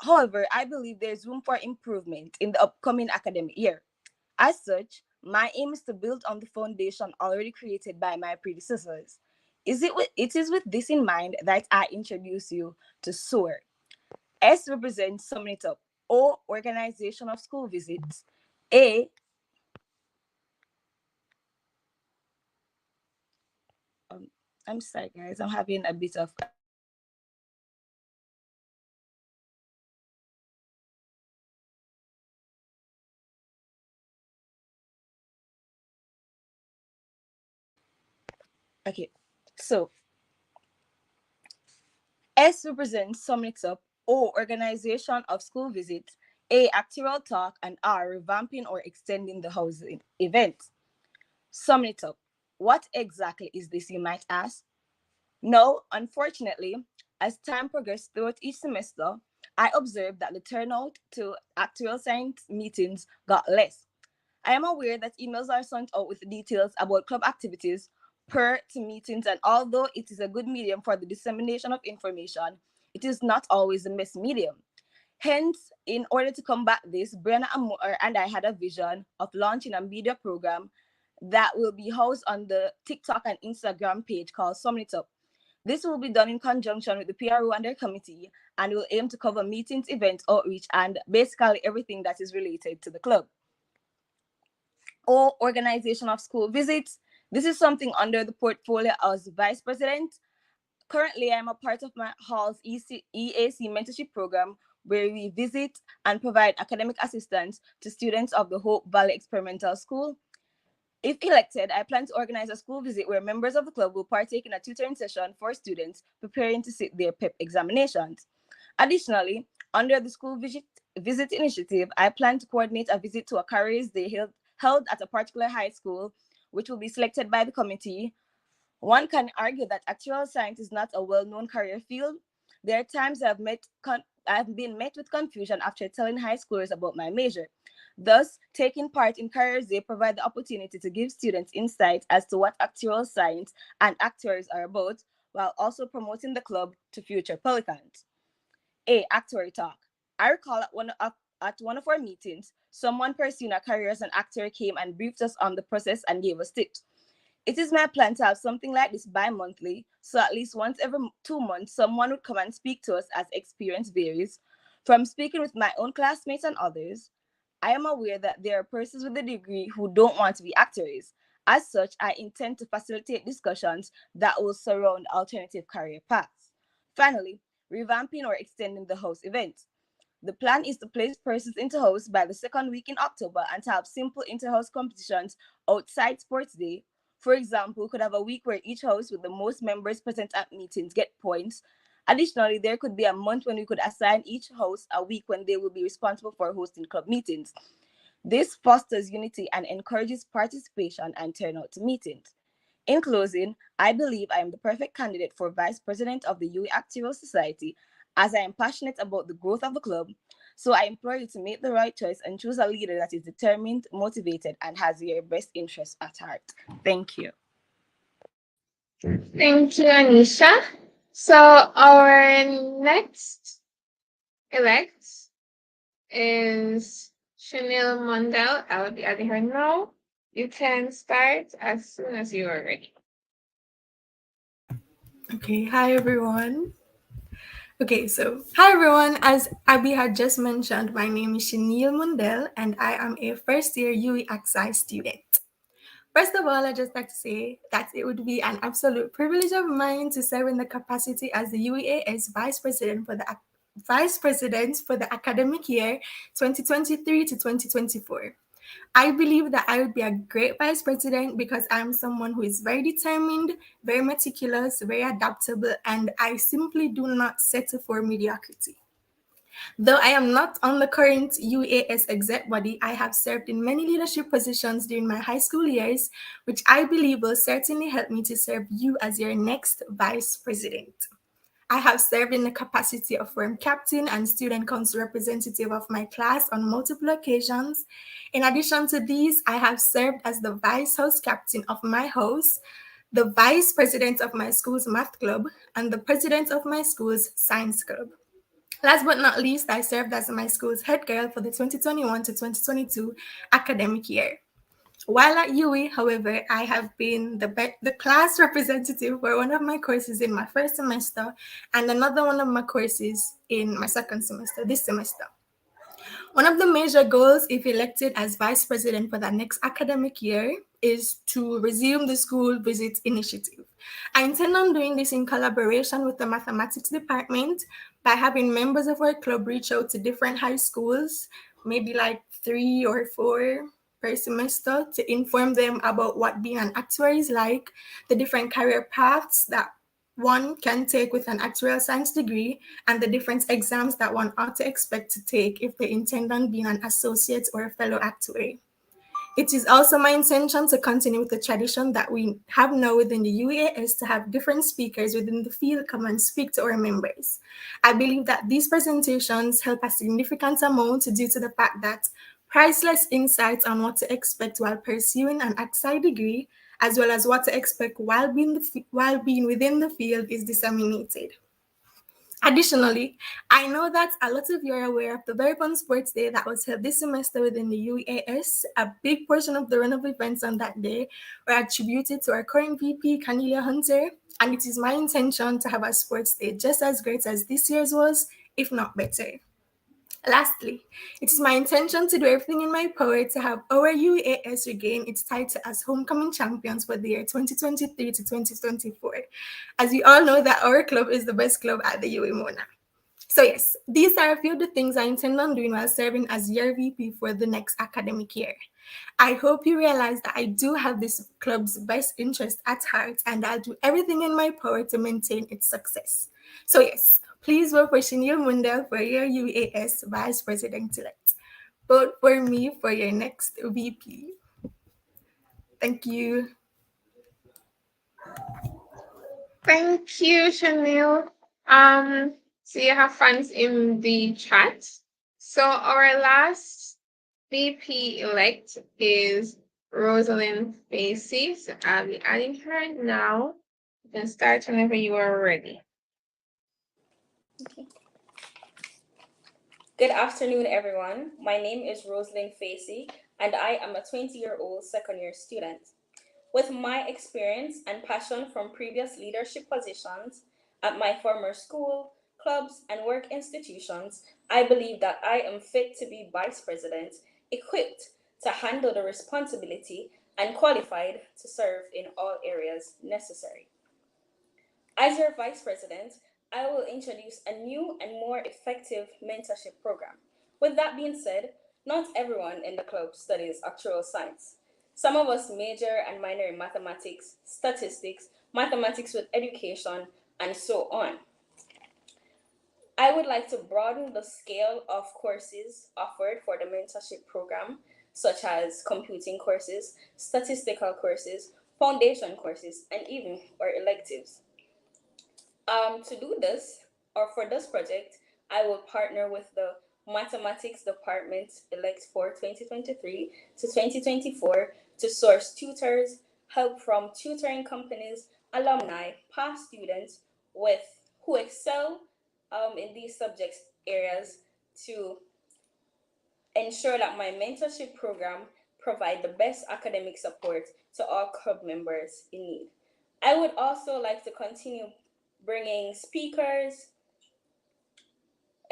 However, I believe there's room for improvement in the upcoming academic year. As such, my aim is to build on the foundation already created by my predecessors. It is with this in mind that I introduce you to SOAR. S represents summing it up. O, organization of school visits. A, um, I'm sorry guys, I'm having a bit of okay. So S represents summing it up. O, organization of school visits. A, actual talk, and R, revamping or extending the housing event. Summing it up. What exactly is this, you might ask? No, unfortunately, as time progressed throughout each semester, I observed that the turnout to actual science meetings got less. I am aware that emails are sent out with details about club activities per to meetings, and although it is a good medium for the dissemination of information, it is not always the best medium. Hence, in order to combat this, Brianna and I had a vision of launching a media program that will be housed on the TikTok and Instagram page called Summon It Up. This will be done in conjunction with the PRO and their committee and will aim to cover meetings, events, outreach, and basically everything that is related to the club. Or organization of school visits. This is something under the portfolio as vice president. Currently, I'm a part of my hall's EAC mentorship program where we visit and provide academic assistance to students of the Hope Valley Experimental School. If elected, I plan to organize a school visit where members of the club will partake in a tutoring session for students preparing to sit their PEP examinations. Additionally, under the school visit initiative, I plan to coordinate a visit to a careers day held at a particular high school, which will be selected by the committee. One can argue that actual science is not a well-known career field. There are times I've been met with confusion after telling high schoolers about my major. Thus, taking part in careers day provide the opportunity to give students insight as to what actual science and actuaries are about, while also promoting the club to future Pelicans. A, actuary talk. I recall at one of our meetings, someone pursuing a career as an actuary came and briefed us on the process and gave us tips. It is my plan to have something like this bi-monthly, so at least once every 2 months, someone would come and speak to us as experience varies. From speaking with my own classmates and others, I am aware that there are persons with a degree who don't want to be actuaries. As such, I intend to facilitate discussions that will surround alternative career paths. Finally, revamping or extending the house event. The plan is to place persons into house by the second week in October and to have simple inter-house competitions outside sports day. For example, we could have a week where each house with the most members present at meetings get points. Additionally, there could be a month when we could assign each house a week when they will be responsible for hosting club meetings. This fosters unity and encourages participation and turnout to meetings. In closing, I believe I am the perfect candidate for Vice President of the UE Actual Society as I am passionate about the growth of the club. So I implore you to make the right choice and choose a leader that is determined, motivated, and has your best interests at heart. Thank you. Thank you, Anisha. So our next elect is Chanel Mondel. I'll be adding her now. You can start as soon as you are ready. Okay, hi everyone. Okay, so hi everyone. As Abby had just mentioned, my name is Chenille Mundell and I am a first year UEXI student. First of all, I'd just like to say that it would be an absolute privilege of mine to serve in the capacity as the UEAS Vice President for the academic year 2023 to 2024. I believe that I would be a great vice president because I'm someone who is very determined, very meticulous, very adaptable, and I simply do not settle for mediocrity. Though I am not on the current UAS exec body, I have served in many leadership positions during my high school years, which I believe will certainly help me to serve you as your next vice president. I have served in the capacity of firm captain and student council representative of my class on multiple occasions. In addition to these, I have served as the vice house captain of my house, the vice president of my school's math club, and the president of my school's science club. Last but not least, I served as my school's head girl for the 2021 to 2022 academic year. While at UWI, however, I have been the class representative for one of my courses in my first semester and another one of my courses in my second semester, this semester. One of the major goals, if elected as vice president for the next academic year, is to resume the school visit initiative. I intend on doing this in collaboration with the mathematics department by having members of our club reach out to different high schools, maybe like 3 or 4 per semester, to inform them about what being an actuary is like, the different career paths that one can take with an actuarial science degree, and the different exams that one ought to expect to take if they intend on being an associate or a fellow actuary. It is also my intention to continue with the tradition that we have now within the UAS to have different speakers within the field come and speak to our members. I believe that these presentations help a significant amount due to the fact that priceless insights on what to expect while pursuing an outside degree, as well as what to expect while being within the field, is disseminated. Additionally, I know that a lot of you are aware of the Very Fun Sports Day that was held this semester within the UAS. A big portion of the run of events on that day were attributed to our current VP, Cornelia Hunter, and it is my intention to have a sports day just as great as this year's was, if not better. Lastly, it is my intention to do everything in my power to have our UAS regain its title as homecoming champions for the year 2023 to 2024. As we all know that our club is the best club at the UA Mona. So yes, these are a few of the things I intend on doing while serving as year VP for the next academic year. I hope you realize that I do have this club's best interest at heart and I'll do everything in my power to maintain its success. So yes, please vote for Shinil Mundel for your UAS Vice President-elect. Vote for me for your next VP. Thank you. Thank you, Chanel. So you have fans in the chat. So our last VP elect is Rosalind Facey. So I'll be adding her now. You can start whenever you are ready. Okay. Good afternoon, everyone. My name is Rosalind Facey, and I am a 20-year-old second-year student. With my experience and passion from previous leadership positions at my former school, clubs, and work institutions, I believe that I am fit to be vice president, equipped to handle the responsibility, and qualified to serve in all areas necessary. As your vice president, I will introduce a new and more effective mentorship program. With that being said, not everyone in the club studies actuarial science. Some of us major and minor in mathematics, statistics, mathematics with education, and so on. I would like to broaden the scale of courses offered for the mentorship program, such as computing courses, statistical courses, foundation courses, and even our electives. To do this, or for this project, I will partner with the Mathematics Department Elect for 2023 to 2024 to source tutors, help from tutoring companies, alumni, past students with who excel in these subject areas to ensure that my mentorship program provide the best academic support to all club members in need. I would also like to continue bringing speakers,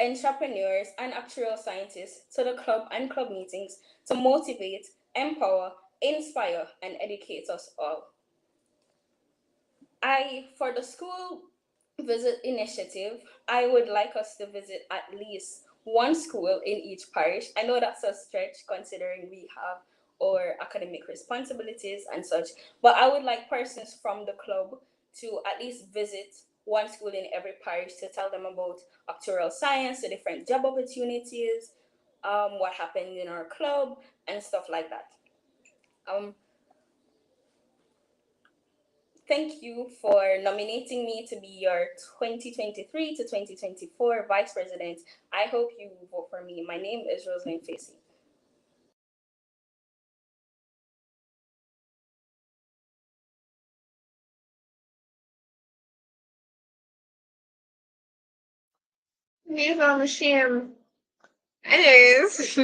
entrepreneurs, and actuarial scientists to the club and club meetings to motivate, empower, inspire, and educate us all. For the school visit initiative, I would like us to visit at least one school in each parish. I know that's a stretch considering we have our academic responsibilities and such, but I would like persons from the club to at least visit one school in every parish to tell them about actuarial science, the different job opportunities, what happened in our club, and stuff like that. Um, Thank you for nominating me to be your 2023 to 2024 Vice President. I hope you vote for me. My name is Rosalind Facey. These are machine. Anyways,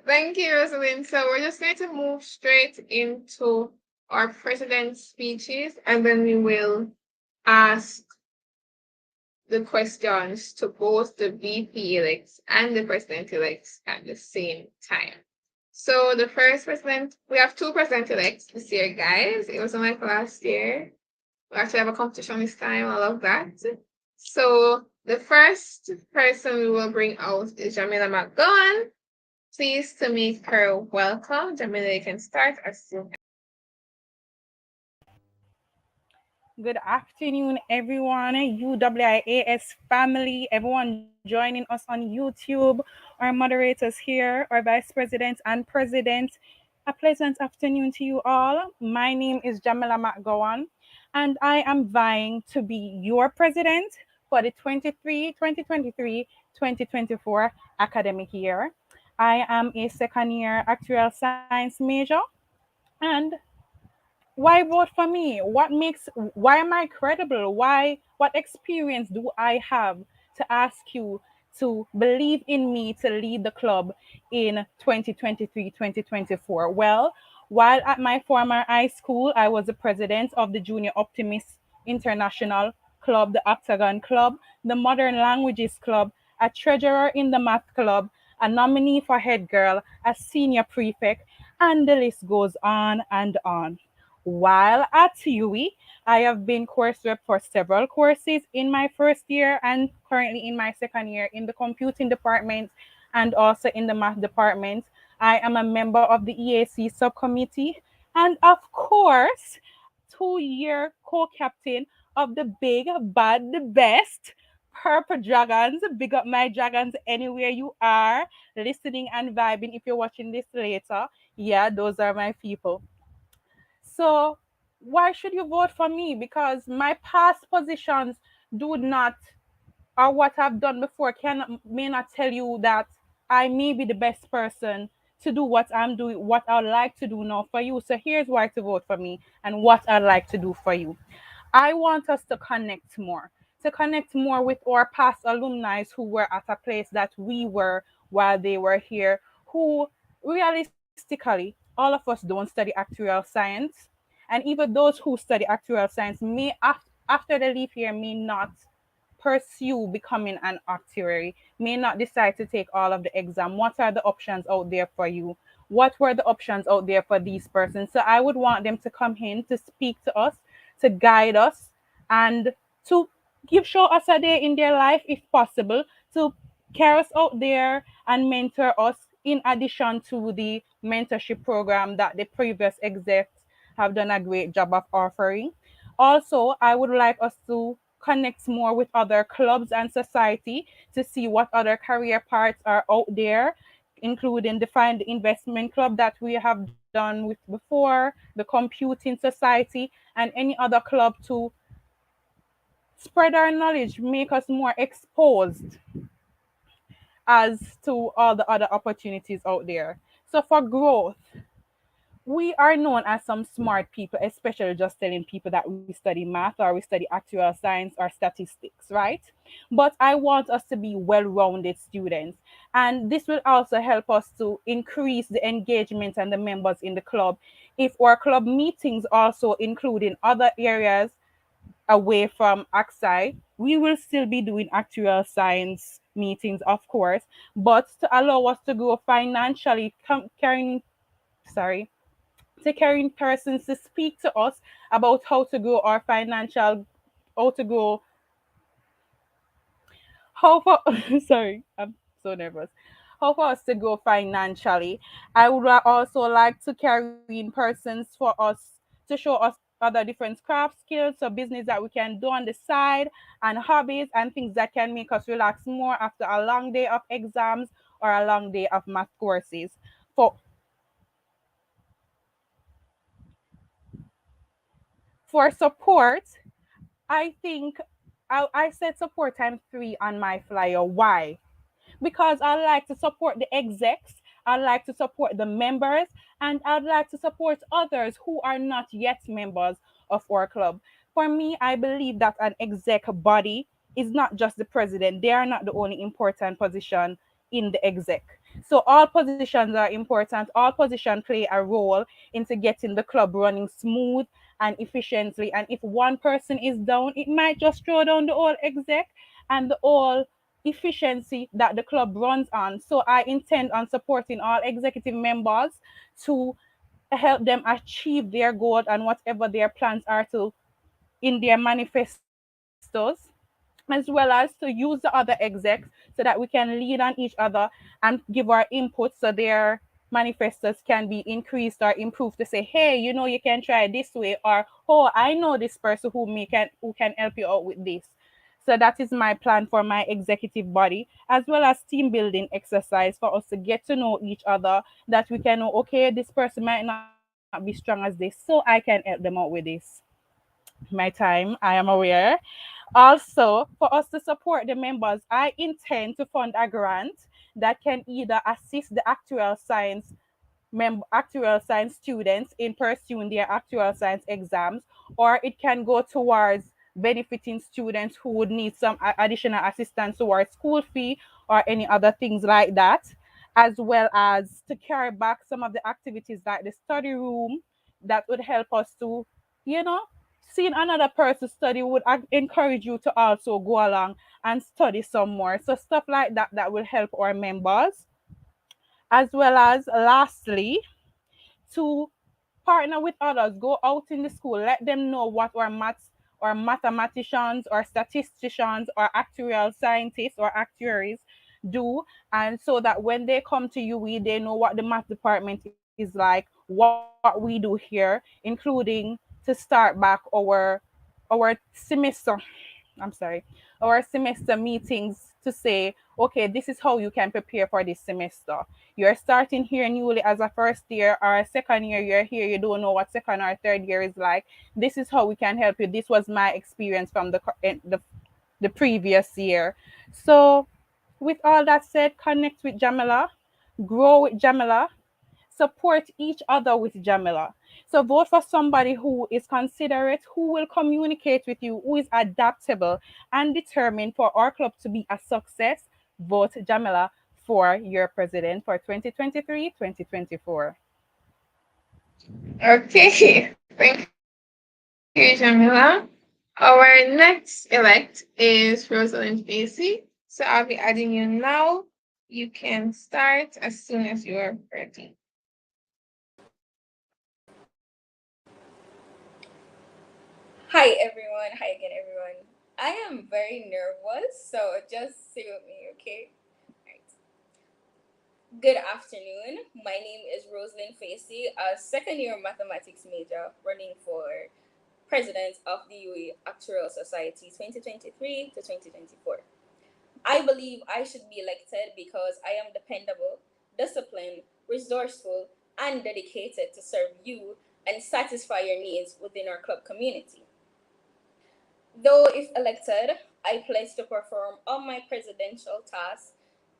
thank you, Rosalind. So we're just going to move straight into our president's speeches, and then we will ask the questions to both the VP elects and the president elects at the same time. So the first president, we have two president elects this year, guys. It wasn't like last year. We actually have a competition this time. I love that. So the first person we will bring out is Jamila McGowan. Please to make her welcome. Jamila, you can start as soon. Good afternoon, everyone. UWIAS family, everyone joining us on YouTube, our moderators here, our vice president and president. A pleasant afternoon to you all. My name is Jamila McGowan, and I am vying to be your president for the 2023 academic year. I am a second year actuarial science major, and why vote for me? Why am I credible? What experience do I have to ask you to believe in me to lead the club in 2023-2024? Well, while at my former high school, I was the president of the Junior Optimist International Club, the Octagon Club, the Modern Languages Club, a treasurer in the Math Club, a nominee for head girl, a senior prefect, and the list goes on and on. While at UWI, I have been course rep for several courses in my first year and currently in my second year in the computing department and also in the math department. I am a member of the EAC subcommittee and, of course, 2 year co-captain of the big, bad, the best Purple Dragons. Big up my dragons anywhere you are listening and vibing. If you're watching this later, yeah, those are my people. So why should you vote for me? Because my past positions do not, or what I've done before may not tell you that I may be the best person to do what I'm doing, what I'd like to do now for you. So here's why to vote for me and what I'd like to do for you. I want us to connect more with our past alumni who were at a place that we were while they were here, who realistically, all of us don't study actuarial science. And even those who study actuarial science may, after they leave here, may not pursue becoming an actuary, may not decide to take all of the exam. What are the options out there for you? What were the options out there for these persons? So I would want them to come in to speak to us, to guide us, and to show us a day in their life if possible, to carry us out there and mentor us in addition to the mentorship program that the previous execs have done a great job of offering. Also, I would like us to connect more with other clubs and society to see what other career paths are out there, including the Find the Investment Club that we have done with before, the Computing Society, and any other club to spread our knowledge, make us more exposed as to all the other opportunities out there. So for growth, we are known as some smart people, especially just telling people that we study math or we study actual science or statistics, right? But I want us to be well rounded students. And this will also help us to increase the engagement and the members in the club. If our club meetings also include in other areas away from AXI, we will still be doing actual science meetings, of course, but to allow us to grow financially, carrying, sorry, to carrying persons to speak to us about how to grow our financial, how to grow, how for, sorry, I'm so so nervous. How for us to grow financially. I would also like to carry in persons for us to show us other different craft skills, so business that we can do on the side, and hobbies and things that can make us relax more after a long day of exams or a long day of math courses. For support, I think I said support times three on my flyer. Why? Because I like to support the execs, I like to support the members, and I'd like to support others who are not yet members of our club. For me, I believe that an exec body is not just the president. They are not the only important position in the exec. So all positions are important. All positions play a role into getting the club running smooth and efficiently. And if one person is down, it might just throw down the whole exec and the whole efficiency that the club runs on. So I intend on supporting all executive members to help them achieve their goal and whatever their plans are to in their manifestos, as well as to use the other execs so that we can lead on each other and give our input so their manifestos can be increased or improved to say, hey, you know, you can try this way, or oh, I know this person who can help you out with this. So that is my plan for my executive body, as well as team building exercise for us to get to know each other, that we can know, okay, this person might not be strong as this, so I can help them out with this. My time, I am aware. Also, for us to support the members, I intend to fund a grant that can either assist the actual science students in pursuing their actual science exams, or it can go towards benefiting students who would need some additional assistance towards school fee or any other things like that, as well as to carry back some of the activities like the study room that would help us to, you know, seeing another person study would encourage you to also go along and study some more. So stuff like that that will help our members, as well as lastly to partner with others, go out in the school, let them know what our maths or mathematicians or statisticians or actuarial scientists or actuaries do, and so that when they come to UE, they know what the math department is like, what we do here, including to start back our semester. I'm sorry, our semester meetings to say, okay, this is how you can prepare for this semester. You're starting here newly as a first year or a second year, you're here, you don't know what second or third year is like. This is how we can help you. This was my experience from the previous year. So, with all that said, connect with Jamila, grow with Jamila, support each other with Jamila. So vote for somebody who is considerate, who will communicate with you, who is adaptable and determined for our club to be a success. Vote Jamila for your president for 2023-2024. Okay, thank you, Jamila. Our next elect is Rosalind Facey. So I'll be adding you now. You can start as soon as you're ready. Hi everyone. Hi again, everyone. I am very nervous, so just stay with me, okay? Right. Good afternoon. My name is Rosalind Facey, a second year mathematics major running for president of the UE Actuarial Society 2023 to 2024. I believe I should be elected because I am dependable, disciplined, resourceful, and dedicated to serve you and satisfy your needs within our club community. Though, if elected, I pledge to perform all my presidential tasks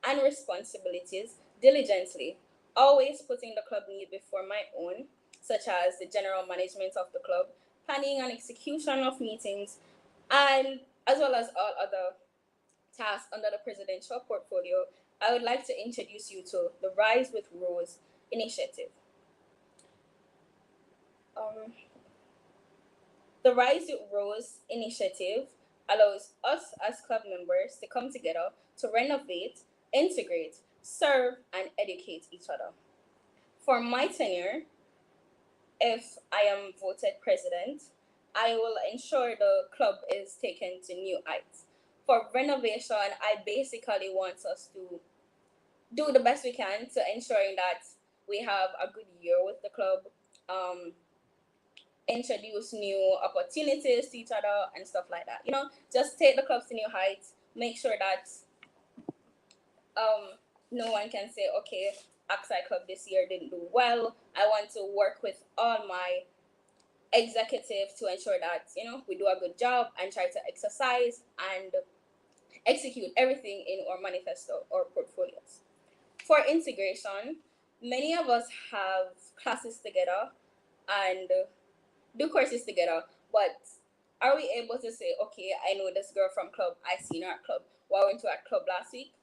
and responsibilities diligently, always putting the club need before my own, such as the general management of the club, planning and execution of meetings, and as well as all other tasks under the presidential portfolio. I would like to introduce you to the Rise with Rose initiative. Um, The Rise with Rose initiative allows us as club members to come together to renovate, integrate, serve, and educate each other. For my tenure, if I am voted president, I will ensure the club is taken to new heights. For renovation, I basically want us to do the best we can to ensuring that we have a good year with the club. Um, Introduce new opportunities to each other and stuff like that. Just take the clubs to new heights. Make sure that no one can say, okay, Oxide Club this year didn't do well. I want to work with all my executives to ensure that we do a good job and try to exercise and execute everything in our manifesto or portfolios. For integration, many of us have classes together and do courses together, but are we able to say, okay, I know this girl from club, I seen her at club, why went to our club last week?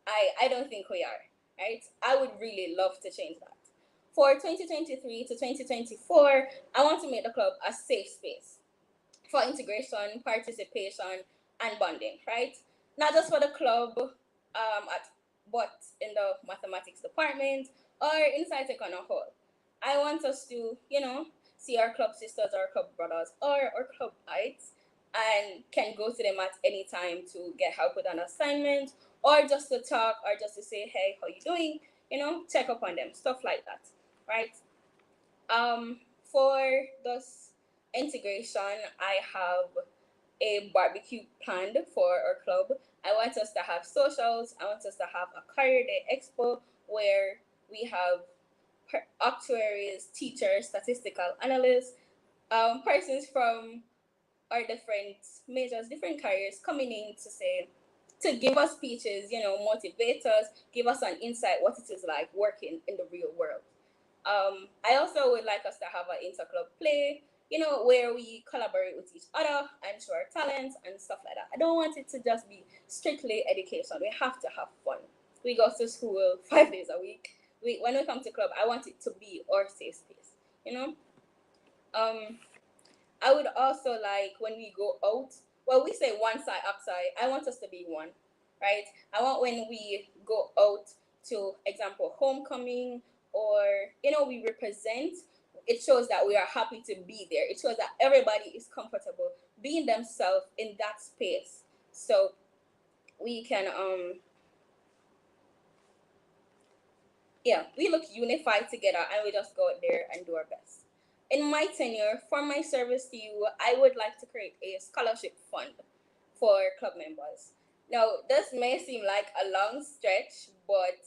I don't think we are, right? I would really love to change that. For 2023 to 2024, I want to make the club a safe space for integration, participation, and bonding, right? Not just for the club, but in the mathematics department or inside Tech on a whole. I want us to, see our club sisters, our club brothers, or our club mates, and can go to them at any time to get help with an assignment, or just to talk, or just to say, hey, how you doing? Check up on them, stuff like that, right? For this integration, I have a barbecue planned for our club. I want us to have socials. I want us to have a career day expo where we have actuaries, teachers, statistical analysts, persons from our different majors, different careers coming in to give us speeches, motivate us, give us an insight what it is like working in the real world. I also would like us to have an interclub play, where we collaborate with each other and show our talents and stuff like that. I don't want it to just be strictly education. We have to have fun. We go to school 5 days a week. When we come to club, I want it to be our safe space, you know? I would also like when we go out, well, we say one side outside. I want us to be one, right? I want when we go out to, example, homecoming or, we represent, it shows that we are happy to be there. It shows that everybody is comfortable being themselves in that space. So we can, we look unified together and we just go out there and do our best. In my tenure, for my service to you, I would like to create a scholarship fund for club members. Now, this may seem like a long stretch, but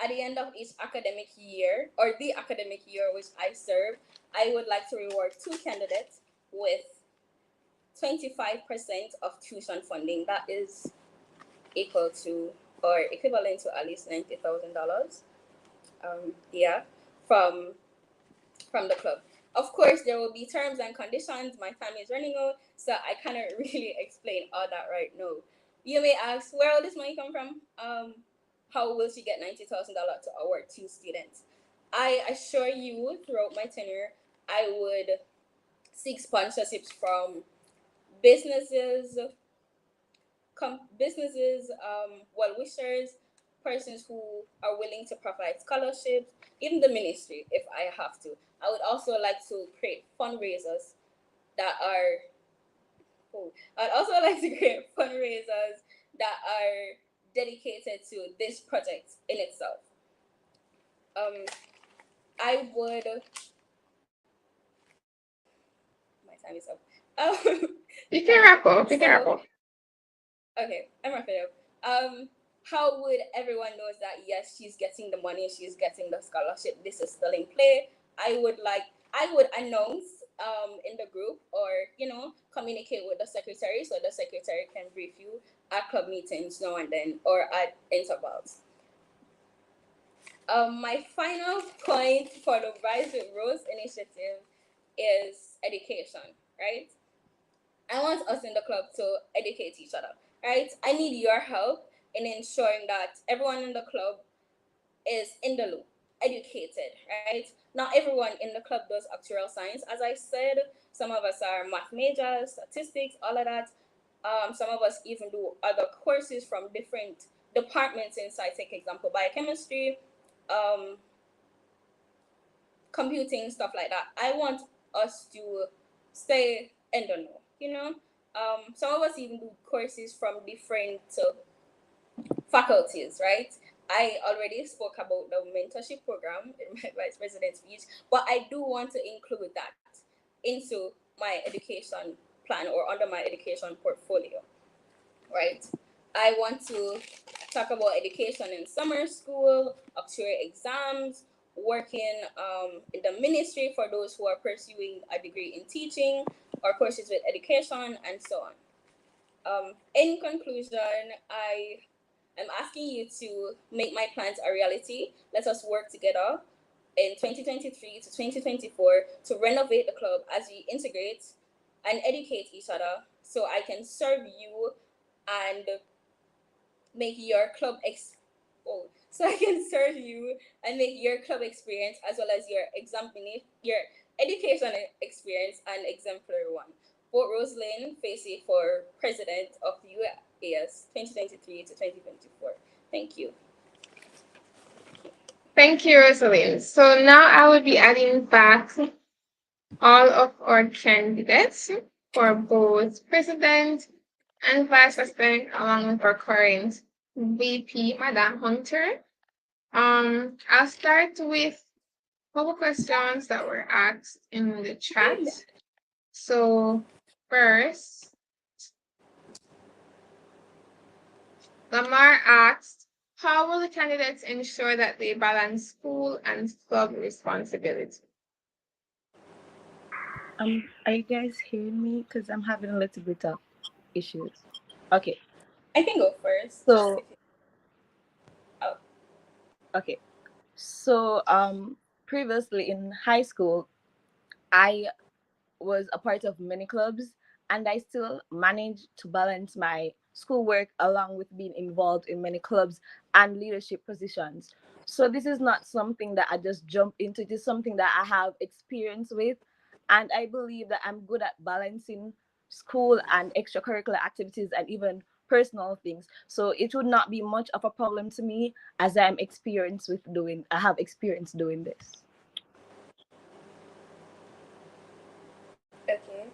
at the end of each academic year, or the academic year which I serve, I would like to reward two candidates with 25% of tuition funding. That is equal to or equivalent to at least $90,000. From the club. Of course, there will be terms and conditions. My time is running out, so I cannot really explain all that right now. You may ask, where will this money come from? How will she get $90,000 to award two students? I assure you, throughout my tenure, I would seek sponsorships from businesses, well wishers, persons who are willing to provide scholarships, even the ministry if I have to. I would also like to create fundraisers that are. Oh, I'd also like to create fundraisers that are dedicated to this project in itself. Um, I would. My time is up. You can wrap up. You can wrap So up. okay, I'm wrapping up. How would everyone knows that yes, she's getting the money, she's getting the scholarship. This is still in play. I would announce in the group or communicate with the secretary so the secretary can brief you at club meetings now and then or at intervals. My final point for the Rise with Rose initiative is education, right? I want us in the club to educate each other, right? I need your help in ensuring that everyone in the club is in the loop, educated, right? Not everyone in the club does actuarial science. As I said, some of us are math majors, statistics, all of that. Some of us even do other courses from different departments inside, take example, biochemistry, um, computing, stuff like that. I want us to stay in the know, Some of us even do courses from faculties, right? I already spoke about the mentorship program in my vice president's speech, but I do want to include that into my education plan or under my education portfolio, right? I want to talk about education in summer school, actuary exams, working in the ministry for those who are pursuing a degree in teaching or courses with education, and so on. In conclusion, I am asking you to make my plans a reality. Let us work together in 2023 to 2024 to renovate the club as we integrate and educate each other so I can serve you and make your so I can serve you and make your club experience as well as your education experience an exemplary one. Vote Rosalind Facey for president of the UAS 2023 to 2024. Thank you. Thank you, Rosalind. So now I will be adding back all of our candidates for both president and vice president, along with our current VP, Madam Hunter. I'll start with couple questions that were asked in the chat. So first, Lamar asked, how will the candidates ensure that they balance school and club responsibility? Are you guys hearing me? Because I'm having a little bit of issues. Okay. I can go first. So Oh. okay. So previously in high school, I was a part of many clubs, and I still managed to balance my schoolwork along with being involved in many clubs and leadership positions. So this is not something that I just jump into. It is something that I have experience with, and I believe that I'm good at balancing school and extracurricular activities and even personal things. So it would not be much of a problem to me as I have experience doing this. Okay.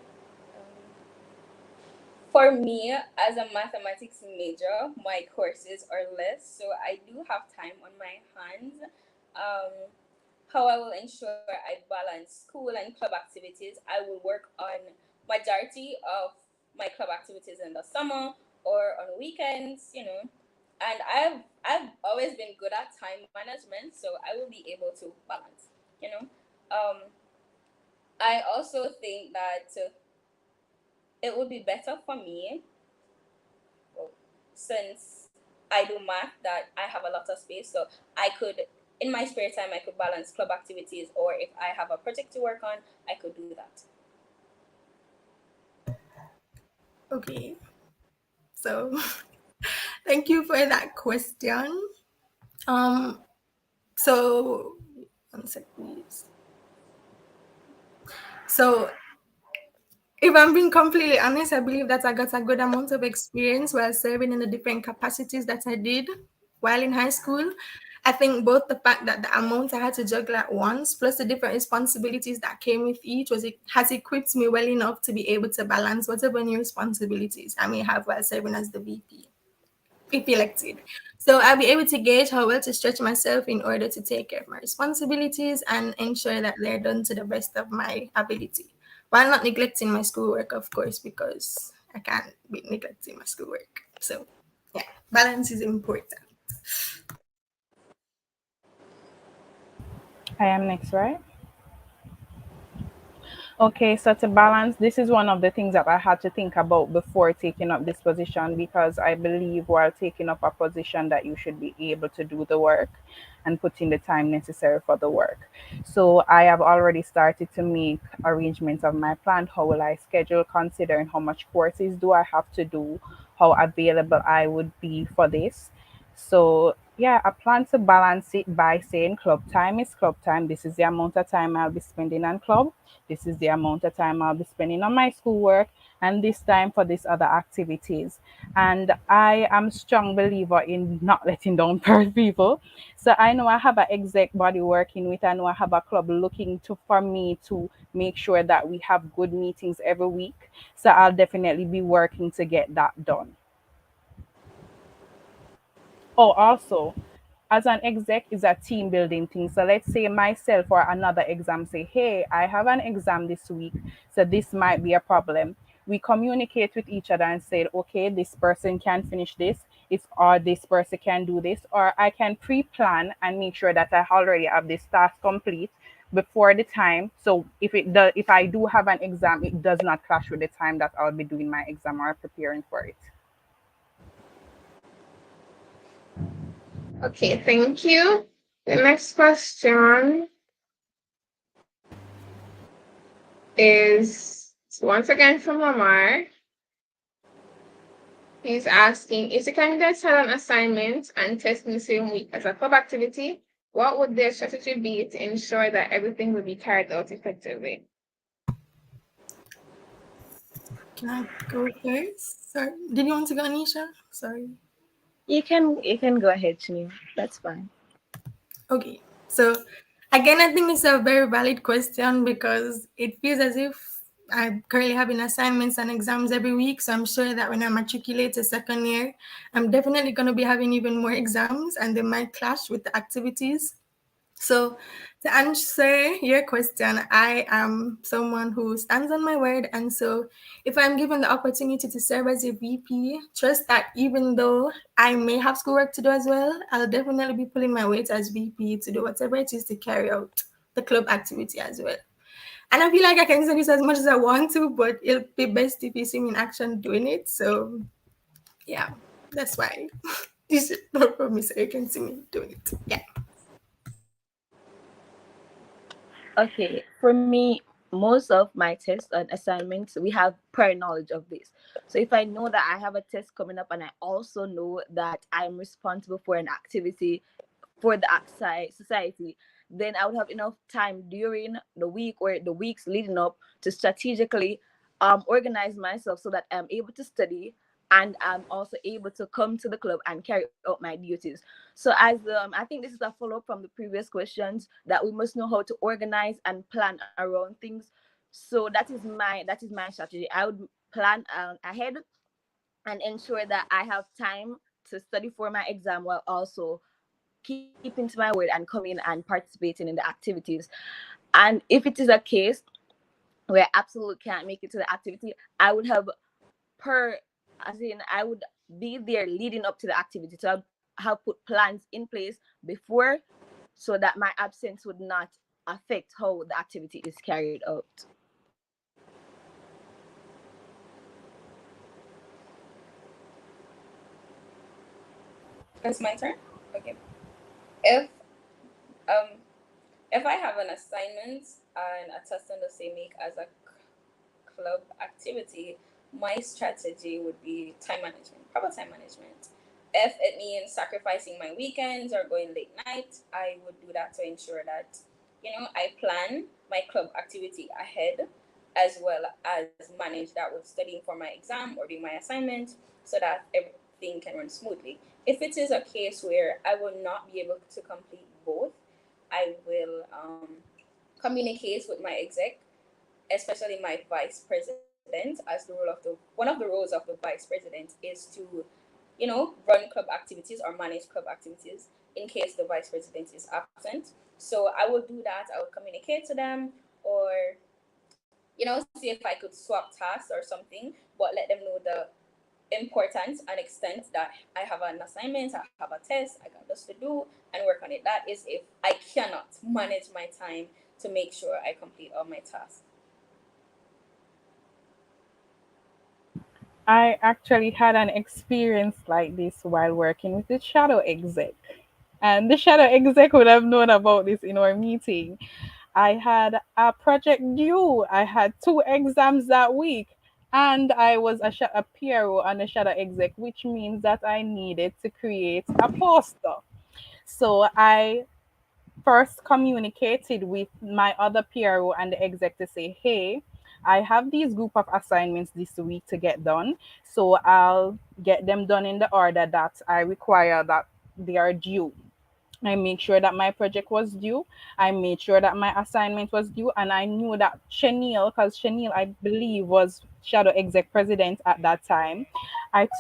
For me, as a mathematics major, my courses are less, so I do have time on my hands. How I will ensure I balance school and club activities, I will work on majority of my club activities in the summer or on weekends, And I've always been good at time management, so I will be able to balance, you know. I also think that it would be better for me, well, since I do math, that I have a lot of space, so I could in my spare time I could balance club activities, or if I have a project to work on, I could do that. Okay. So thank you for that question. So one sec, please. So if I'm being completely honest, I believe that I got a good amount of experience while serving in the different capacities that I did while in high school. I think both the fact that the amount I had to juggle at once, plus the different responsibilities that came with each, has equipped me well enough to be able to balance whatever new responsibilities I may have while serving as the VP, if elected. So I'll be able to gauge how well to stretch myself in order to take care of my responsibilities and ensure that they're done to the best of my ability, while not neglecting my schoolwork, of course, because I can't be neglecting my schoolwork. So yeah, balance is important. I am next, right? Okay, so to balance, this is one of the things that I had to think about before taking up this position, because I believe while taking up a position that you should be able to do the work and put in the time necessary for the work. So I have already started to make arrangements of my plan. How will I schedule, considering how much courses do I have to do, how available I would be for this. So yeah, I plan to balance it by saying club time is club time. This is the amount of time I'll be spending on club. This is the amount of time I'll be spending on my schoolwork, and this time for these other activities. And I am strong believer in not letting down people. So I know I have an exec body working with. I know I have a club looking to for me to make sure that we have good meetings every week. So I'll definitely be working to get that done. Oh, also, as an exec is a team building thing. So let's say myself or another exam say, hey, I have an exam this week, so this might be a problem. We communicate with each other and say, okay, this person can finish this, it's or this person can do this, or I can pre-plan and make sure that I already have this task complete before the time. So if I do have an exam, it does not clash with the time that I'll be doing my exam or preparing for it. Okay, thank you. The next question is once again from Lamar. He's asking, if the candidates had an assignment and test in the same week as a club activity, what would their strategy be to ensure that everything will be carried out effectively? Can I go first? Sorry. Did you want to go, Anisha? Sorry. You can go ahead, Shanil. That's fine. Okay. So again, I think it's a very valid question because it feels as if I'm currently having assignments and exams every week. So I'm sure that when I matriculate to second year, I'm definitely going to be having even more exams and they might clash with the activities. So, to answer your question, I am someone who stands on my word. And so, if I'm given the opportunity to serve as a VP, trust that even though I may have schoolwork to do as well, I'll definitely be pulling my weight as VP to do whatever it is to carry out the club activity as well. And I feel like I can say this as much as I want to, but it'll be best if you see me in action doing it. So, yeah, that's why you should vote for me so you can see me doing it. Yeah. Okay, for me, most of my tests and assignments, we have prior knowledge of this. So if I know that I have a test coming up and I also know that I'm responsible for an activity for the society, then I would have enough time during the week or the weeks leading up to strategically organize myself so that I'm able to study and I'm also able to come to the club and carry out my duties. So as I think this is a follow up from the previous questions that we must know how to organize and plan around things. So that is my strategy. I would plan ahead and ensure that I have time to study for my exam while also keeping to my word and coming and participating in the activities. And if it is a case where I absolutely can't make it to the activity, I would have per as in I would be there leading up to the activity. So I have put plans in place before so that my absence would not affect how the activity is carried out. It's my turn. Okay. If um if I have an assignment and a test in the same week as a club activity, my strategy would be time management, proper time management. If it means sacrificing my weekends or going late night, I would do that to ensure that, I plan my club activity ahead as well as manage that with studying for my exam or doing my assignment so that everything can run smoothly. If it is a case where I will not be able to complete both, I will communicate with my exec, especially my vice president, as one of the roles of the vice president is to, run club activities or manage club activities in case the vice president is absent. So I will do that. I will communicate to them or, see if I could swap tasks or something, but let them know the importance and extent that I have an assignment, I have a test, I got this to do and work on it. That is if I cannot manage my time to make sure I complete all my tasks. I actually had an experience like this while working with the shadow exec. And the shadow exec would have known about this in our meeting. I had a project due. I had two exams that week. And I was a PRO and a shadow exec, which means that I needed to create a poster. So I first communicated with my other PRO and the exec to say, hey, I have these group of assignments this week to get done. So I'll get them done in the order that I require that they are due. I made sure that my project was due. I made sure that my assignment was due, and I knew that Chenille, because Chenille, I believe, was shadow exec president at that time.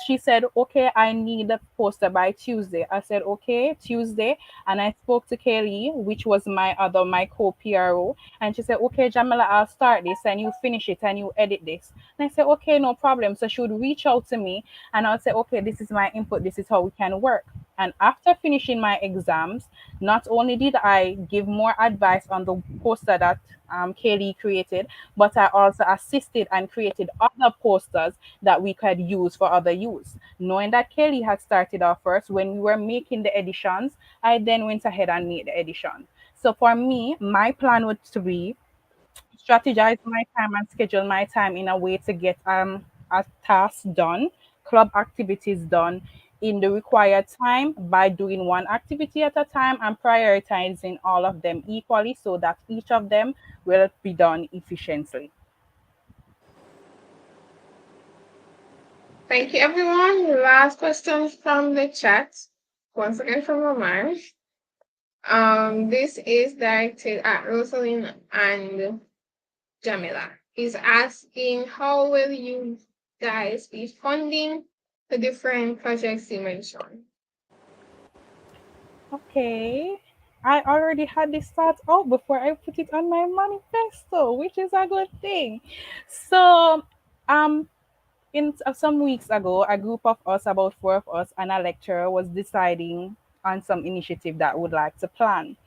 She said, "Okay, I need the poster by Tuesday." I said, "Okay, Tuesday," and I spoke to Kelly, which was my co PRO, and she said, "Okay, Jamila, I'll start this, and you finish it, and you edit this." And I said, "Okay, no problem." So she would reach out to me, and I'll say, "Okay, this is my input. This is how we can work." And after finishing my exams, not only did I give more advice on the poster that Kaylee created, but I also assisted and created other posters that we could use for other use. Knowing that Kaylee had started off first, when we were making the editions, I then went ahead and made the edition. So for me, my plan was to be strategize my time and schedule my time in a way to get a task done, club activities done in the required time by doing one activity at a time and prioritizing all of them equally so that each of them will be done efficiently. Thank you, everyone. Last question from the chat. Once again from Omar. This is directed at Rosalind and Jamila. He's asking, how will you guys be funding the different projects you mentioned? Okay. I already had this thought out before I put it on my manifesto, which is a good thing. So, um, some weeks ago, a group of us, about four of us, and a lecturer was deciding on some initiative that would like to plan.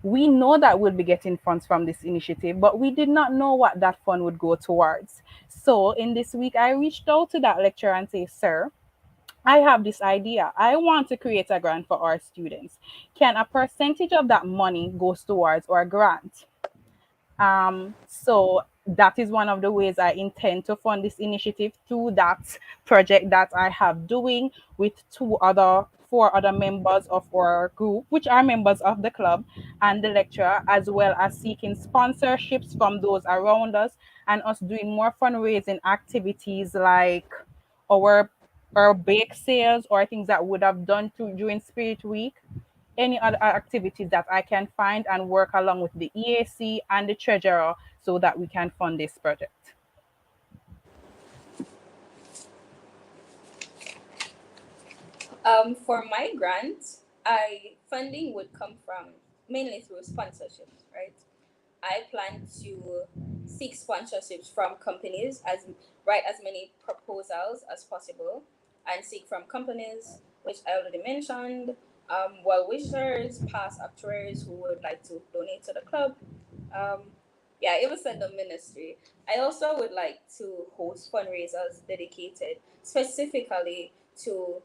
We know that we'll be getting funds from this initiative, but we did not know what that fund would go towards. So, in this week, I reached out to that lecturer and say, "Sir, I have this idea. I want to create a grant for our students. Can a percentage of that money goes towards our grant?" So that is one of the ways I intend to fund this initiative through that project that I have doing with four other members of our group, which are members of the club and the lecturer, as well as seeking sponsorships from those around us and us doing more fundraising activities like our our bake sales or things that would have done during Spirit Week, any other activities that I can find and work along with the EAC and the treasurer so that we can fund this project. For my grant, I funding would come from mainly through sponsorships, right? I plan to seek sponsorships from companies, as write as many proposals as possible, and seek from companies which I already mentioned, well wishers, past actuaries who would like to donate to the club. Um, yeah, even said the ministry. I also would like to host fundraisers dedicated specifically to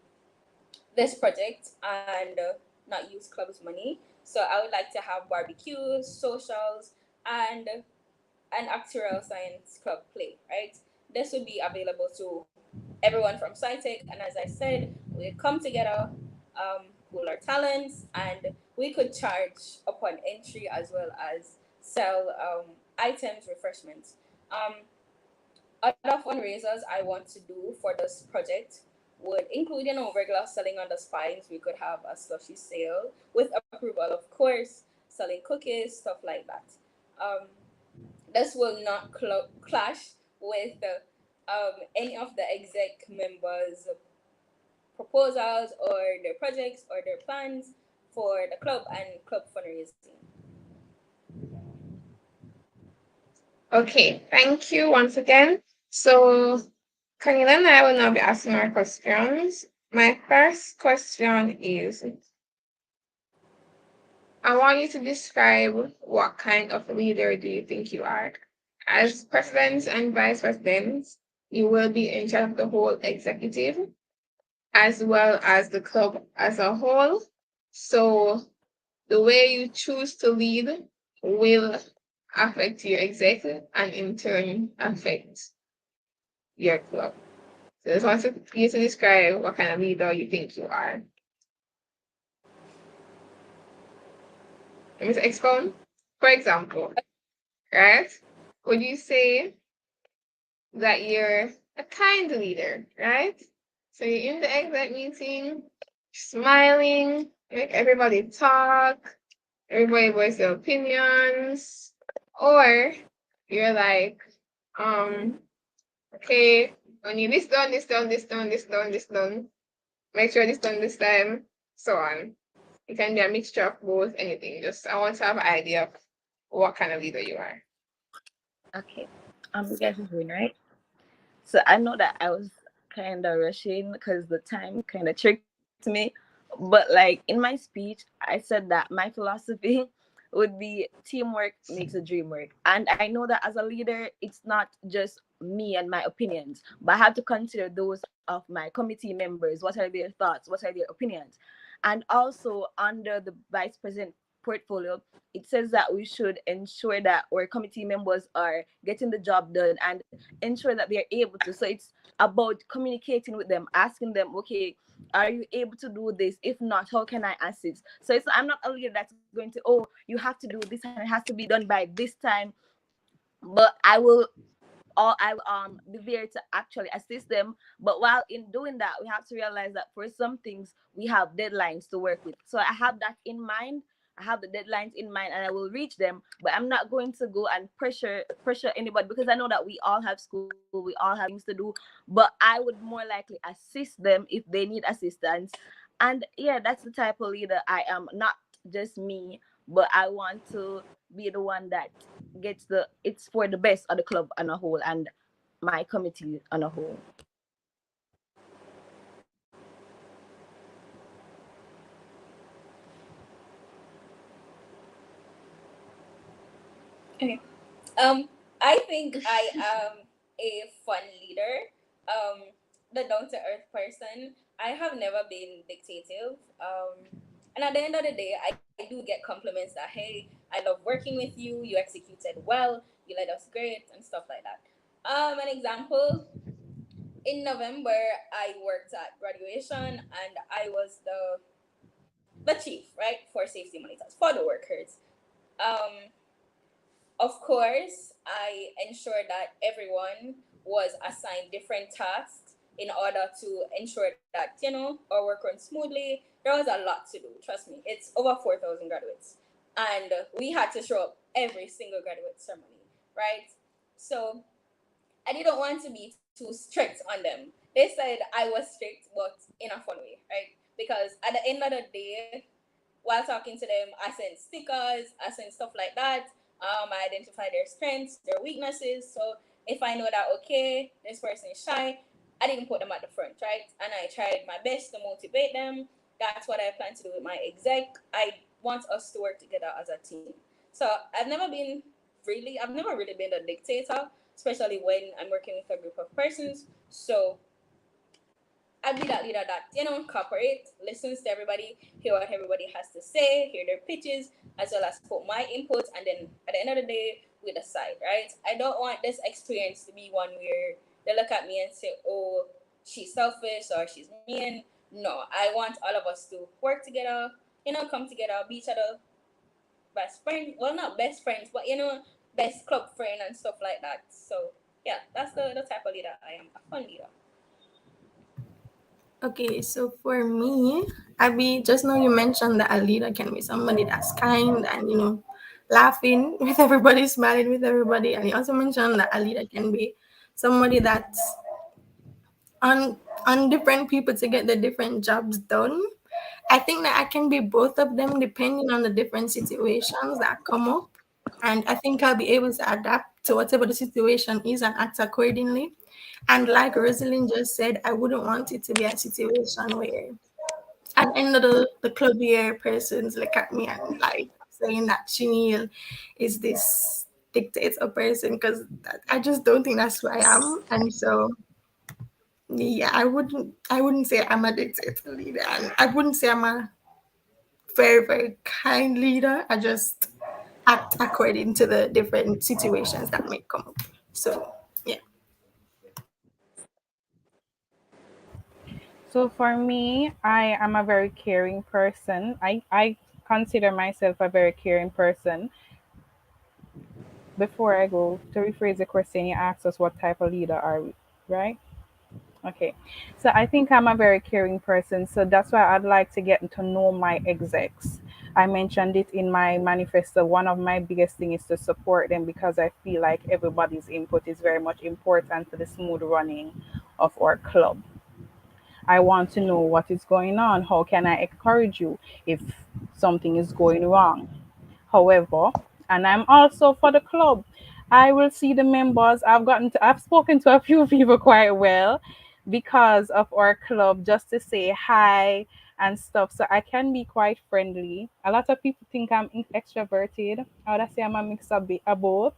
this project and not use club's money. So I would like to have barbecues, socials, and an actuarial science club play, right? This would be available to everyone from SciTech, and as I said, we come together, pool our talents, and we could charge upon entry as well as sell items, refreshments. Other fundraisers I want to do for this project would include, regular selling on the spines. We could have a slushy sale with approval, of course, selling cookies, stuff like that. Um, this will not clash with any of the exec members' proposals or their projects or their plans for the club and club fundraising. Okay, thank you once again. So, Camila and I will now be asking our questions. My first question is, I want you to describe what kind of leader do you think you are? As president and vice president, you will be in charge of the whole executive as well as the club as a whole. So the way you choose to lead will affect your executive and in turn affect your club. So I just want you to describe what kind of leader you think you are. Let me explain. For example, right? Would you say that you're a kind leader, right? So you're in the exec meeting, smiling, Make everybody talk, everybody voice their opinions, or you're like, um, okay, I need this done, this done, this done, this done, this done. Make sure this done this time, so on. It can be a mixture of both, anything. Just I want to have an idea of what kind of leader you are. Okay. You guys are doing right. So I know that I was kind of rushing because the time kind of tricked me. But like in my speech, I said that my philosophy would be teamwork makes a dream work. And I know that as a leader, it's not just me and my opinions, but I have to consider those of my committee members. What are their thoughts? What are their opinions? And also under the vice president portfolio, it says that we should ensure that our committee members are getting the job done and ensure that they're able to. So it's about communicating with them, asking them, okay, are you able to do this? If not, how can I assist? So it's I'm not a leader that's going to, oh, you have to do this and it has to be done by this time. But I will be there to actually assist them. But while in doing that, we have to realize that for some things we have deadlines to work with. So I have that in mind. I have the deadlines in mind and I will reach them, but I'm not going to go and pressure anybody because I know that we all have school, we all have things to do. But I would more likely assist them if they need assistance. And yeah, that's the type of leader I am. Not just me, but I want to be the one that gets the it's for the best of the club on a whole and my committee on a whole. Okay. I think I am a fun leader. The down to earth person. I have never been dictative. And at the end of the day, I do get compliments that hey, I love working with you. You executed well. You led us great and stuff like that. An example. In November, I worked at graduation and I was the chief, right, for safety monitors for the workers. Um, Of course, I ensured that everyone was assigned different tasks in order to ensure that, our work runs smoothly. There was a lot to do, trust me. It's over 4,000 graduates. And we had to show up every single graduate ceremony, right? So I didn't want to be too strict on them. They said I was strict, but in a fun way, right? Because at the end of the day, while talking to them, I send stickers, I send stuff like that. I identify their strengths, their weaknesses. So if I know that okay, this person is shy, I didn't put them at the front, right? And I tried my best to motivate them. That's what I plan to do with my exec. I want us to work together as a team. So I've never really been a dictator, especially when I'm working with a group of persons. So I'd be that leader that, cooperate, listens to everybody, hear what everybody has to say, hear their pitches, as well as put my input, and then at the end of the day, we decide, right? I don't want this experience to be one where they look at me and say, oh, she's selfish or she's mean. No, I want all of us to work together, come together, be each other best friend. Well, not best friends, but, best club friend and stuff like that. So, yeah, that's the type of leader I am, a fun leader. Okay, so for me, Abby, just now you mentioned that a leader can be somebody that's kind and laughing with everybody, smiling with everybody, and you also mentioned that a leader can be somebody that's on different people to get the different jobs done. I think that I can be both of them depending on the different situations that come up, and I think I'll be able to adapt to whatever the situation is and act accordingly. And like Rosalind just said, I wouldn't want it to be a situation where at the end of the club year, persons look at me and like saying that Chenille is this dictator person because I just don't think that's who I am. And so yeah, I wouldn't say I'm a dictator leader. And I wouldn't say I'm a very, very kind leader. I just act according to the different situations that may come up. So yeah. So for me, I am a very caring person. I consider myself a very caring person. Before I go to rephrase the question, you asked us what type of leader are we, right? Okay. So I think I'm a very caring person. So that's why I'd like to get to know my execs. I mentioned it in my manifesto. One of my biggest thing is to support them because I feel like everybody's input is very much important to the smooth running of our club. I want to know what is going on. How can I encourage you if something is going wrong? However, and I'm also for the club. I will see the members. I've spoken to a few people quite well because of our club just to say hi and stuff. So I can be quite friendly. A lot of people think I'm extroverted. I would say I'm a mix of both.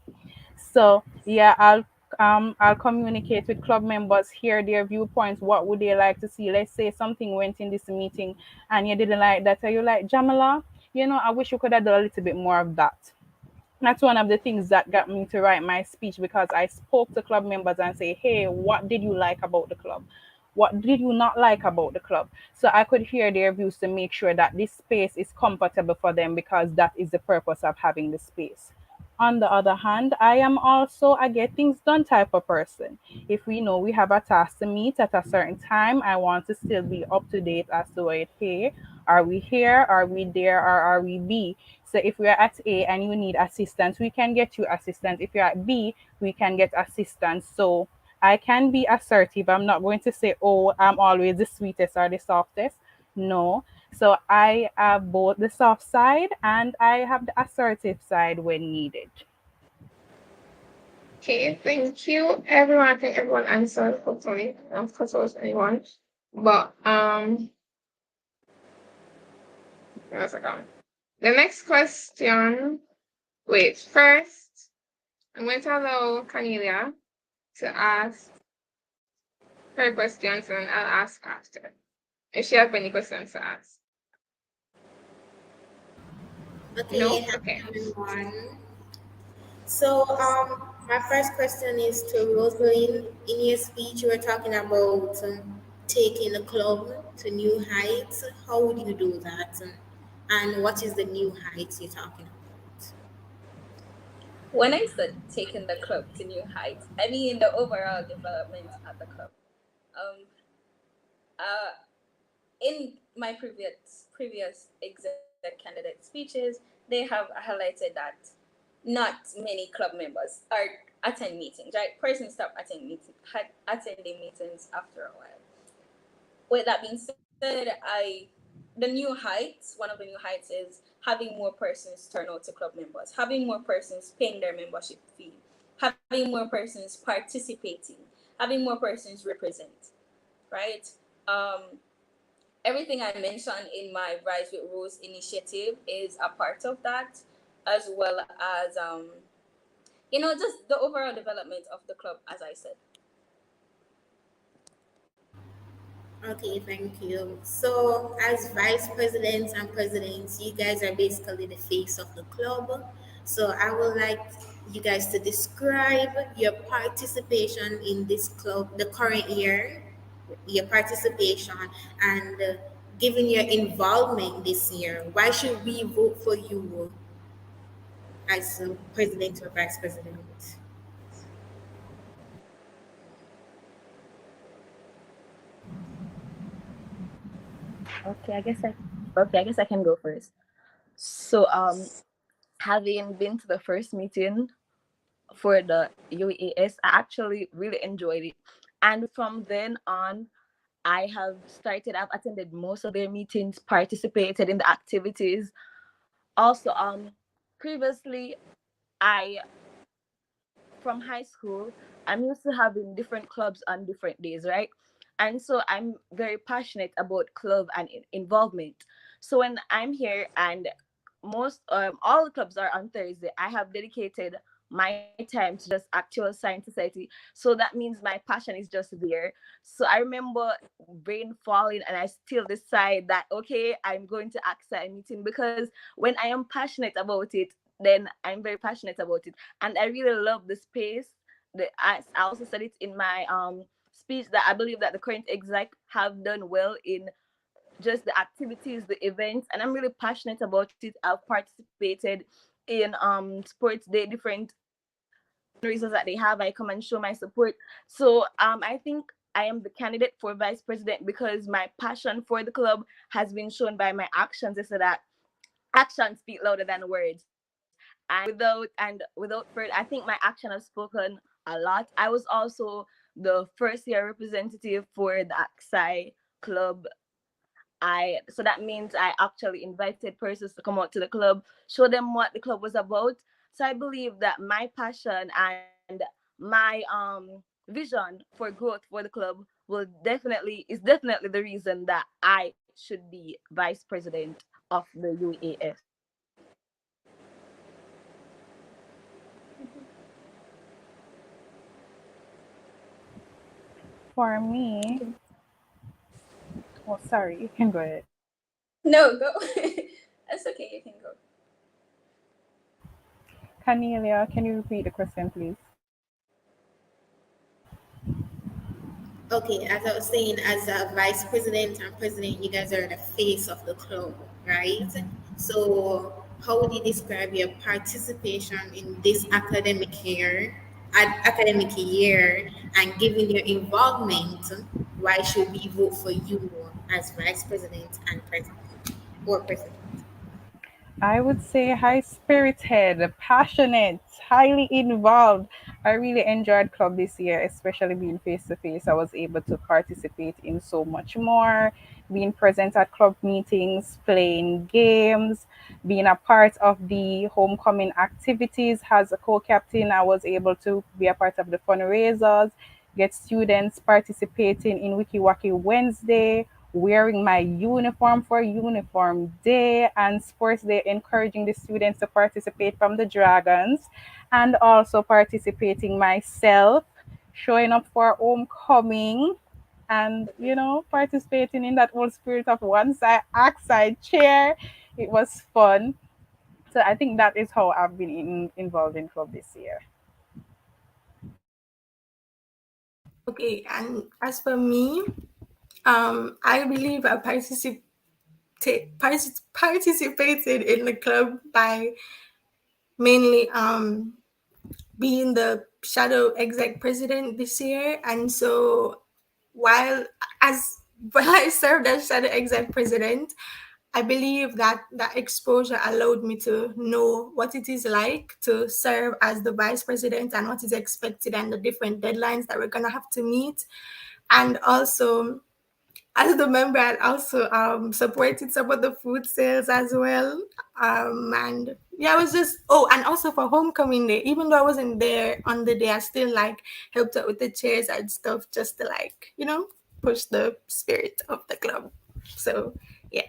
So yeah, I'll communicate with club members, hear their viewpoints. What would they like to see? Let's say something went in this meeting and you didn't like that. Are you like Jamala? I wish you could have done a little bit more of that. That's one of the things that got me to write my speech because I spoke to club members and say, hey, what did you like about the club? What did you not like about the club? So I could hear their views to make sure that this space is comfortable for them because that is the purpose of having the space. On the other hand, I am also a get things done type of person. If we know we have a task to meet at a certain time, I want to still be up to date as to what, hey, are we here? Are we there? Or are we B? So if we are at A and you need assistance, we can get you assistance. If you're at B, we can get assistance. So I can be assertive. I'm not going to say, oh, I'm always the sweetest or the softest. No. So I have both the soft side and I have the assertive side when needed. Okay, thank you, everyone. I think everyone answered, hopefully. Of course, it was anyone. But one second. The next question. Wait, first, I'm going to allow Cornelia to ask her questions and I'll ask after. If she has any questions to ask. Okay, No? hi Okay. everyone. So, my first question is to Rosalind. In your speech, you were talking about taking the club to new heights. How would you do that? And what is the new heights you're talking about? When I said taking the club to new heights, I mean the overall development at the club. Um, uh, in my previous exec candidate speeches, they have highlighted that not many club members are attend meetings. Right, persons stop attending meetings after a while. With that being said, the new heights, one of the new heights is having more persons turn out to club members, having more persons paying their membership fee, having more persons participating, having more persons represent, right? Um, Everything I mentioned in my Rise with Rose initiative is a part of that, as well as just the overall development of the club, as I said. Okay, thank you. So, as vice presidents and presidents, you guys are basically the face of the club. So, I would like you guys to describe your participation in this club, the current year, your participation, and given your involvement this year. Why should we vote for you as president or vice president? Okay, I guess I can go first. So having been to the first meeting for the UAS, I actually really enjoyed it. And from then on, I've attended most of their meetings, participated in the activities. Also, previously I from high school, I'm used to having different clubs on different days, right? And so I'm very passionate about club and involvement. So when I'm here and all the clubs are on Thursday, I have dedicated my time to just actual science society. So that means my passion is just there. So I remember brain falling and I still decide that okay, I'm going to access a meeting because when I am passionate about it, then I'm very passionate about it and I really love the space. I also said it in my speech that I believe that the current exec have done well in just the activities, the events, and I'm really passionate about it. I've participated in sports day, different fundraisers that they have. I come and show my support. So I think I am the candidate for vice president because my passion for the club has been shown by my actions. They say that actions speak louder than words. And without further, I think my action has spoken a lot. I was also the first year representative for the Aksai club. I so that means I actually invited persons to come out to the club, show them what the club was about. So I believe that my passion and my vision for growth for the club is definitely the reason that I should be vice president of the UAS. For me, oh, sorry, you can go ahead. No, go. That's okay. You can go. Cornelia, can you repeat the question, please? Okay, as I was saying, as a vice president and president, you guys are the face of the club, right? So, how would you describe your participation in this academic year, and given your involvement, why should we vote for you as vice president and president or president? I would say high spirited, passionate, highly involved. I really enjoyed club this year, especially being face to face. I was able to participate in so much more, being present at club meetings, playing games, being a part of the homecoming activities as a co-captain. I was able to be a part of the fundraisers, get students participating in Wiki Waki Wednesday, wearing my uniform for uniform day and sports day, encouraging the students to participate from the Dragons, and also participating myself, showing up for homecoming, and participating in that whole spirit of one side act side chair. It was fun. So I think that is how I've been involved in club this year. Okay, and as for me, I believe I participated in the club by mainly being the shadow exec president this year. And so while as while I served as shadow exec president, I believe that that exposure allowed me to know what it is like to serve as the vice president and what is expected and the different deadlines that we're gonna have to meet. And also, as the member, I also supported some of the food sales as well. And yeah, I was just and also for homecoming day, even though I wasn't there on the day, I still like helped out with the chairs and stuff just to push the spirit of the club. So yeah.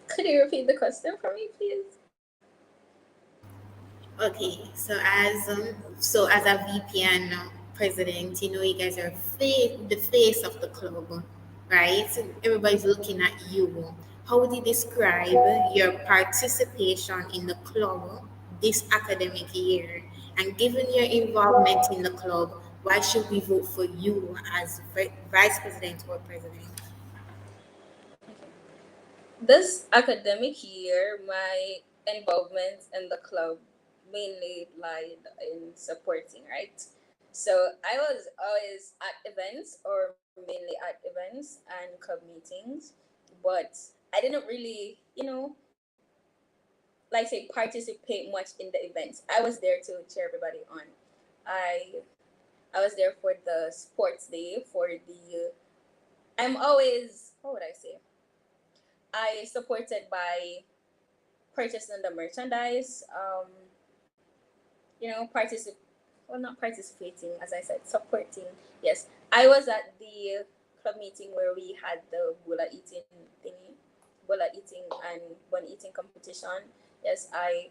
Could you repeat the question for me, please? Okay, so as a VP and president, you guys are the face of the club, right? So everybody's looking at you. How would you describe your participation in the club this academic year? And given your involvement in the club, why should we vote for you as vice president or president? This academic year, my involvement in the club mainly lied in supporting, right? So I was always at events or mainly at events and club meetings, but I didn't really, like say participate much in the events. I was there to cheer everybody on. I I was there for the sports day for the I'm always what would I say? I supported by purchasing the merchandise, participate well not participating, as I said, supporting. Yes. I was at the club meeting where we had the bola eating and bun eating competition. Yes, I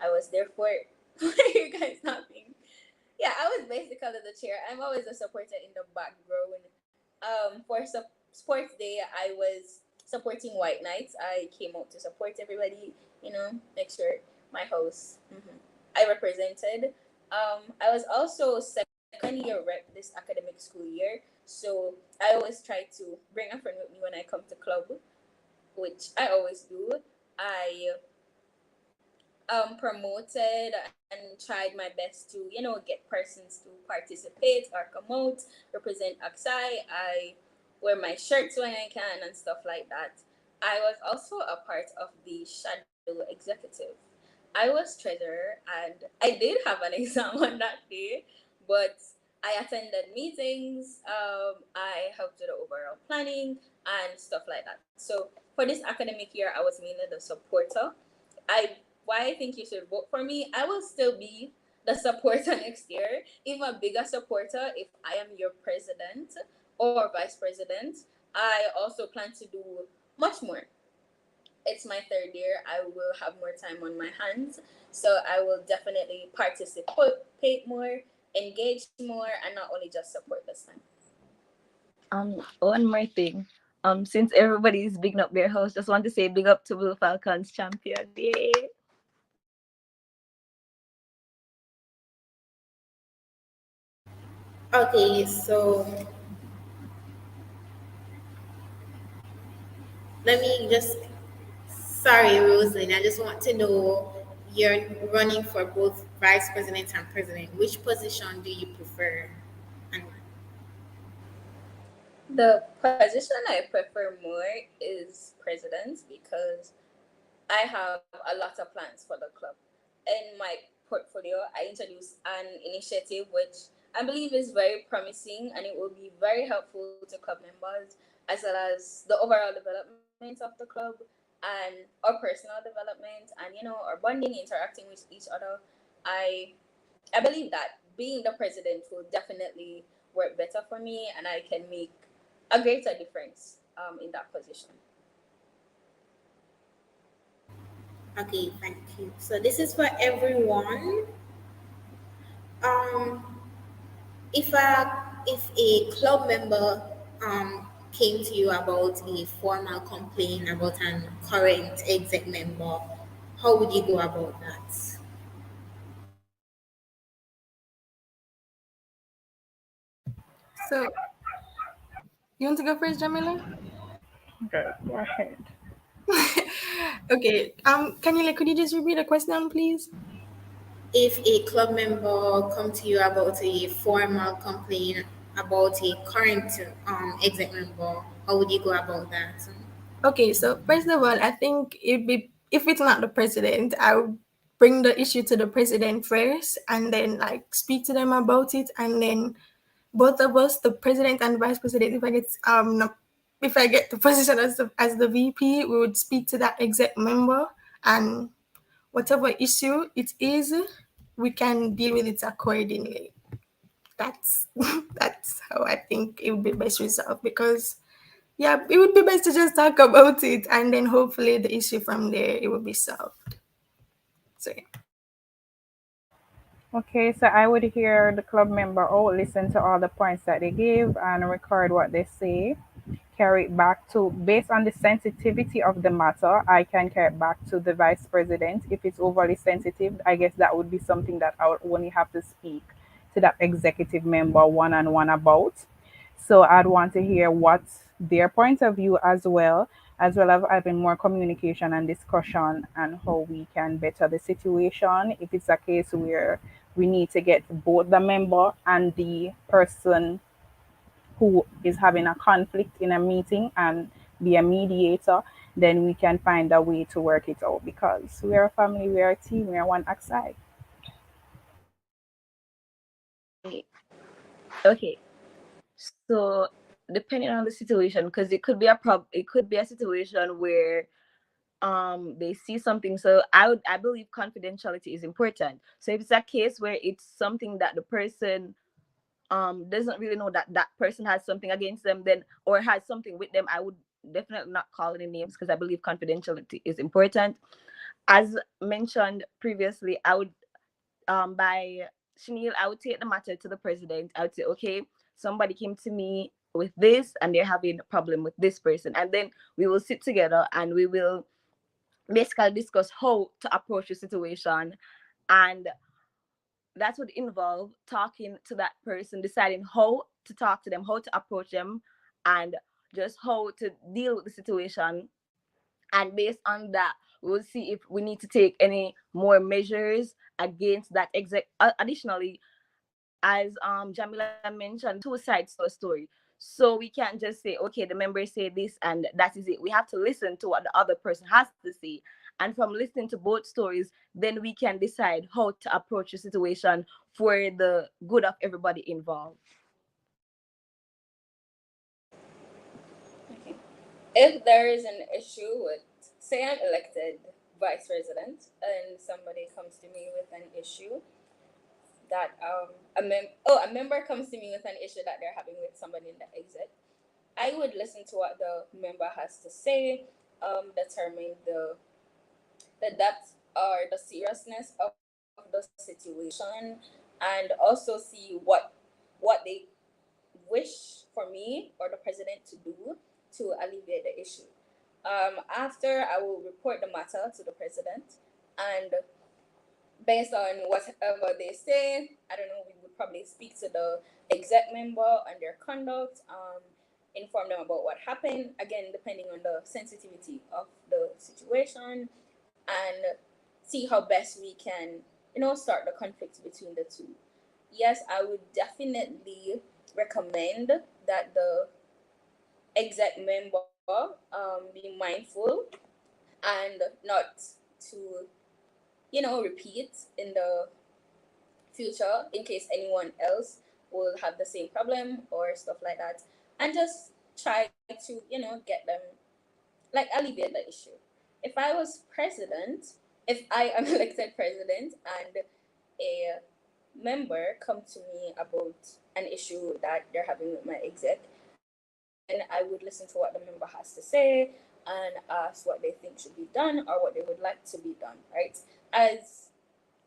was there for it. Why are you guys laughing? Yeah, I was basically the chair. I'm always a supporter in the background. For sports day, I was supporting White Knights. I came out to support everybody. Make sure my house. I represented. I was also second year rep this academic school year, so I always try to bring a friend with me when I come to club, which I always do. I promoted and tried my best to, get persons to participate or come out, represent Aksai. I wear my shirts when I can and stuff like that. I was also a part of the shadow executive. I was treasurer and I did have an exam on that day, but I attended meetings, I helped with the overall planning and stuff like that. So for this academic year, I was mainly the supporter. I Why I think you should vote for me, I will still be the supporter next year, even a bigger supporter if I am your president or vice president. I also plan to do much more. It's my third year. I will have more time on my hands. So I will definitely participate more, engage more, and not only just support this time. One more thing. Since everybody is bigging up their house, just want to say big up to Blue Falcons champion. Yay! Okay, so let me just, sorry, Rosalind, I just want to know, you're running for both vice president and president. Which position do you prefer? And The position I prefer more is president because I have a lot of plans for the club. In my portfolio, I introduced an initiative which I believe is very promising and it will be very helpful to club members as well as the overall development of the club and our personal development and our bonding, interacting with each other. I I believe that being the president will definitely work better for me and I can make a greater difference in that position. okay, thank you. So this is for everyone. Um, if a club member came to you about a formal complaint about an current exec member, how would you go about that? So, you want to go first, Jamila? Okay, go ahead. Okay. Kanila, could you just repeat the question, please? If a club member come to you about a formal complaint about a current exec member, how would you go about that? Okay, so first of all, I think it'd be, if it's not the president, I would bring the issue to the president first and then like speak to them about it, and then both of us, the president and vice president, if I get the position as the VP, we would speak to that exec member, and whatever issue it is, we can deal with it accordingly. That's that's how I think it would be best resolved, because yeah, it would be best to just talk about it and then hopefully the issue from there it will be solved. So yeah. Okay, so I would hear the club member out, listen to all the points that they give, and record what they say. Carry it back to, based on the sensitivity of the matter, I can carry it back to the vice president. If it's overly sensitive, I guess that would be something that I would only have to speak to that executive member one on one about. So I'd want to hear what their point of view as well as having more communication and discussion and how we can better the situation. If it's a case where we need to get both the member and the person who is having a conflict in a meeting and be a mediator, then we can find a way to work it out because we are a family, we are a team, we are one side. Okay. So depending on the situation, because it could be a situation where they see something. So I believe confidentiality is important. So if it's a case where it's something that the person doesn't really know that that person has something against them, then or has something with them, I would definitely not call any names because I believe confidentiality is important. As mentioned previously, I would by Shanil, I would take the matter to the president. I would say, okay, somebody came to me with this and they're having a problem with this person. And then we will sit together and we will basically discuss how to approach the situation. And that would involve talking to that person, deciding how to talk to them, how to approach them, and just how to deal with the situation And based on that, we'll see if we need to take any more measures against that exec. Additionally, as Jamila mentioned, two sides to a story. So we can't just say, okay, the members say this and that is it. We have to listen to what the other person has to say. And from listening to both stories, then we can decide how to approach the situation for the good of everybody involved. Okay. If there is an issue with, say, I'm elected vice president, and somebody comes to me with an issue that a member comes to me with an issue that they're having with somebody in the exit, I would listen to what the member has to say, determine the depth or the seriousness of the situation, and also see what they wish for me or the president to do to alleviate the issue. After, I will report the matter to the president, and based on whatever they say, I don't know, we would probably speak to the exec member on their conduct, inform them about what happened, again, depending on the sensitivity of the situation, and see how best we can, start the conflict between the two. Yes, I would definitely recommend that the exec member be mindful and not to, repeat in the future in case anyone else will have the same problem or stuff like that, and just try to, get them, like, alleviate the issue. If I was president, if I am elected president, and a member come to me about an issue that they're having with my exec, then I would listen to what the member has to say and ask what they think should be done or what they would like to be done, right? As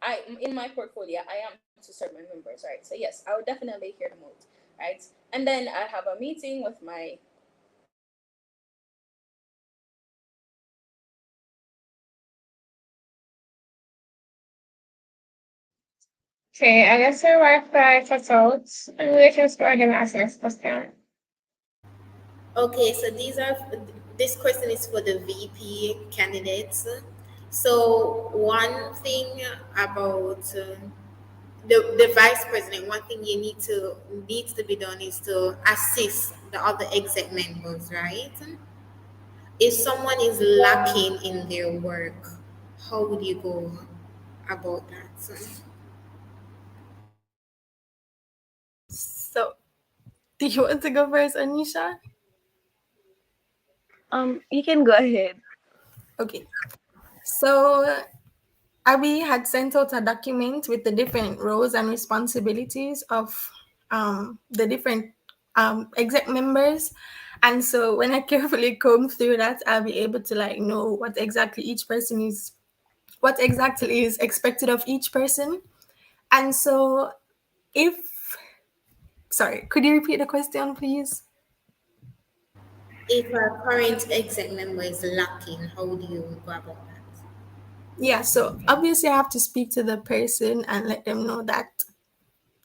I in my portfolio, I am to serve my members, right? So yes, I would definitely hear them out, right? And then I have a meeting with my Okay, I guess your Wi-Fi cut out. And we can just go ahead and ask next question. Okay, so this question is for the VP candidates. So one thing about the vice president, one thing needs to be done is to assist the other exec members, right? If someone is lacking in their work, how would you go about that? So, do you want to go first, Anisha? You can go ahead. Okay. So, Abby had sent out a document with the different roles and responsibilities of the different exec members. And so when I carefully comb through that, I'll be able to know what exactly is expected of each person. And so sorry, could you repeat the question, please? If a current exec member is lacking, how would you go about that? Yeah, so obviously I have to speak to the person and let them know that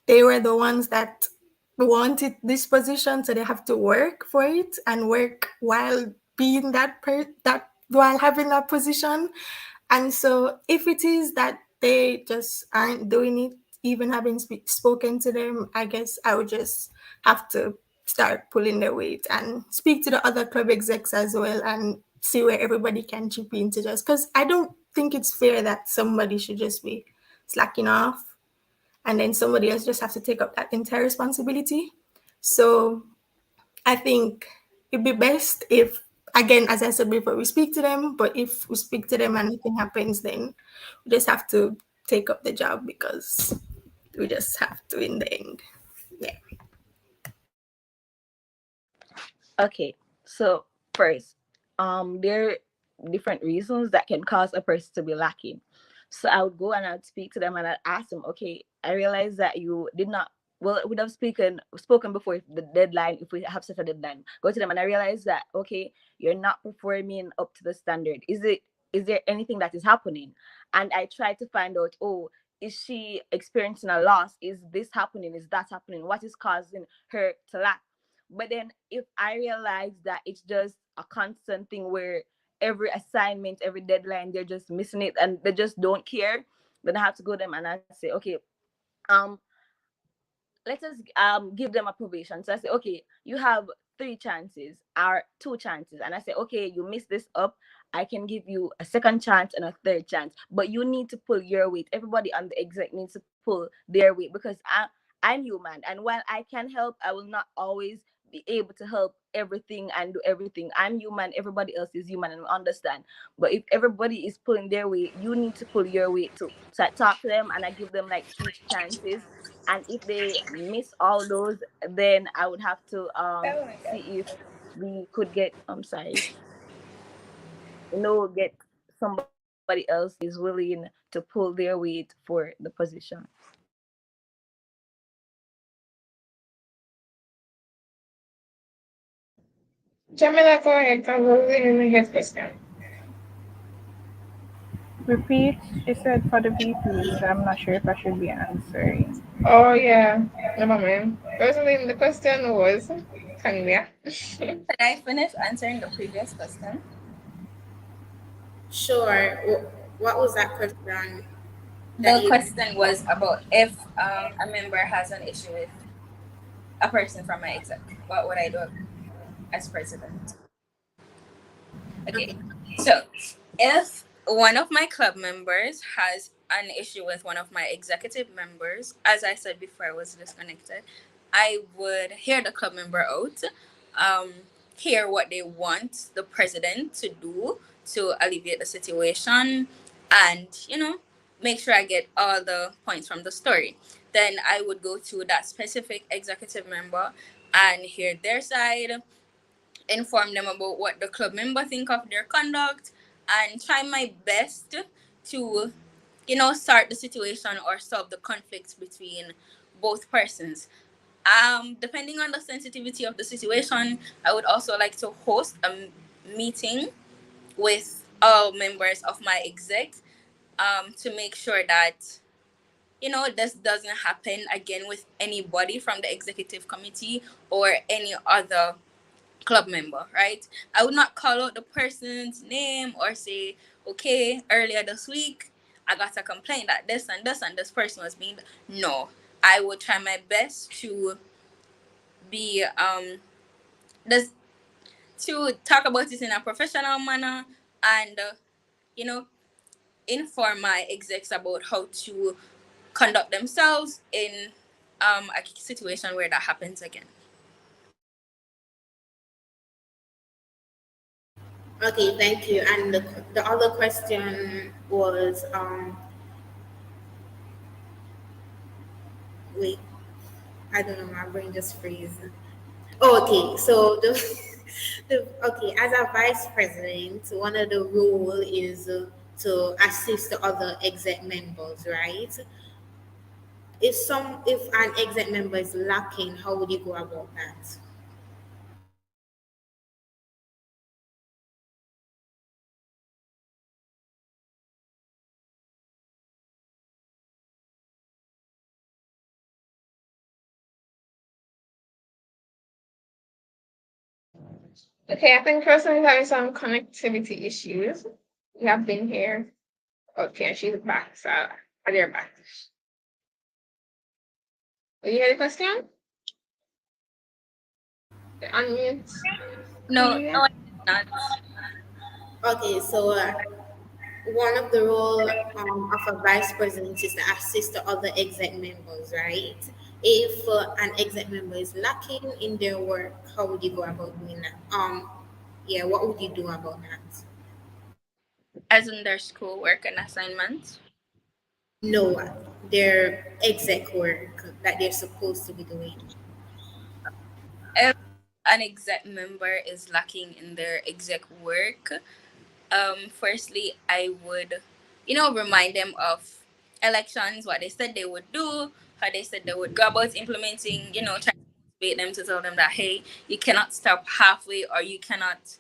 they were the ones that wanted this position, so they have to work for it and work while being that while having that position. And so if it is that they just aren't doing it, even having spoken to them, I guess I would just have to start pulling their weight and speak to the other club execs as well and see where everybody can chip in to just, because I don't think it's fair that somebody should just be slacking off and then somebody else just have to take up that entire responsibility. So I think it'd be best if, again, as I said before, we speak to them, but if we speak to them and nothing happens, then we just have to take up the job because we just have to in the end. Yeah. Okay, so first, there are different reasons that can cause a person to be lacking. So I would go and I'd speak to them and I'd ask them, okay, I realize that you did not, well, we would have spoken before if the deadline, if we have set a deadline. Go to them and I realize that, okay, you're not performing up to the standard. Is there anything that is happening? And I try to find out, oh, is she experiencing a loss? Is this happening? Is that happening? What is causing her to lack? But then if I realize that it's just a constant thing where every assignment, every deadline, they're just missing it and they just don't care, then I have to go them and I say, okay, um let us give them a probation. So I say, okay, you have three chances or two chances, and I say, okay, you mess this up, I can give you a second chance and a third chance, but you need to pull your weight. Everybody on the exec needs to pull their weight, because I'm human, and while I can help, I will not always be able to help everything and do everything. I'm human, everybody else is human, and we understand. But if everybody is pulling their weight, you need to pull your weight too. So I talk to them and I give them like three chances, and if they miss all those, then I would have to see if we could get, I'm sorry, get somebody else is willing to pull their weight for the position. Jamila, go ahead. I was in the next question. Repeat. She said for the VPs. I'm not sure if I should be answering. Oh yeah, never mind. Rosalind, the question was, Kanya. Can I finish answering the previous question? Sure. What was that question? The question was about if a member has an issue with a person from my exec, what would I do as president? Okay, so if one of my club members has an issue with one of my executive members, as I said before I was disconnected, I would hear the club member out, um, hear what they want the president to do to alleviate the situation, and, make sure I get all the points from the story. Then I would go to that specific executive member and hear their side, inform them about what the club member think of their conduct, and try my best to start the situation or solve the conflicts between both persons. Depending on the sensitivity of the situation, I would also like to host a meeting with all members of my exec, to make sure that this doesn't happen again with anybody from the executive committee or any other club member, right? I would not call out the person's name or say, okay, earlier this week, I got a complaint that this and this and this person was being. No, I would try my best to be this to talk about it in a professional manner, and you know inform my execs about how to conduct themselves in a situation where that happens again. Okay, thank you. And the other question was, wait, I don't know, my brain just froze. Oh, okay, so okay, as a vice president, one of the role is to assist the other exec members, right? If an exec member is lacking, how would you go about that? Okay, I think Rosalie is having some connectivity issues. We have been here. Okay, she's back. So, they're back. Did you hear the question? The unmute. No, no, I did not. Okay, so one of the role of a vice president is to assist the other exec members, right? If an exec member is lacking in their work, how would you go about doing that? Yeah, what would you do about that? As in their schoolwork and assignments. No, their exec work that they're supposed to be doing. If an exec member is lacking in their exec work, firstly, I would, remind them of elections, what they said they would do, how they said they would go about implementing, try to motivate them to tell them that, hey, you cannot stop halfway, or you cannot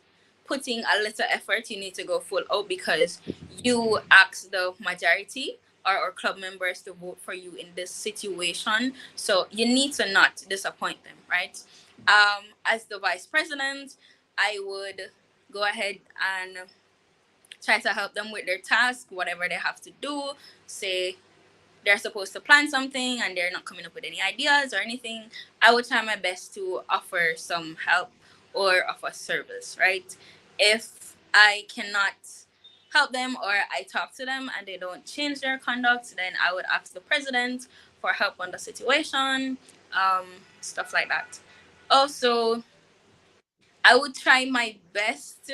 putting a little effort, you need to go full out because you asked the majority or club members to vote for you in this situation. So you need to not disappoint them, right? As the vice president, I would go ahead and try to help them with their task, whatever they have to do. Say they're supposed to plan something and they're not coming up with any ideas or anything, I would try my best to offer some help or offer service, right? If I cannot help them or I talk to them and they don't change their conduct, then I would ask the president for help on the situation, um, stuff like that. Also, I would try my best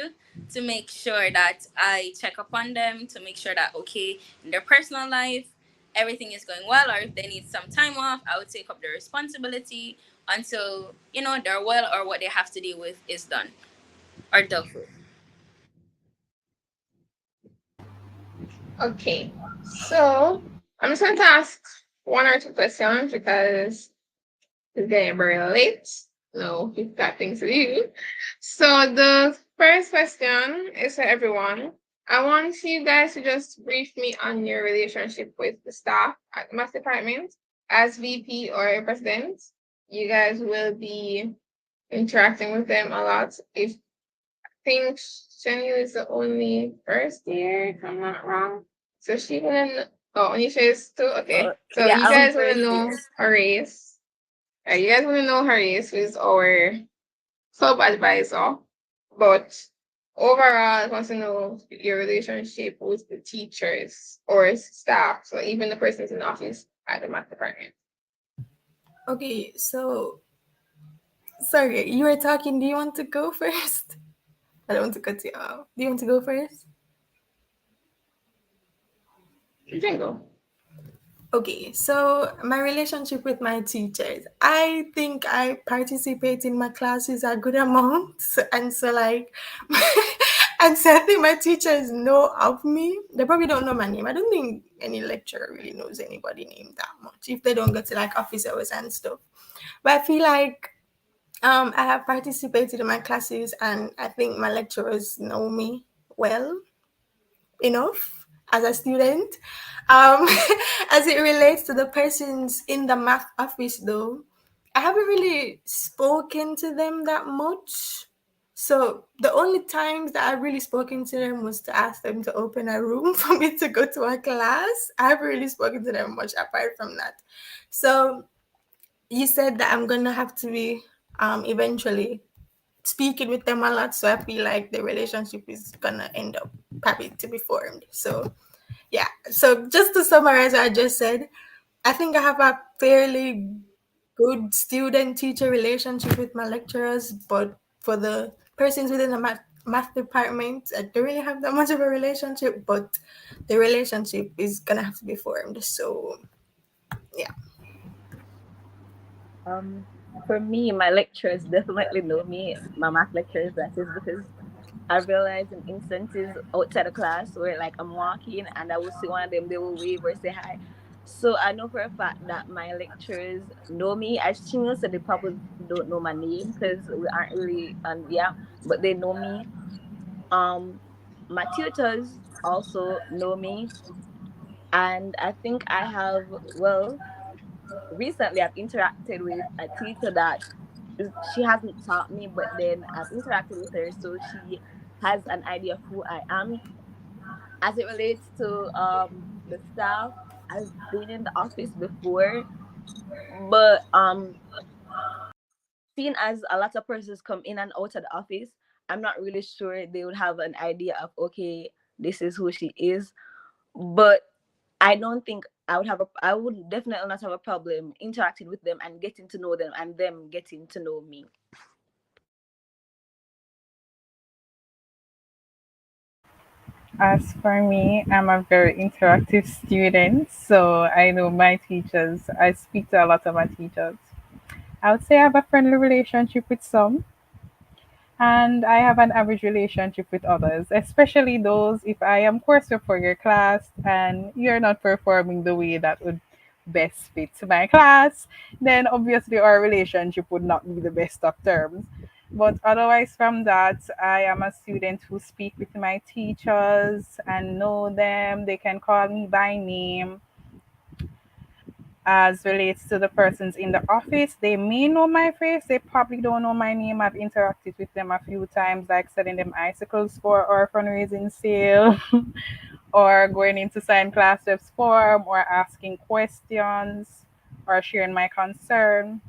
to make sure that I check up on them to make sure that okay in their personal life everything is going well, or if they need some time off, I would take up the responsibility until they're well or what they have to deal with is done or dealt with. Okay, so I'm just going to ask one or two questions because it's getting very late. No, we've got things to do. So the first question is for everyone. I want you guys to just brief me on your relationship with the staff at the math department. As VP or president, you guys will be interacting with them a lot. If I think Shani is the only first year, if I'm not wrong. So she wouldn't. Oh, Anisha is too. Okay. So Yeah, you I'm guys want to first know year. Horace. You guys want to know Horace, who is our sub advisor. But overall, I want to know your relationship with the teachers or staff. So even the persons in the office at the math department. Okay, so sorry, you were talking. Do you want to go first? I don't want to cut you off. Do you want to go first? You can go. Okay, so my relationship with my teachers, I think I participate in my classes a good amount, and so like, and so I think my teachers know of me. They probably don't know my name. I don't think any lecturer really knows anybody named that much if they don't go to like office hours and stuff. But I feel like I have participated in my classes, and I think my lecturers know me well enough as a student. Um, as it relates to the persons in the math office, though, I haven't really spoken to them that much. So the only times that I've really spoken to them was to ask them to open a room for me to go to a class. I haven't really spoken to them much apart from that. So you said that I'm gonna have to be eventually speaking with them a lot, so I feel like the relationship is gonna end up probably to be formed. So yeah. So just to summarize what I just said, I think I have a fairly good student teacher relationship with my lecturers, but for the persons within the math department, I don't really have that much of a relationship, but the relationship is gonna have to be formed. So yeah. Um, for me, my lecturers definitely know me, my math lecturers, that is, because I realized in instances outside of class where like I'm walking and I will see one of them, they will wave or say hi. So I know for a fact that my lecturers know me. As Chinga said, they probably don't know my name because we aren't really, and yeah, but they know me. Um, my tutors also know me, and I think I have, well, recently I've interacted with a teacher that she hasn't taught me, but then I've interacted with her, so she has an idea of who I am. As it relates to the staff, I've been in the office before, but seeing as a lot of persons come in and out of the office, I'm not really sure they would have an idea of, okay, this is who she is. But I don't think I would definitely not have a problem interacting with them and getting to know them and them getting to know me. As for me, I'm a very interactive student, so I know my teachers. I speak to a lot of my teachers. I would say I have a friendly relationship with some, and I have an average relationship with others, especially those if I am coursework for your class and you're not performing the way that would best fit my class, then obviously our relationship would not be the best of terms. But otherwise, from that, I am a student who speak with my teachers and know them. They can call me by name. As relates to the persons in the office, they may know my face, they probably don't know my name. I've interacted with them a few times, like selling them icicles for our fundraising sale, or going into sign class reps form, or asking questions, or sharing my concern.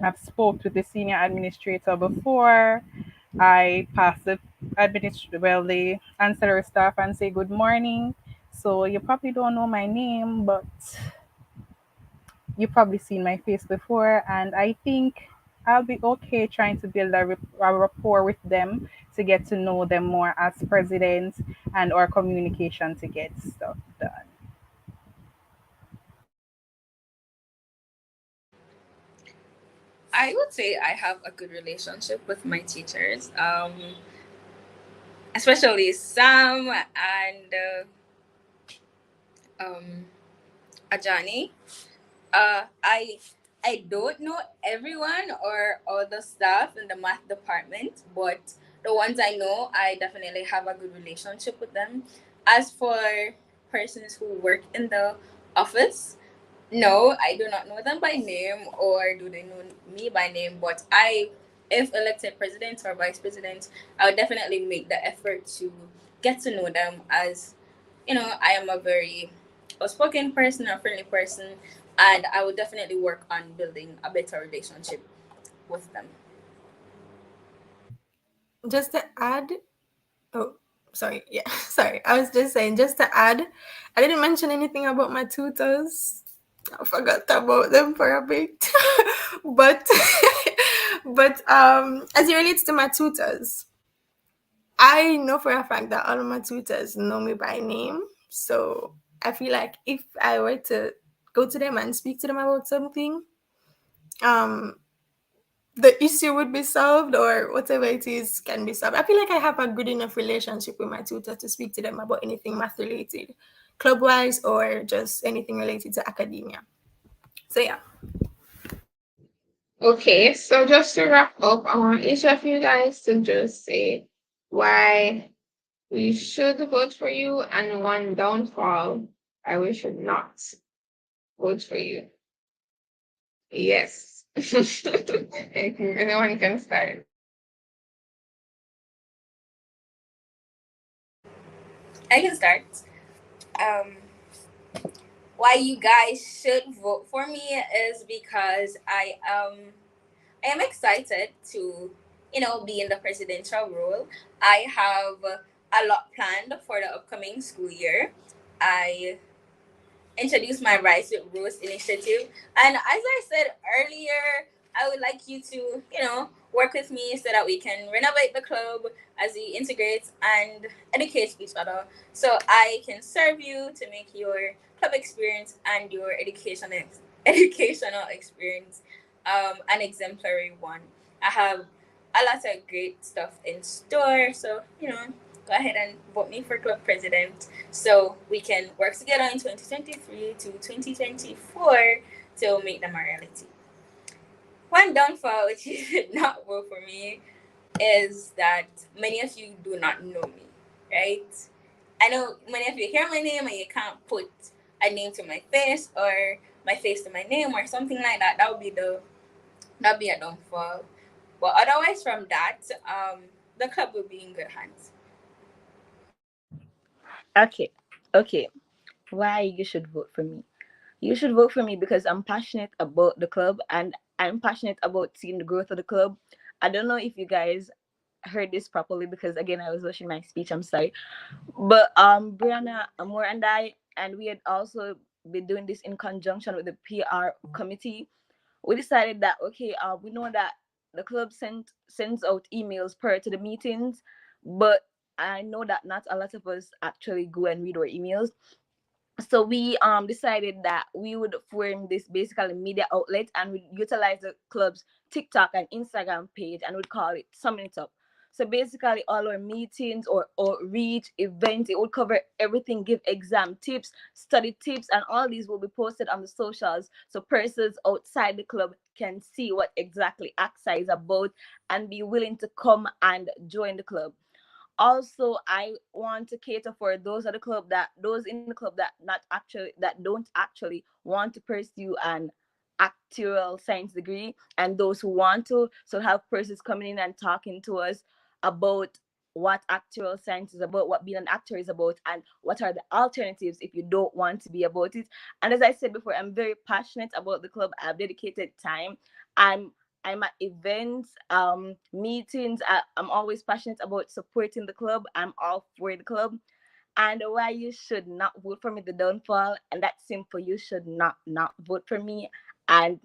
I've spoke with the senior administrator before. I pass the the ancillary staff and say good morning. So you probably don't know my name, but you probably seen my face before, and I think I'll be okay trying to build a rapport with them to get to know them more as president and our communication to get stuff done. I would say I have a good relationship with my teachers, especially Sam and um, Ajani. I don't know everyone or all the staff in the math department, but the ones I know, I definitely have a good relationship with them. As for persons who work in the office, no, I do not know them by name, or do they know me by name. But if elected president or vice president, I would definitely make the effort to get to know them, as I am a very outspoken person, a friendly person, and I would definitely work on building a better relationship with them. Just to add, oh, sorry, yeah, sorry. I was just saying, just to add, I didn't mention anything about my tutors. I forgot about them for a bit, but as it relates to my tutors, I know for a fact that all of my tutors know me by name. So I feel like if I were to go to them and speak to them about something, um, the issue would be solved, or whatever it is can be solved. I feel like I have a good enough relationship with my tutor to speak to them about anything math related, club wise, or just anything related to academia. So yeah. Okay, so just to wrap up, I want each of you guys to just say why we should vote for you and one downfall why we should not vote for you. Yes. Anyone can start. I can start. Um, why you guys should vote for me is because I am excited to, be in the presidential role. I have a lot planned for the upcoming school year. I introduce my Rise with Rose initiative. And as I said earlier, I would like you to, work with me so that we can renovate the club as we integrate and educate each other. So I can serve you to make your club experience and your educational experience an exemplary one. I have a lot of great stuff in store. So, go ahead and vote me for club president so we can work together in 2023 to 2024 to make them a reality. One downfall which you should not vote for me is that many of you do not know me, right? I know many of you hear my name and you can't put a name to my face, or my face to my name, or something like that. That'd be a downfall. But otherwise, from that, the club will be in good hands. Okay, okay. Why you should vote for me? You should vote for me because I'm passionate about the club, and I'm passionate about seeing the growth of the club. I don't know if you guys heard this properly, because again I was watching my speech. I'm sorry, but Brianna, Amor, and I, and we had also been doing this in conjunction with the PR committee. We decided that okay, we know that the club sends out emails prior to the meetings, but I know that not a lot of us actually go and read our emails. So we decided that we would form this basically media outlet, and we utilize the club's TikTok and Instagram page, and we'd call it Summon It Up. So basically all our meetings or reach events, it would cover everything, give exam tips, study tips, and all these will be posted on the socials, so persons outside the club can see what exactly AXA is about and be willing to come and join the club. Also, I want to cater for those in the club that not actually that don't actually want to pursue an actual science degree, and those who want to, so have persons coming in and talking to us about what actual science is about, what being an actor is about, and what are the alternatives if you don't want to be about it. And as I said before, I'm very passionate about the club. I've dedicated time. I'm at events, meetings. I'm always passionate about supporting the club. I'm all for the club. And why you should not vote for me, the downfall, and that's simple. You should not vote for me. And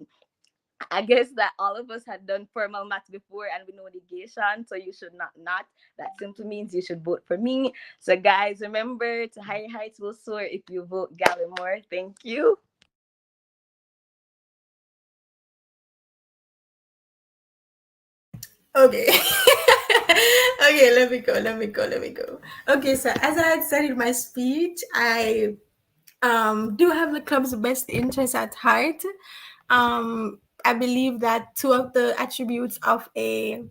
I guess that all of us had done formal math before and we know negation, so you should not. That simply means you should vote for me. So guys, remember to higher heights will soar if you vote Gallimore. Thank you. Okay. Okay, let me go. Okay, so as I had said in my speech, I do have the club's best interest at heart. I believe that two of the attributes of a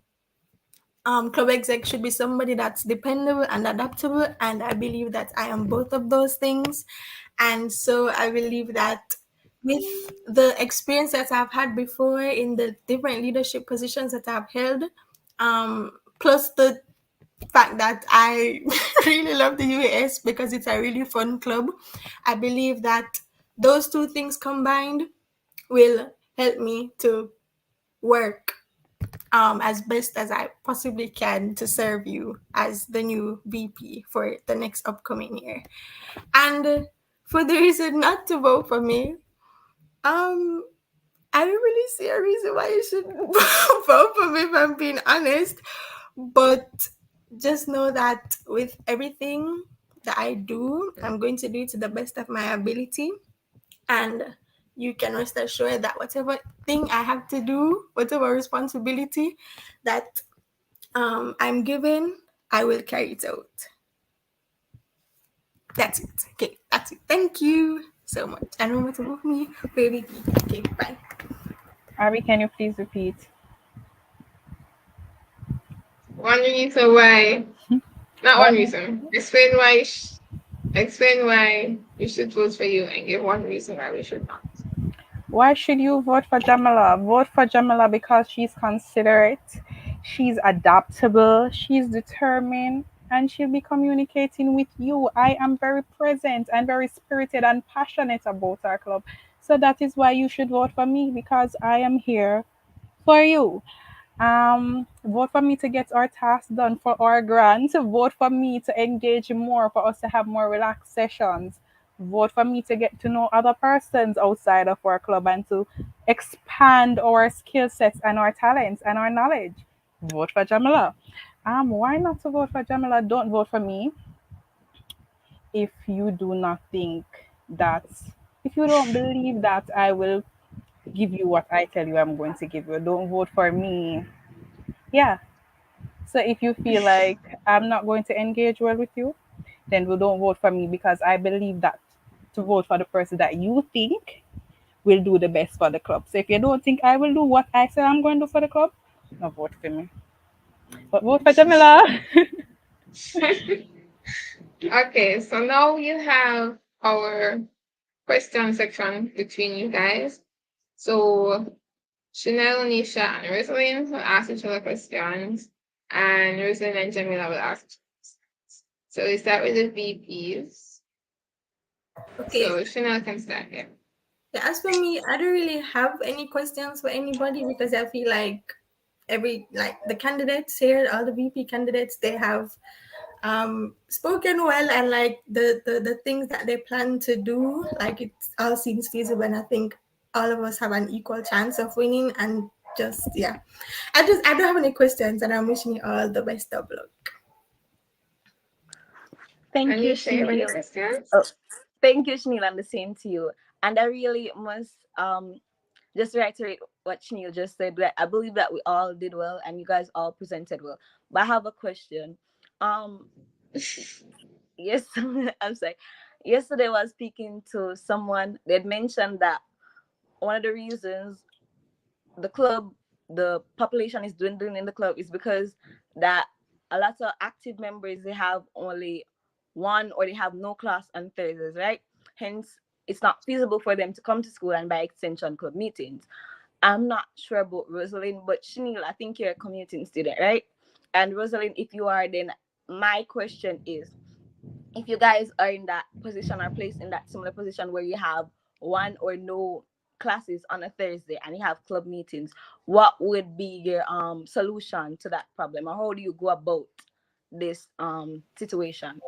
club exec should be somebody that's dependable and adaptable, and I believe that I am both of those things. And so I believe that with the experience that I've had before in the different leadership positions that I've held, plus the fact that I really love the UAS because it's a really fun club, I believe that those two things combined will help me to work as best as I possibly can to serve you as the new VP for the next upcoming year. And for the reason not to vote for me, um, I don't really see a reason why you should vote for me if I'm being honest. But just know that with everything that I do, I'm going to do it to the best of my ability. And you can rest assured that whatever thing I have to do, whatever responsibility that I'm given, I will carry it out. That's it. Okay, that's it. Thank you so much. And remember to book me, baby. Okay, bye. Abby, can you please repeat? One reason why, not one One, reason. Explain why we should vote for you and give one reason why we should not. why should you vote for Jamila? Vote for Jamila because she's considerate, she's adaptable, she's determined, and she'll be communicating with you. I am very present and very spirited and passionate about our club. So that is why you should vote for me because I am here for you. Vote for me to get our tasks done for our grant. Vote for me to engage more, for us to have more relaxed sessions. Vote for me to get to know other persons outside of our club and to expand our skill sets and our talents and our knowledge. Vote for Jamila. Why not to vote for Jamila? Don't vote for me if you do not think that, if you don't believe that I will give you what I tell you I'm going to give you. Don't vote for me. Yeah, so if you feel like I'm not going to engage well with you, then we don't vote for me because I believe that to vote for the person that you think will do the best for the club. So if you don't think I will do what I said I'm going to do for the club, no vote for me. But vote for Jamila. Okay, so now we have our question section between you guys. So Chanel, Nisha, and Rosalind will ask each other questions, and Rosalind and Jamila will ask. So we start with the VPs. Okay. So Chanel can start here. Yeah, as for me, I don't really have any questions for anybody because I feel like the candidates here, all the VP candidates, they have spoken well, and like the things that they plan to do, like it all seems feasible, and I think all of us have an equal chance of winning. And just yeah, I don't have any questions, and I'm wishing you all the best of luck. Thank you, Anisha, you have any Shanil. questions? Oh, thank you, Shanil, and the same to you. And I really must just reiterate what Shanil just said. That I believe that we all did well, and you guys all presented well. But I have a question. Um, yes, I'm sorry. Yesterday, I was speaking to someone. They had mentioned that one of the reasons the club, the population is dwindling in the club is because that a lot of active members, they have only one or they have no class on Thursdays, right? Hence, it's not feasible for them to come to school and by extension club meetings. I'm not sure about Rosalind, but Chanel, I think you're a commuting student, right? And Rosalind, if you are, then my question is, if you guys are in that position or placed in that similar position where you have one or no classes on a Thursday and you have club meetings, what would be your solution to that problem, or how do you go about this situation?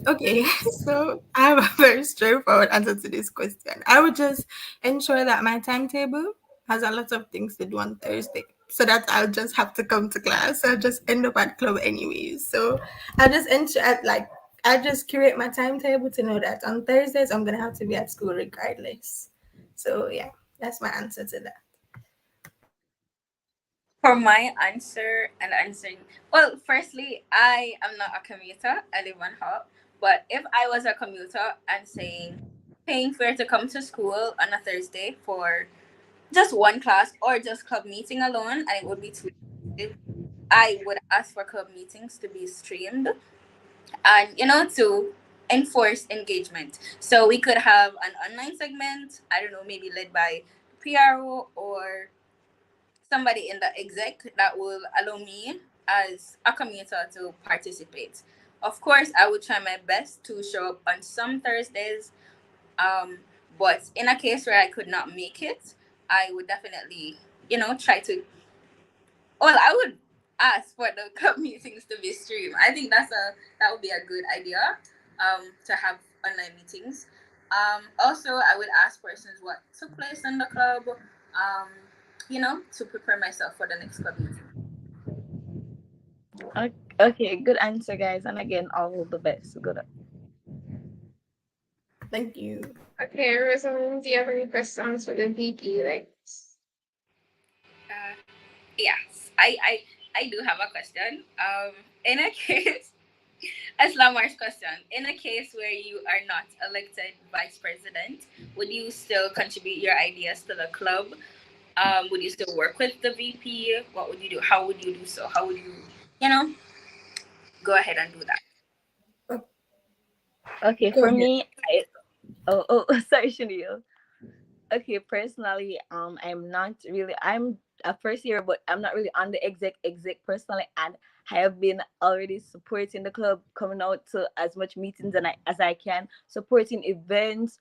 Okay, so I have a very straightforward answer to this question. I would just ensure that my timetable has a lot of things to do on Thursday so that I'll just have to come to class. I'll just end up at club anyways. So I'll just ensure, like, I just curate my timetable to know that on Thursdays I'm going to have to be at school regardless. So yeah, that's my answer to that. For my answer and answering, well, firstly, I am not a commuter. I live on hop. But if I was a commuter and saying, paying fare to come to school on a Thursday for just one class or just club meeting alone, and it would be too expensive, I would ask for club meetings to be streamed and, to enforce engagement. So we could have an online segment, I don't know, maybe led by PRO or somebody in the exec that will allow me as a commuter to participate. Of course, I would try my best to show up on some Thursdays, but in a case where I could not make it, I would definitely, try to. Well, I would ask for the club meetings to be streamed. I think that would be a good idea, to have online meetings. Also, I would ask persons what took place in the club, to prepare myself for the next club meeting. Okay, good answer, guys, and again, all the best. Good. Thank you. Okay, Rosalind, do you have any questions for the VP? Like, Uh, yes, I do have a question. In a case, as Lamar's question, in a case where you are not elected vice president, would you still contribute your ideas to the club? Would you still work with the VP? What would you do? How would you do so? How would you, you know, go ahead and do that? Okay, Go for ahead. me, sorry, Chanel. Okay, personally, I'm not really. I'm a first year, but I'm not really on the exec personally, and I have been already supporting the club, coming out to as much meetings as I can, supporting events,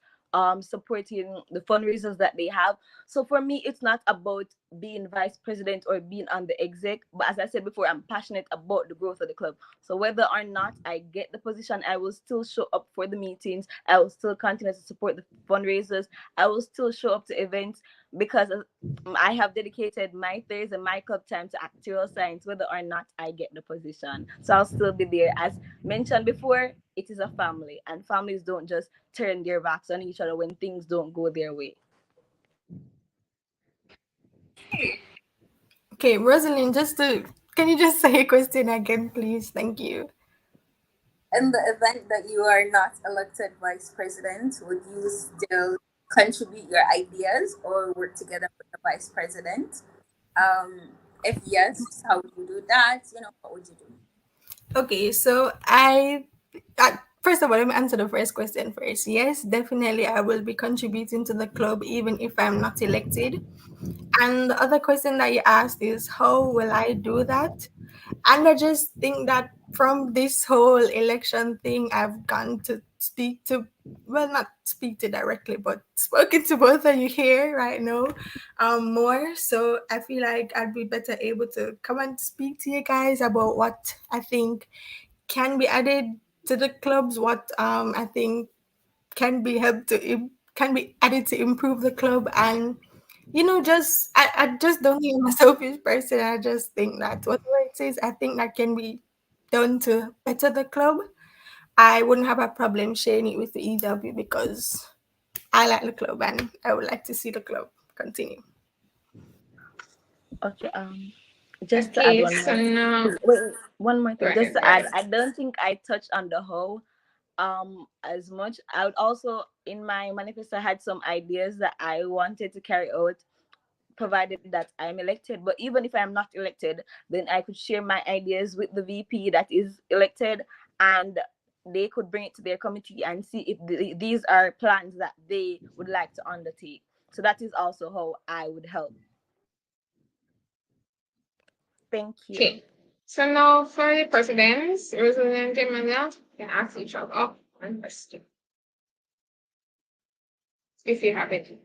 supporting the fundraisers that they have. So for me, it's not about being vice president or being on the exec, but as I said before, I'm passionate about the growth of the club. So whether or not I get the position, I will still show up for the meetings. I will still continue to support the fundraisers. I will still show up to events because I have dedicated my Thursday and my club time to actuarial science, whether or not I get the position. So I'll still be there. As mentioned before, it is a family, and families don't just turn their backs on each other when things don't go their way. Okay, Rosalind, can you just say a question again, please? Thank you. In the event that you are not elected vice president, would you still contribute your ideas or work together with the vice president? If yes, how would you do that? What would you do? Okay, so first of all, let me answer the first question first. Yes, definitely, I will be contributing to the club even if I'm not elected. And the other question that you asked is, how will I do that? And I just think that from this whole election thing, I've gone to speak to, well, not speak to directly, but spoken to both of you here right now, more. So I feel like I'd be better able to come and speak to you guys about what I think can be added to the clubs, what I think can be helped can be added to improve the club. And just I just don't think I'm a selfish person. I just think that whatever it is, I think that can be done to better the club. I wouldn't have a problem sharing it with the EW because I like the club and I would like to see the club continue. Okay, just to add okay, one so more. now, Wait, one more go thing. Just ahead, to go add, ahead. I don't think I touched on the whole as much. I would also, in my manifesto, I had some ideas that I wanted to carry out provided that I'm elected. But even if I'm not elected, then I could share my ideas with the VP that is elected, and they could bring it to their committee and see if these are plans that they would like to undertake. So that is also how I would help. Thank you. Okay. So now for the presidents, Rosalind and Manuel can ask each other one question if you have it.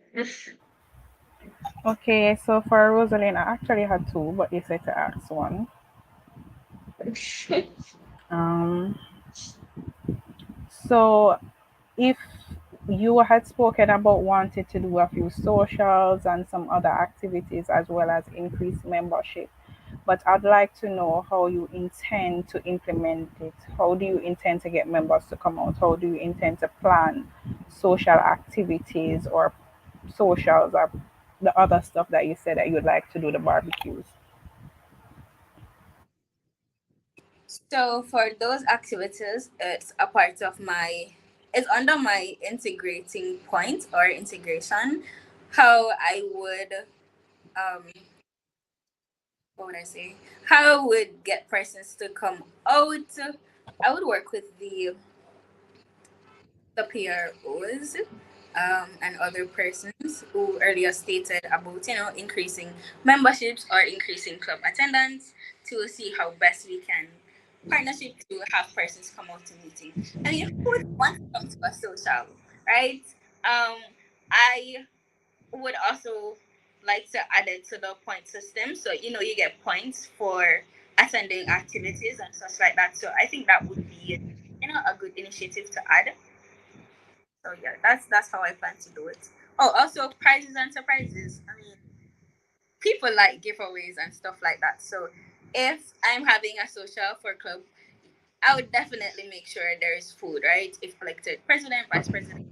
Okay, so for Rosalind, I actually had two, but you said to ask one. Um, so if you had spoken about wanting to do a few socials and some other activities as well as increase membership, but I'd like to know how you intend to implement it. How do you intend to get members to come out? How do you intend to plan social activities or socials or the other stuff that you said that you'd like to do, the barbecues? So for those activities, it's under my integrating point or integration, how I would, um, what would I say? How I would get persons to come out. I would work with the PROs and other persons who earlier stated about increasing memberships or increasing club attendance to see how best we can partnership to have persons come out to meeting. I mean, who would want to come to a social, right? I would also like to add it to the point system, so you get points for attending activities and such like that. So I think that would be a good initiative to add. So yeah, that's how I plan to do it. Oh, also prizes and surprises. I mean, people like giveaways and stuff like that. So if I'm having a social for club, I would definitely make sure there is food, right? If elected president, vice president,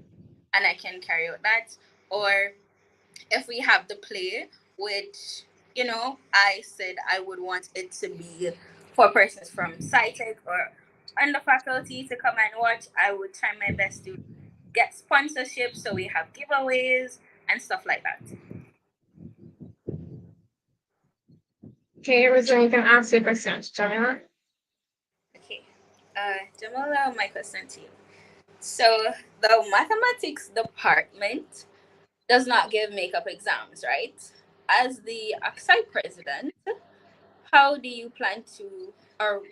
and I can carry out that. Or if we have the play, which I said I would want it to be for persons from SciTech or under faculty to come and watch, I would try my best to get sponsorships, so we have giveaways and stuff like that. Okay, Rosalind can ask your questions, Jamila. Okay, Jamila, my question to you. So the mathematics department does not give makeup exams, right? As the AXI president, how do you plan to, or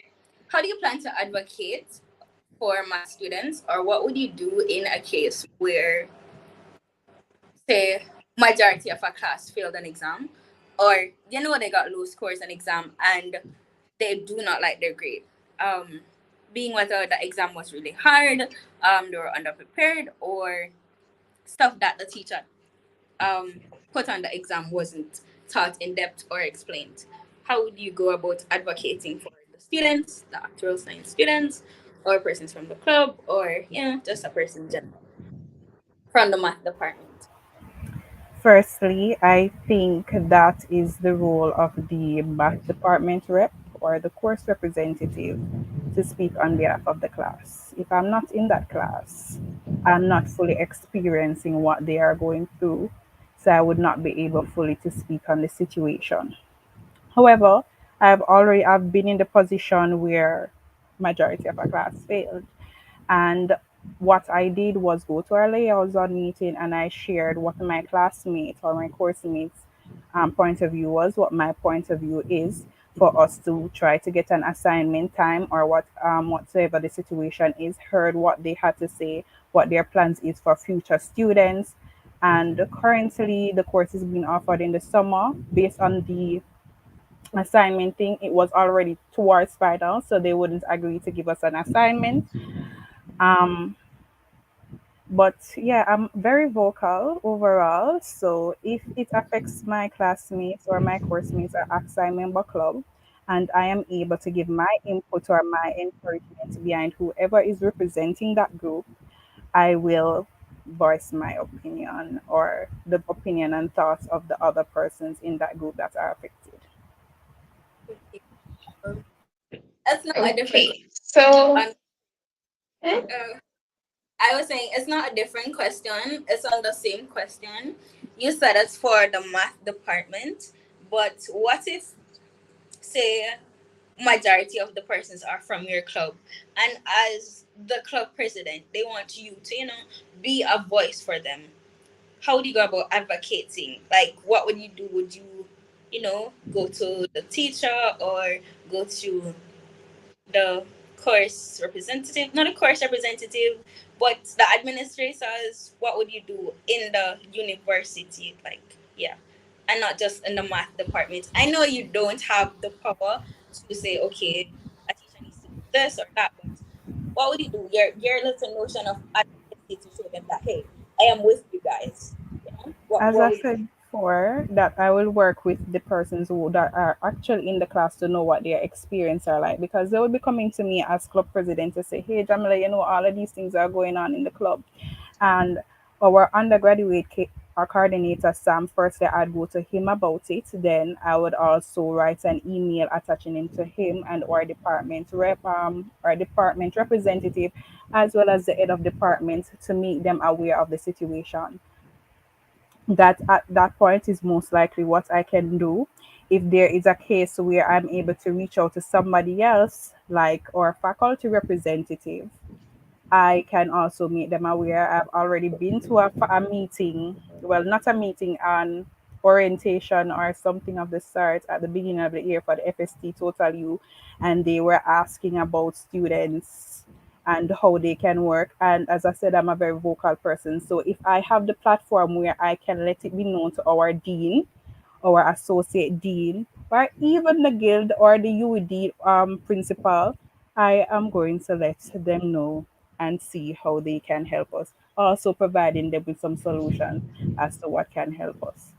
how do you plan to advocate for math students, or what would you do in a case where, say, majority of a class failed an exam, or they got low scores in exam and they do not like their grade, being whether the exam was really hard, they were underprepared, or stuff that the teacher um, put on the exam wasn't taught in depth or explained. How would you go about advocating for the students, the actual science students, or persons from the club, or just a person in general from the math department? Firstly, I think that is the role of the math department rep or the course representative to speak on behalf of the class. If I'm not in that class, I'm not fully experiencing what they are going through, so I would not be able fully to speak on the situation. However, I've been in the position where majority of a class failed. And what I did was go to our liaison meeting and I shared what my classmates or my course mates point of view was, what my point of view is for us to try to get an assignment time or whatsoever the situation is, heard what they had to say, what their plans is for future students. And currently the course is being offered in the summer based on the assignment thing. It was already towards final, so they wouldn't agree to give us an assignment. Um, but yeah, I'm very vocal overall. So if it affects my classmates or my course mates or AXI member club, and I am able to give my input or my encouragement behind whoever is representing that group, I will voice my opinion or the opinion and thoughts of the other persons in that group that are affected. That's not a different Okay, question. so I was saying it's not a different question. It's on the same question. You said it's for the math department, but what if, say, majority of the persons are from your club, and as the club president, they want you to, be a voice for them? How do you go about advocating? Like, what would you do? Would you, go to the teacher or go to the course representative, not a course representative, but the administrators? What would you do in the university? Like, yeah, and not just in the math department. I know you don't have the power to say, okay, a teacher needs to do this or that, but what would you do? Your little notion of advocacy to show them that, hey, I am with you guys. As What I would you do? said before, that I will work with the persons who that are actually in the class to know what their experience are like, because they will be coming to me as club president to say, "Hey, Jamila, all of these things are going on in the club," and our undergraduate our coordinator Sam, firstly I'd go to him about it. Then I would also write an email attaching him to him and our department representative, as well as the head of department, to make them aware of the situation. That at that point is most likely what I can do. If there is a case where I'm able to reach out to somebody else, like our faculty representative, I can also make them aware. I've already been to a meeting, well, not a meeting, an orientation or something of the sort at the beginning of the year for the FST Total U, and they were asking about students and how they can work. And as I said, I'm a very vocal person. So if I have the platform where I can let it be known to our dean, our associate dean, or even the guild or the UED principal, I am going to let them know and see how they can help us. Also providing them with some solution as to what can help us.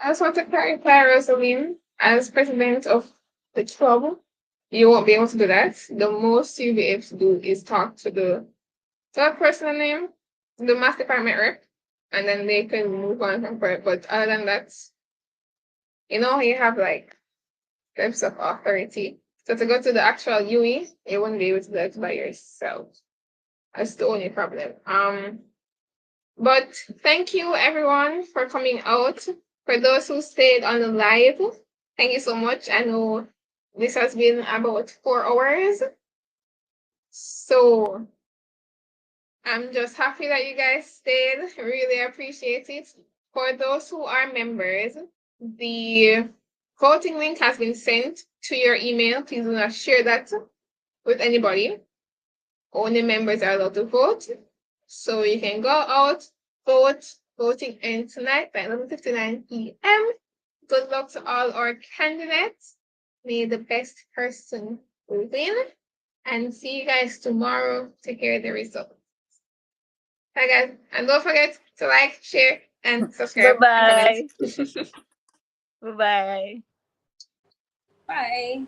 I just want to clarify, Rosaline, as president of the club, you won't be able to do that. The most you'll be able to do is talk to the third person name, the math department rep, and then they can move on from it. But other than that, you have like steps of authority. So to go to the actual UE, you wouldn't be able to do it by yourself. That's the only problem. But thank you everyone for coming out. For those who stayed on the live, thank you so much. I know this has been about 4 hours. So I'm just happy that you guys stayed. Really appreciate it. For those who are members, the voting link has been sent to your email. Please do not share that with anybody. Only members are allowed to vote. So you can go out, vote. Voting ends tonight by 11:59 p.m. Good luck to all our candidates. May the best person win. And see you guys tomorrow to hear the results. Bye, guys. And don't forget to like, share, and subscribe and comment. Bye-bye. Bye-bye. Bye.